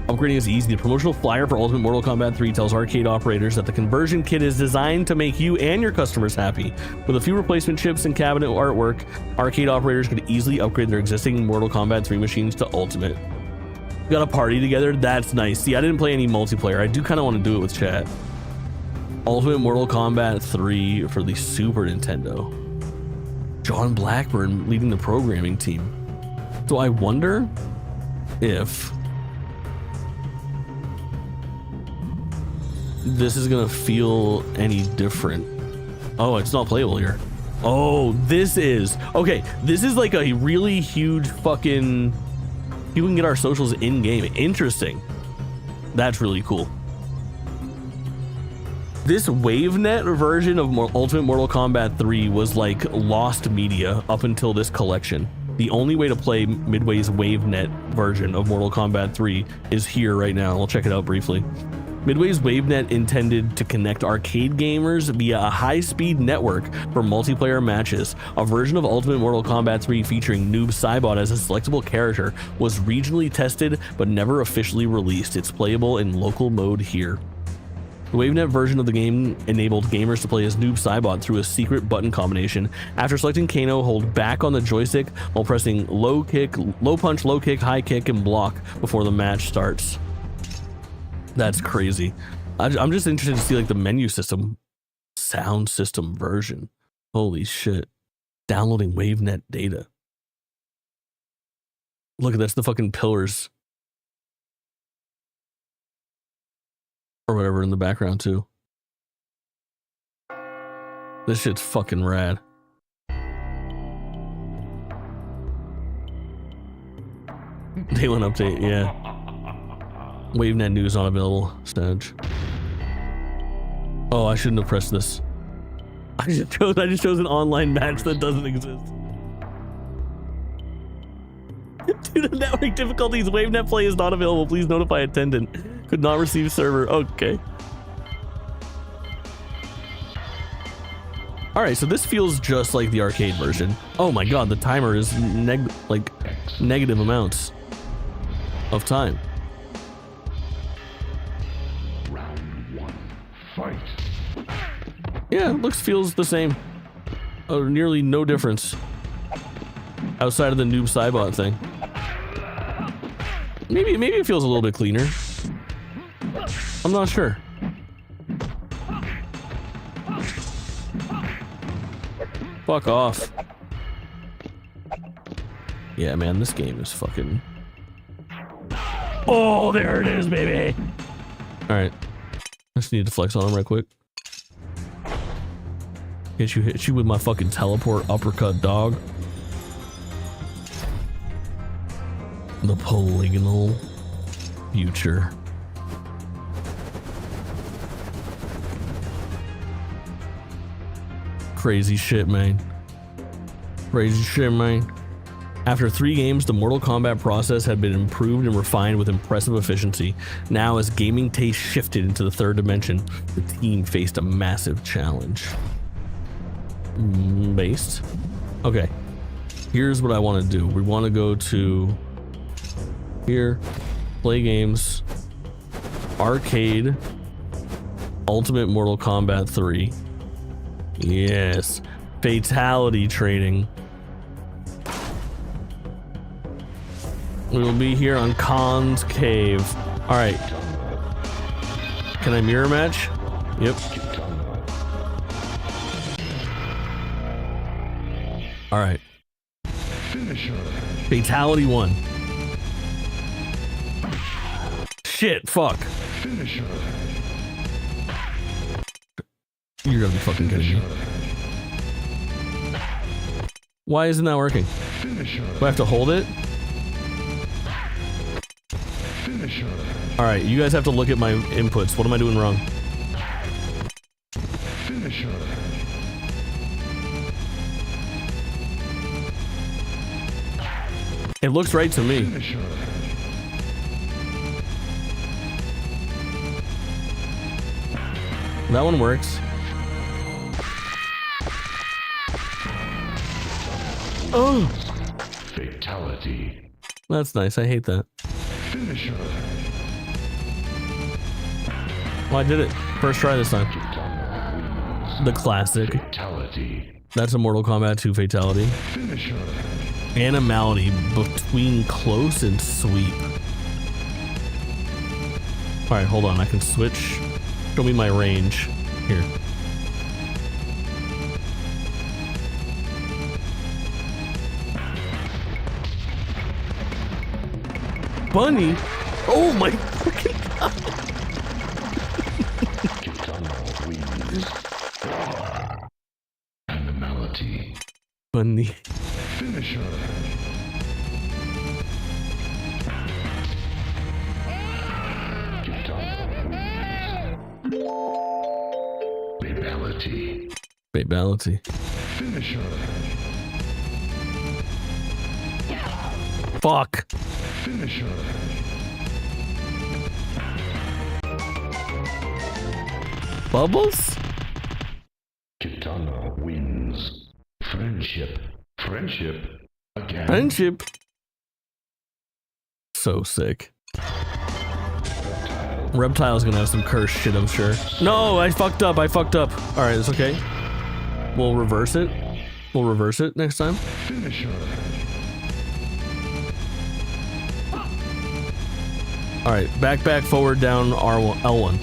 Upgrading is easy. The promotional flyer for Ultimate Mortal Kombat 3 tells arcade operators that the conversion kit is designed to make you and your customers happy. With a few replacement chips and cabinet artwork, arcade operators could easily upgrade their existing Mortal Kombat 3 machines to Ultimate. Got a party together? That's nice. See, I didn't play any multiplayer. I do kind of want to do it with chat. Ultimate Mortal Kombat 3 for the Super Nintendo. John Blackburn leading the programming team. So I wonder if this is gonna feel any different. Oh, it's not playable here. Oh, this is okay. This is like a really huge fucking, you can get our socials in game. Interesting. That's really cool. This WaveNet version of Ultimate Mortal Kombat 3 was like lost media up until this collection. The only way to play Midway's WaveNet version of Mortal Kombat 3 is here right now. We'll check it out briefly. Midway's WaveNet intended to connect arcade gamers via a high-speed network for multiplayer matches. A version of Ultimate Mortal Kombat 3 featuring Noob Saibot as a selectable character was regionally tested but never officially released. It's playable in local mode here. The WaveNet version of the game enabled gamers to play as Noob Saibot through a secret button combination. After selecting Kano, hold back on the joystick while pressing low kick, low punch, low kick, high kick, and block before the match starts. That's crazy. I'm just interested to see like the menu system, sound system version. Holy shit. Downloading WaveNet data. Look, that's the fucking pillars. Or whatever in the background too. This shit's fucking rad. Day one update, yeah. WaveNet news not available. Stage. Oh, I shouldn't have pressed this. I just chose an online match that doesn't exist. Due to network difficulties, WaveNet play is not available. Please notify attendant. Could not receive server. Okay. All right, so this feels just like the arcade version. Oh my god, the timer is negative amounts of time. Round one, fight. Yeah, feels the same. Oh, nearly no difference. Outside of the Noob Saibot thing. Maybe it feels a little bit cleaner. I'm not sure. Fuck off. Yeah, man, this game is fucking... Oh, there it is, baby! Alright. I just need to flex on him right quick. Hit you with my fucking teleport uppercut, dog. The polygonal future. Crazy shit, man. Crazy shit, man. After 3 games, the Mortal Kombat process had been improved and refined with impressive efficiency. Now, as gaming taste shifted into the 3rd dimension, the team faced a massive challenge. Based. Okay. Here's what I want to do. We want to go to here, play games, arcade, Ultimate Mortal Kombat 3. Yes, fatality training. We will be here on Khan's Cave. All right. Can I mirror match? Yep. All right. Fatality 1. Shit, fuck. You're gonna be fucking kidding me. Why isn't that working? Do I have to hold it? Alright, you guys have to look at my inputs. What am I doing wrong? It looks right to me. That one works. Oh! Fatality. That's nice. I hate that. Finisher. Well, I did it. First try this time. The classic. Fatality. That's a Mortal Kombat 2 fatality. Finisher. Animality between close and sweep. Alright, hold on. I can switch. Show me my range. Here. Bunny? Oh my fucking god. Animality. Bunny. Finisher. Babality. Babality. Finisher. Fuck. Finisher. Bubbles? Kitana wins. Friendship. Friendship. Again. Friendship. So sick. Reptile's gonna have some cursed shit, I'm sure. No, I fucked up. Alright, it's okay. We'll reverse it. We'll reverse it next time. Finisher. Alright, back, forward, down, R1, L1.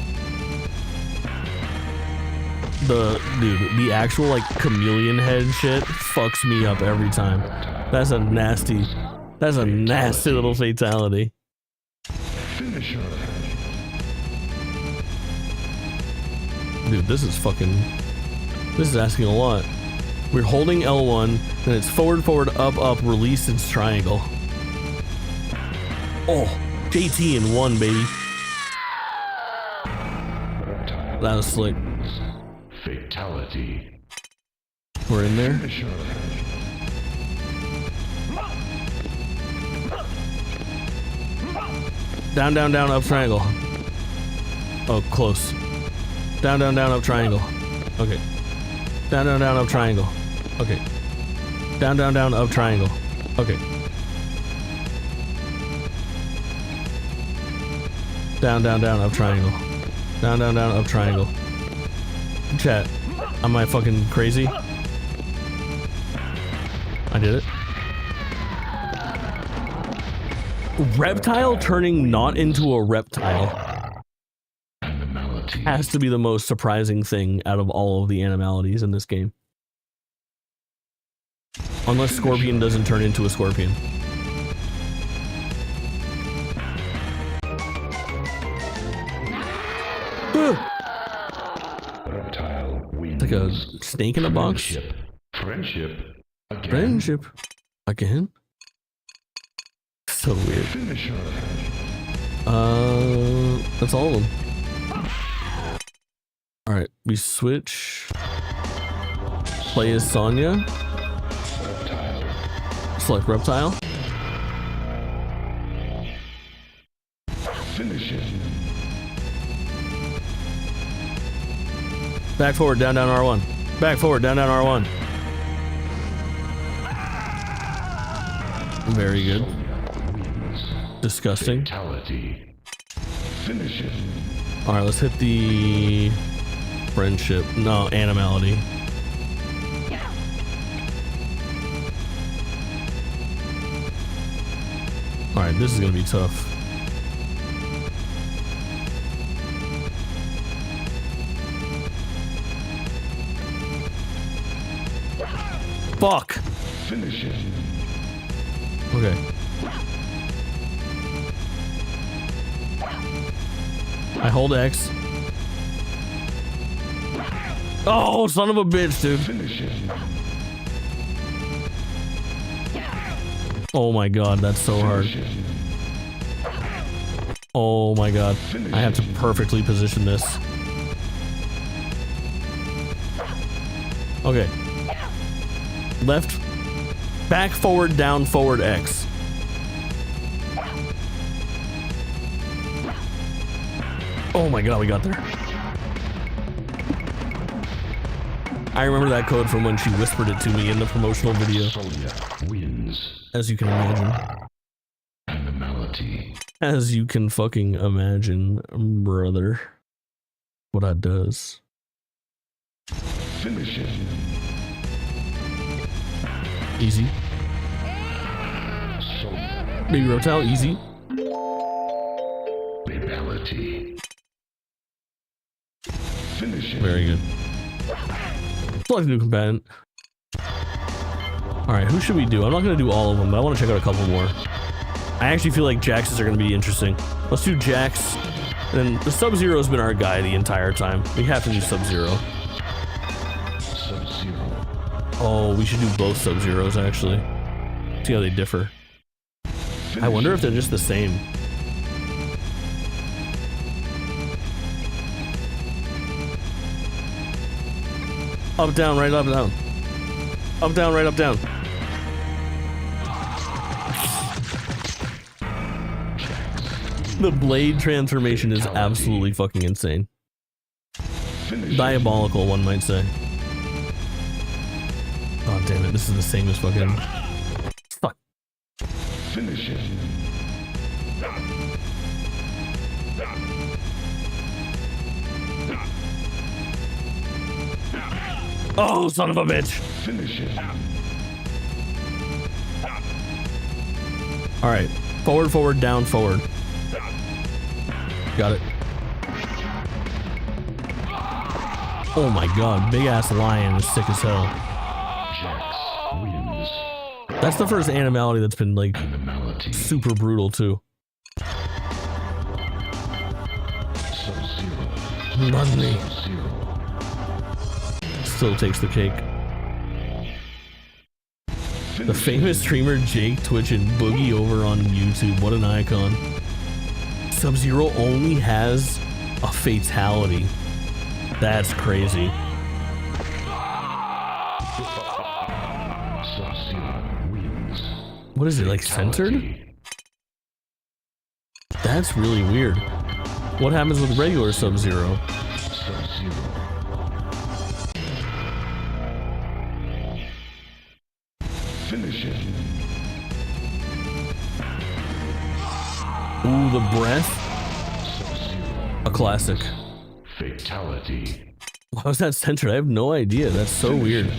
The actual, like, chameleon head shit fucks me up every time. That's a nasty little fatality. Finisher. Dude, this is asking a lot. We're holding L1, and it's forward, up, release, and triangle. Oh, JT in one, baby. That was slick. Fatality. We're in there. Finisher. Down, up, triangle. Oh, close. Down, up, triangle. Okay. Down, up, triangle. Okay. Down, up, triangle. Okay. Down, up, triangle. Down, up, triangle. Chat, am I fucking crazy? I did it. Reptile turning not into a reptile has to be the most surprising thing out of all of the animalities in this game. Unless Scorpion doesn't turn into a scorpion. Reptile wins. It's like a snake in a box. Friendship. Again. Friendship. Again? So weird. Finisher. That's all of them. Alright, we switch. Play as Sonya. Reptile. Select Reptile. Finish it. Back forward, down, R1. Back forward, down, R1. Very good. Disgusting. Fatality. Finish it. Alright, let's hit the friendship. No, animality. Alright, this is gonna be tough. Fuck! Finish it. Okay. I hold X. Oh, son of a bitch, dude. Finish it. Oh my god, that's so hard. Oh my god. I have to perfectly position this. Okay. Left, back, forward, down, forward, X. Oh my god, we got there. I remember that code from when she whispered it to me in the promotional video. Sonya wins. As you can imagine. Animality. As you can fucking imagine, brother. What I does. Finish it. Easy. Baby Reptile, easy. Fatality. Finish it. Very good. Select new combatant. Alright, who should we do? I'm not going to do all of them, but I want to check out a couple more. I actually feel like Jax's are going to be interesting. Let's do Jax. And then the Sub-Zero has been our guy the entire time. We have to do Sub-Zero. Sub-Zero. Oh, we should do both Sub-Zeros, actually. See how they differ. I wonder if they're just the same. Up, down, right, up, down. Up, down, right, up, down. The blade transformation is absolutely fucking insane. Diabolical, one might say. Oh damn it, this is the same as fucking... Fuck. Finish him. Oh, son of a bitch! Finish him. Alright. Forward, forward, down, forward. Got it. Oh my god, big ass lion is sick as hell. Jax wins. That's the first animality that's been like super brutal too. Sub-Zero. Money. Sub-Zero. Still takes the cake. The famous streamer Jake Twitch and Boogie over on YouTube. What an icon. Sub-Zero only has a fatality. That's crazy. Sub-Zero wins. What is it, like censored? That's really weird. What happens with regular Sub-Zero? Sub-Zero. Finish him. Ooh, the breath. A classic. Fatality. Why was that censored? I have no idea. That's so weird.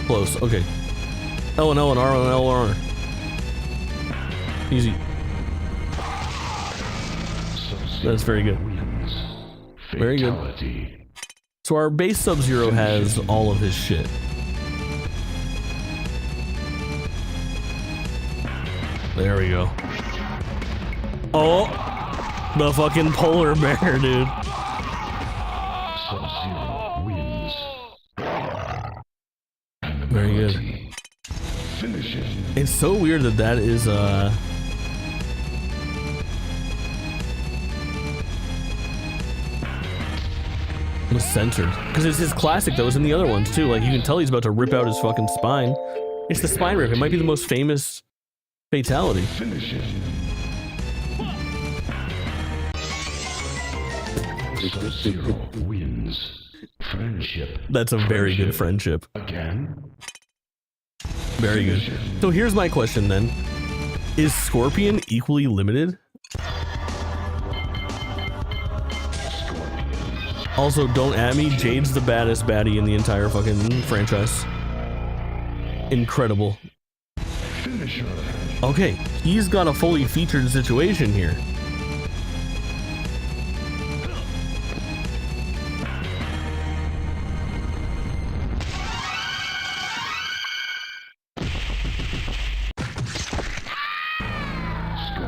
Close. Okay. L and L and R and L and R. Easy. That's very good. Very good. So our base Sub-Zero has all of his shit. There we go. Oh, the fucking polar bear, dude. Sub-Zero wins. Very good. Finish him. It's so weird that that is was censored because it's his classic that was in the other ones too. Like you can tell he's about to rip out his fucking spine. It's the spine rip. It might be the most famous fatality. Finish him. Sub-Zero wins. Friendship. That's a very good friendship. Again. Very good. So here's my question then. Is Scorpion equally limited? Also, don't at me. Jade's the baddest baddie in the entire fucking franchise. Incredible. Finish her. Okay, he's got a fully featured situation here.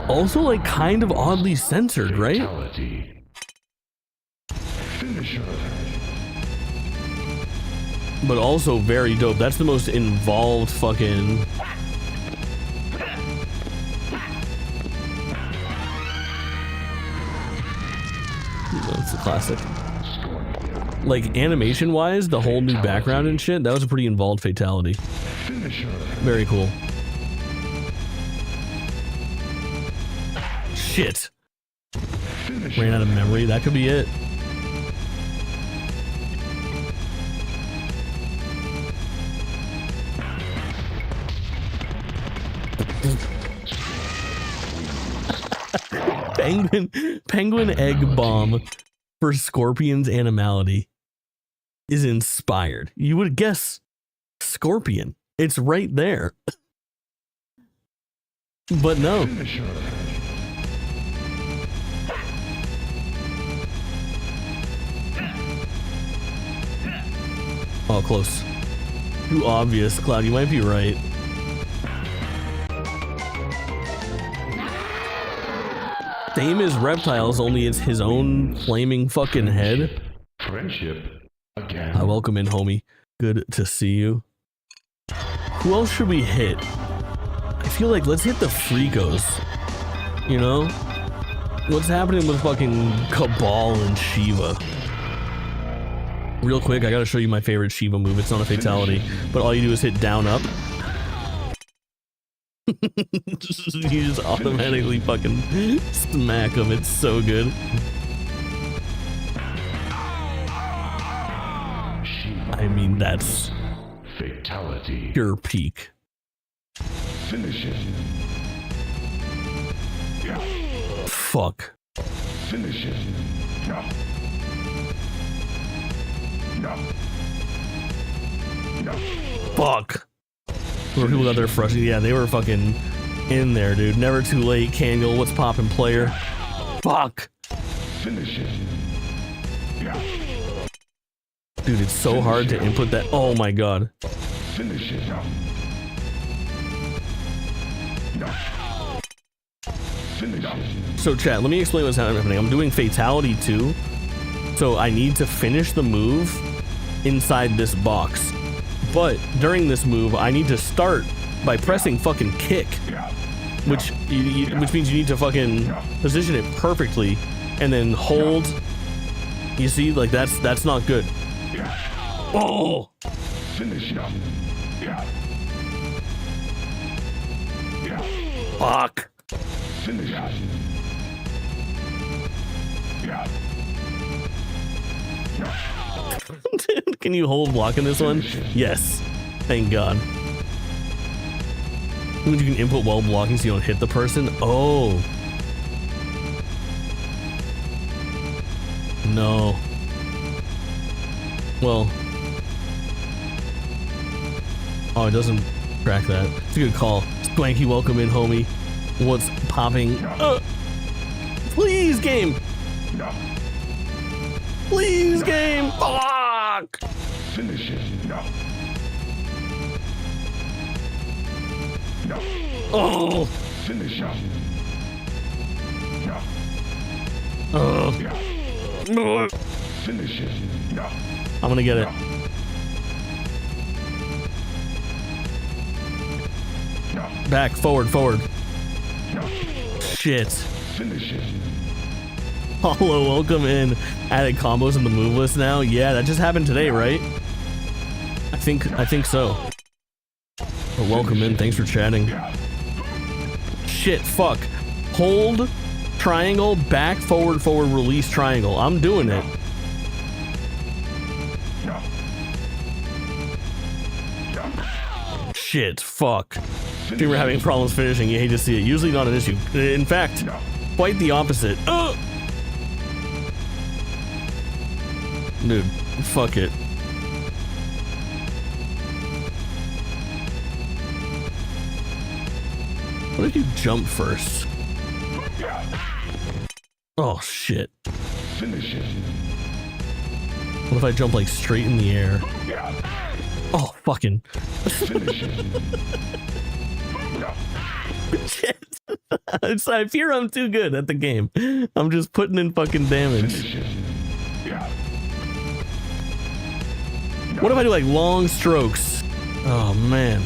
Also, like, kind of oddly censored, right? Finish her. But also very dope. That's the most involved fucking... That's a classic. Like, animation-wise, the whole new background and shit, that was a pretty involved fatality. Finish her. Very cool. Shit. Ran out of memory. That could be it. Penguin egg bomb for Scorpion's animality is inspired. You would guess Scorpion. It's right there. But no. Oh, close. Too obvious, Cloud. You might be right. Same as reptiles, only it's his own flaming fucking head. Friendship again. Hi, welcome in, homie. Good to see you. Who else should we hit? I feel like let's hit the Freakos. You know? What's happening with fucking Cabal and Shiva? Real quick, I gotta show you my favorite Shiva move. It's not a fatality, but all you do is hit down up. You just automatically fucking smack them. It's so good. I mean, that's fatality. pure peak. Finish it. Fuck. Finish it. No. No. No. Fuck. Where people got their frustrated. Yeah, they were fucking in there, dude. Never too late. Kangle, what's poppin' player? Fuck. Finish it. Dude, it's so hard to input that. Oh my god. Finish it. No. No. Finish it. So chat, let me explain what's happening. I'm doing fatality 2. So I need to finish the move inside this box. But during this move, I need to start by pressing fucking kick. Which means you need to fucking position it perfectly and then hold. You see, like that's not good. Oh! Finish it. Fuck. Finish it. Dude, can you hold block in this one? Yes. Thank God. When you can input while blocking so you don't hit the person? Oh. No. Well. Oh, it doesn't track that. It's a good call. Swanky, welcome in, homie. What's popping? Please, game! No. Please, game! Fuck! Finish it. No. No. Oh! Finish up. No. No. Finish it. No. I'm gonna get it. No. Back, forward, forward. No. Shit. Finish it. Hello, welcome in. Added combos in the move list now. Yeah, that just happened today, right? I think so. But welcome in. Thanks for chatting. Shit, fuck. Hold triangle, back, forward, forward, release triangle. I'm doing it. Shit, fuck. If you were having problems finishing, you hate to see it. Usually not an issue. In fact, quite the opposite. Dude, fuck it. What if you jump first? Oh shit. Finish it. What if I jump like straight in the air? Oh, fucking. Shit. I fear I'm too good at the game. I'm just putting in fucking damage. What if I do like long strokes? Oh man.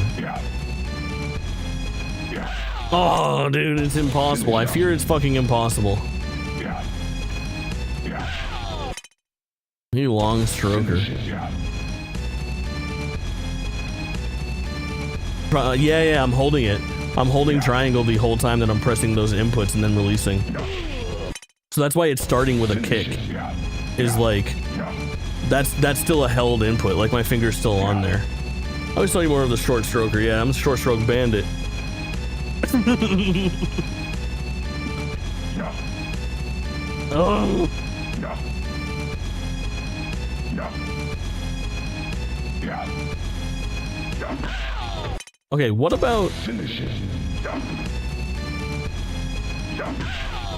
Oh dude, it's impossible. I fear it's fucking impossible. You long stroker. Yeah, I'm holding it. I'm holding triangle the whole time that I'm pressing those inputs and then releasing. So that's why it's starting with a kick. Is like, that's still a held input. Like my finger's still on there. I was telling you more of the short stroker. Yeah, I'm a short stroke bandit. Oh. Okay, what about...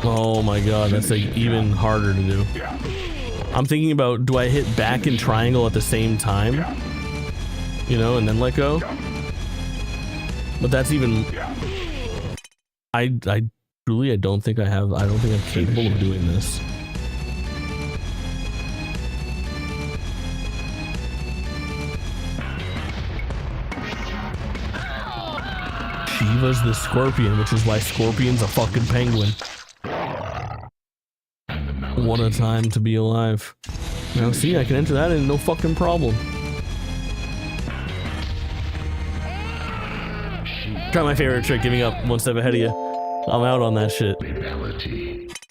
Oh my god, that's like even harder to do. I'm thinking about, do I hit back and triangle at the same time? You know, and then let go? But that's even... I don't think I'm capable of doing this. Shiva's the scorpion, which is why Scorpion's a fucking penguin. What a time to be alive. Now see, I can enter that in no fucking problem. Try my favorite trick, giving up one step ahead of you. I'm out on that shit.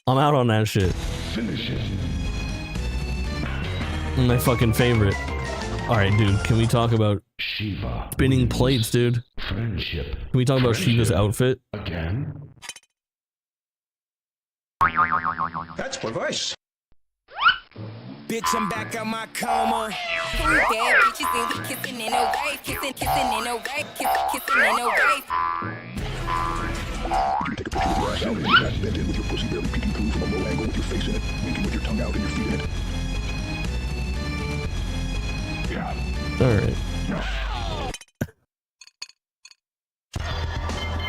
I'm out on that shit. Finish it. My fucking favorite. All right, dude. Can we talk about spinning plates, dude? Friendship. Can we talk about Shiva's outfit? Again? That's perverse. Bitch, I'm back out my coma. Who that bitches and we kissing in a wave, kissing in a wave, kissing in a wave. You take a picture of your ass out and your ass bent in with your pussy barely peeking through from a low angle with your face in it, winking with your tongue out and your feet in it. Yeah. All right.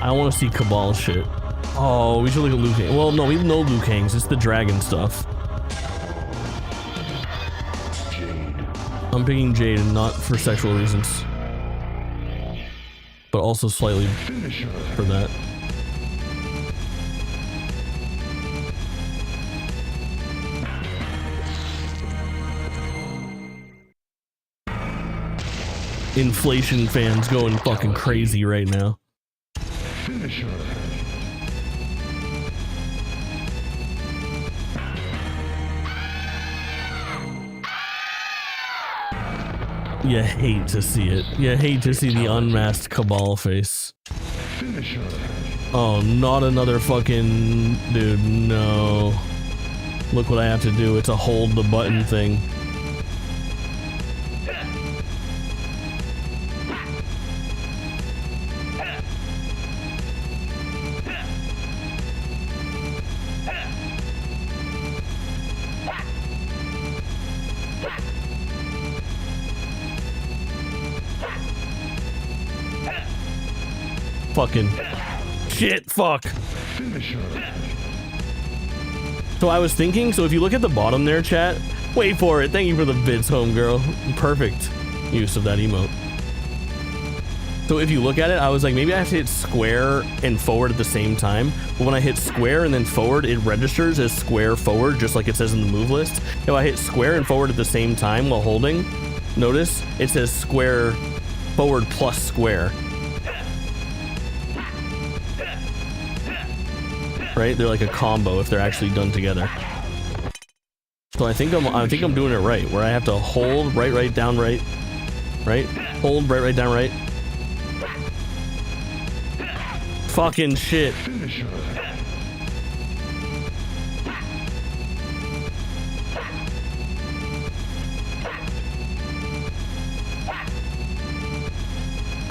I want to see Cabal shit. Oh, we should look at Liu Kang. Well, no, we know Liu Kang's. It's the dragon stuff. I'm picking Jade, not for sexual reasons, but also slightly for that. Inflation fans going fucking crazy right now. Finisher. You hate to see it. You hate to see the unmasked Cabal face. Finisher. Oh, not another fucking... Dude, no. Look what I have to do. It's a hold the button thing. Fucking shit, fuck. So I was thinking, so if you look at the bottom there, chat, wait for it. Thank you for the bits, homegirl. Perfect use of that emote. So if you look at it, I was like, maybe I have to hit square and forward at the same time. But when I hit square and then forward, it registers as square forward, just like it says in the move list. If I hit square and forward at the same time while holding, notice it says square forward plus square. Right? They're like a combo if they're actually done together. So I think I'm doing it right, where I have to hold right, down, right, hold right, down, right. Fucking shit.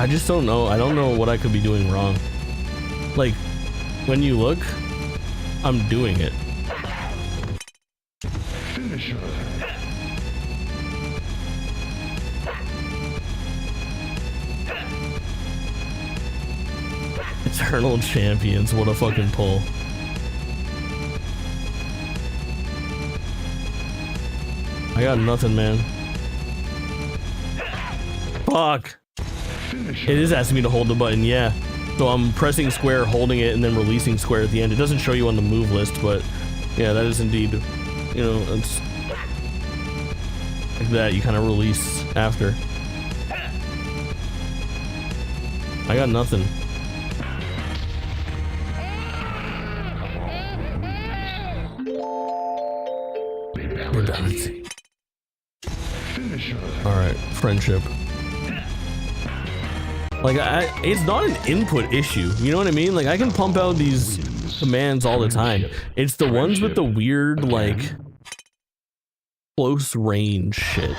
I just don't know. I don't know what I could be doing wrong. Like, when you look, I'm doing it. Finisher. Eternal champions, what a fucking pull. I got nothing, man. Fuck. It is asking me to hold the button, yeah. So I'm pressing square, holding it, and then releasing square at the end. It doesn't show you on the move list, but yeah, that is indeed, you know, it's like that. You kind of release after. I got nothing. Redundancy. Alright, friendship. Like, it's not an input issue, you know what I mean? Like, I can pump out these commands all the time. It's the ones with the weird, like, close range shit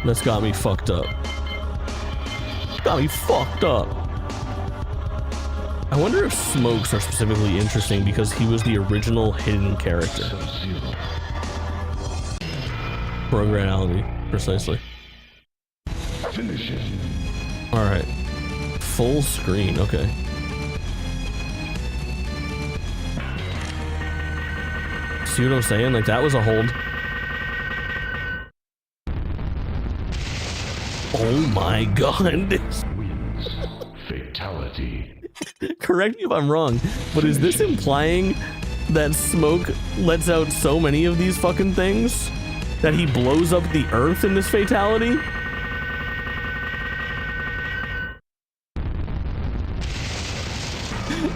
that's got me fucked up. Got me fucked up. I wonder if smokes are specifically interesting because he was the original hidden character. Programmality, precisely. Alright. Full screen, okay. See what I'm saying? Like, that was a hold. Oh my god. Fatality. Correct me if I'm wrong, but is this implying that Smoke lets out so many of these fucking things that he blows up the earth in this fatality?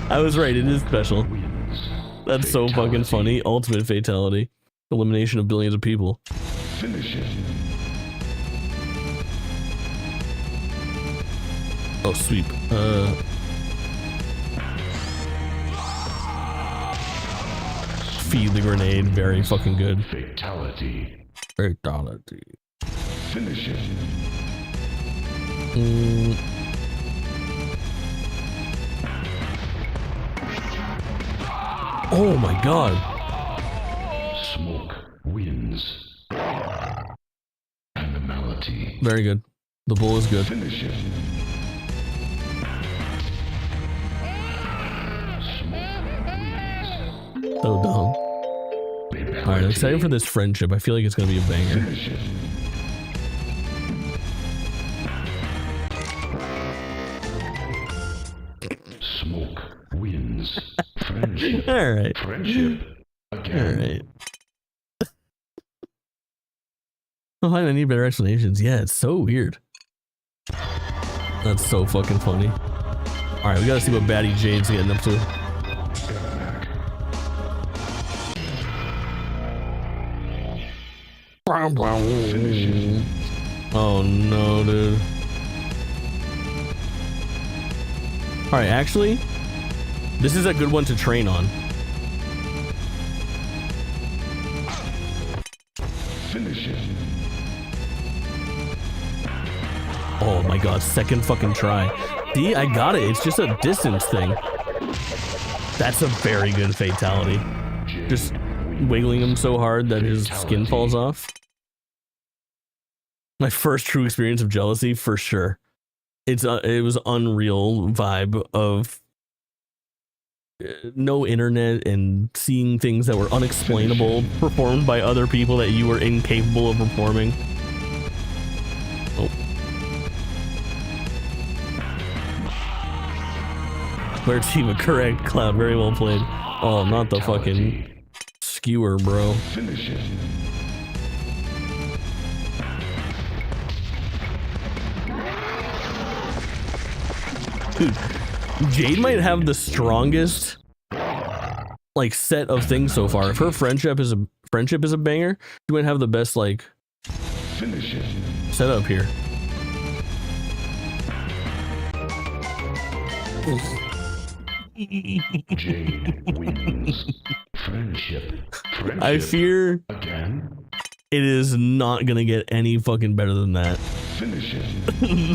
I was right, it is special. That's so fucking funny. Ultimate fatality. Elimination of billions of people. Finish him. Oh, sweep. Feed the grenade. Very fucking good. Fatality. Fatality. Finish it. Oh my god. Smoke wins. Animality. Very good. The bull is good. Finish it. So dumb. Alright, I'm excited for this friendship. I feel like it's gonna be a banger. Finish it. Smoke wins. Friendship. Alright. Friendship. Again. Alright. Oh, I need better explanations. Yeah, it's so weird. That's so fucking funny. Alright, we gotta see what Baddie Jade's getting up to. Oh no, dude. Alright, actually, this is a good one to train on. Finish it. Oh my god, second fucking try. See, I got it. It's just a distance thing. That's a very good fatality. Just wiggling him so hard that his skin falls off. My first true experience of jealousy, for sure. It was unreal vibe of no internet and seeing things that were unexplainable performed by other people that you were incapable of performing. Oh. Clear team, correct, Cloud. Very well played. Oh, not the fucking skewer, bro. Finish it. Dude, Jade might have the strongest like set of things so far. If her friendship is a banger, she might have the best like Finish it. setup here. Jade wins. Friendship. Friendship. I fear again. It is not gonna get any fucking better than that. Finish it.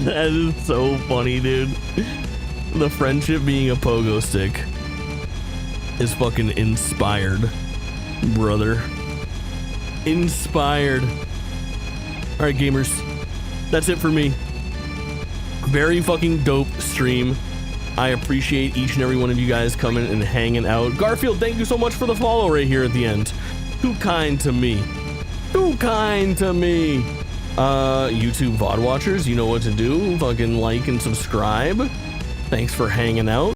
That is so funny, dude. The friendship being a pogo stick is fucking inspired, brother. Inspired. Alright, gamers. That's it for me. Very fucking dope stream. I appreciate each and every one of you guys coming and hanging out. Garfield, thank you so much for the follow right here at the end. Too kind to me. Too kind to me. YouTube VOD watchers, you know what to do. Fucking like and subscribe. Thanks for hanging out.